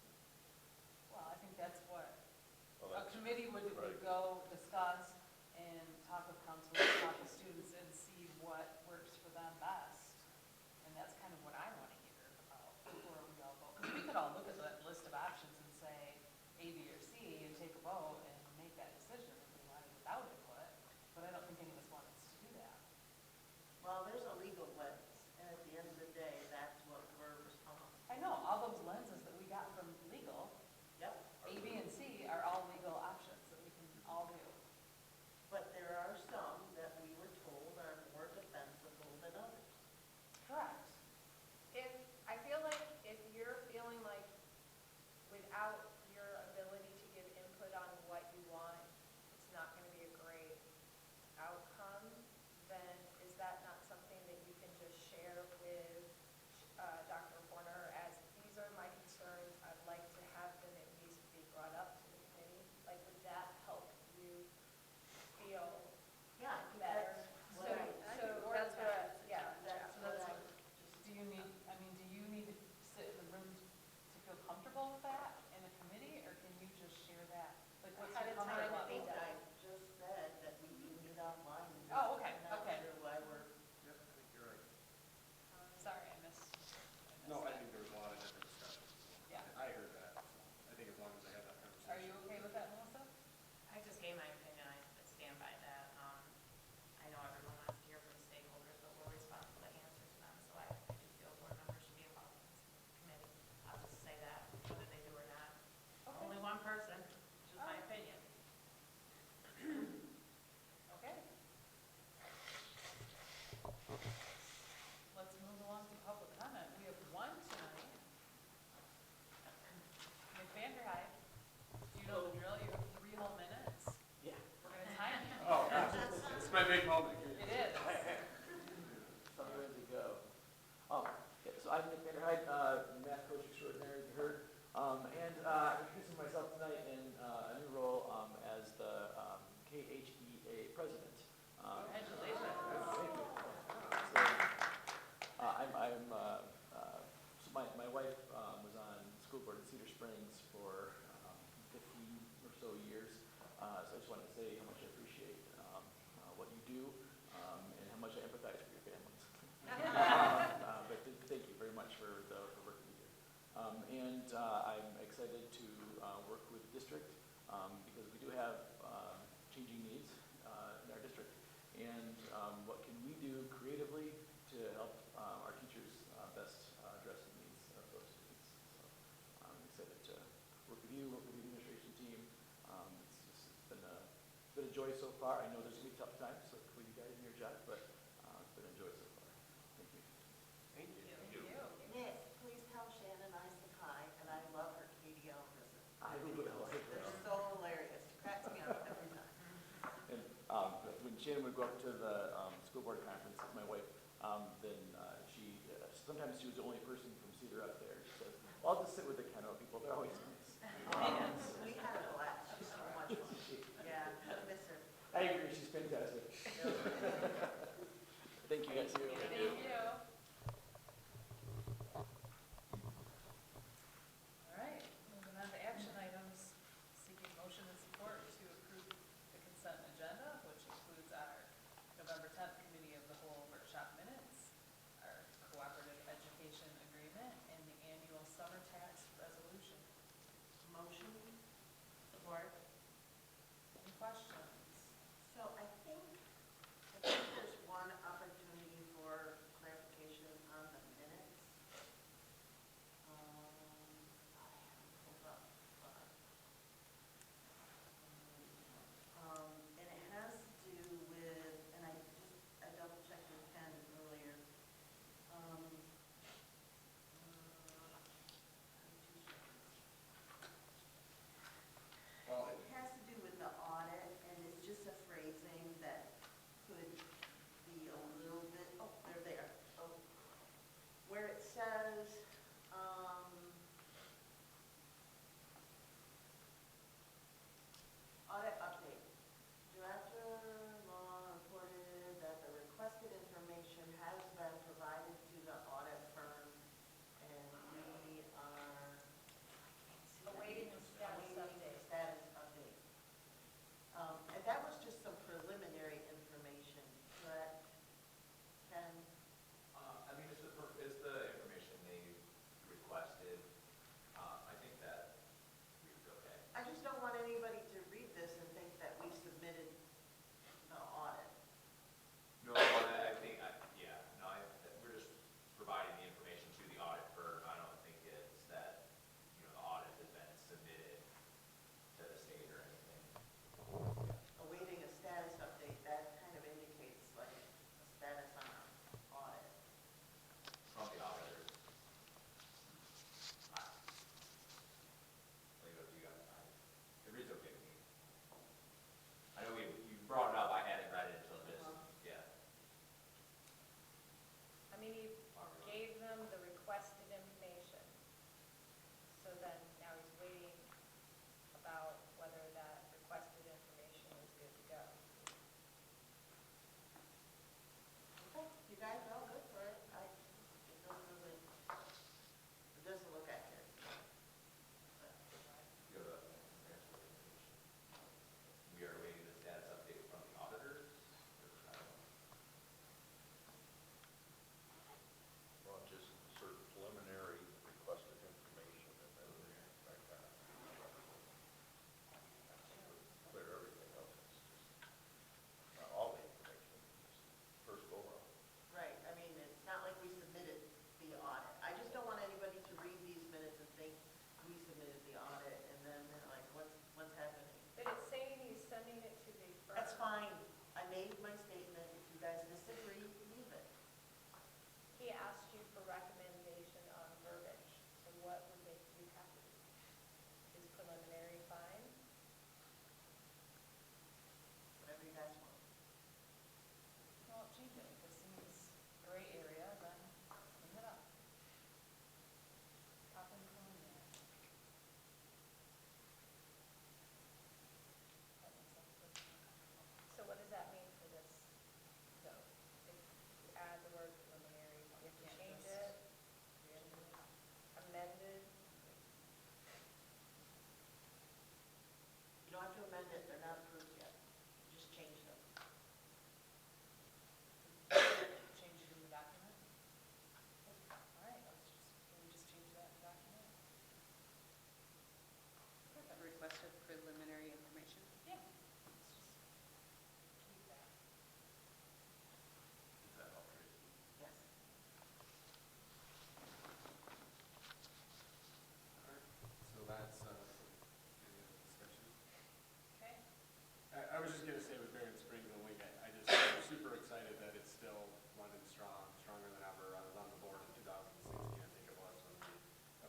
just wanted to say how much I appreciate what you do and how much I empathize for your families. But thank you very much for working with you. And I'm excited to work with the district because we do have changing needs in our district. And what can we do creatively to help our teachers best address the needs of those students? So I'm excited to work with you, work with the administration team. It's been a joy so far. I know there's going to be tough times with you guys in your job, but it's been a joy so far. Thank you. Thank you. Nick, please tell Shannon I said hi, and I love her KDL visit. I will. They're so hilarious. Cracks me up every time. And when Shannon would go up to the school board conference with my wife, then sometimes she was the only person from Cedar up there. She says, well, I'll just sit with the Kenowa people. They're always nice. We had a blast. She's so much fun. Yeah, I miss her. I agree. She's fantastic. Thank you guys. Thank you. All right, moving on to action items, seeking motion and support to approve the consent agenda, which includes our November 10th Committee of the Whole workshop minutes, our Cooperative Education Agreement, and the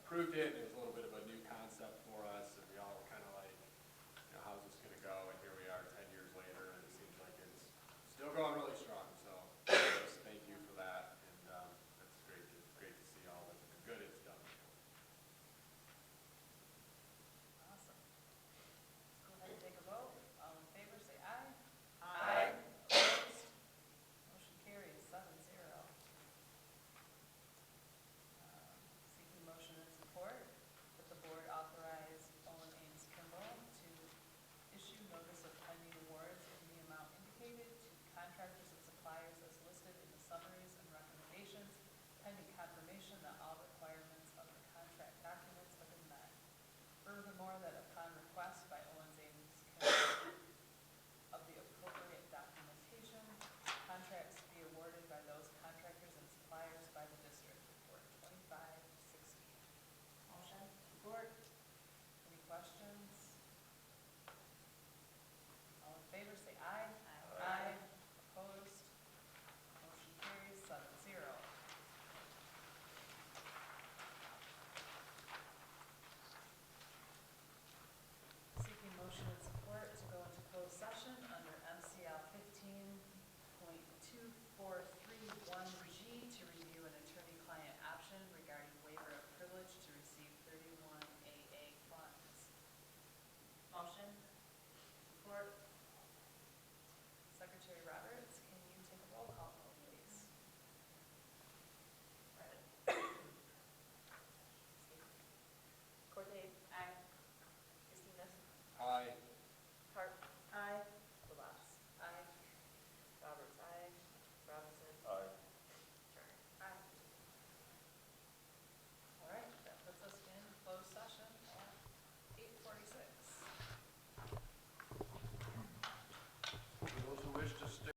approved it, and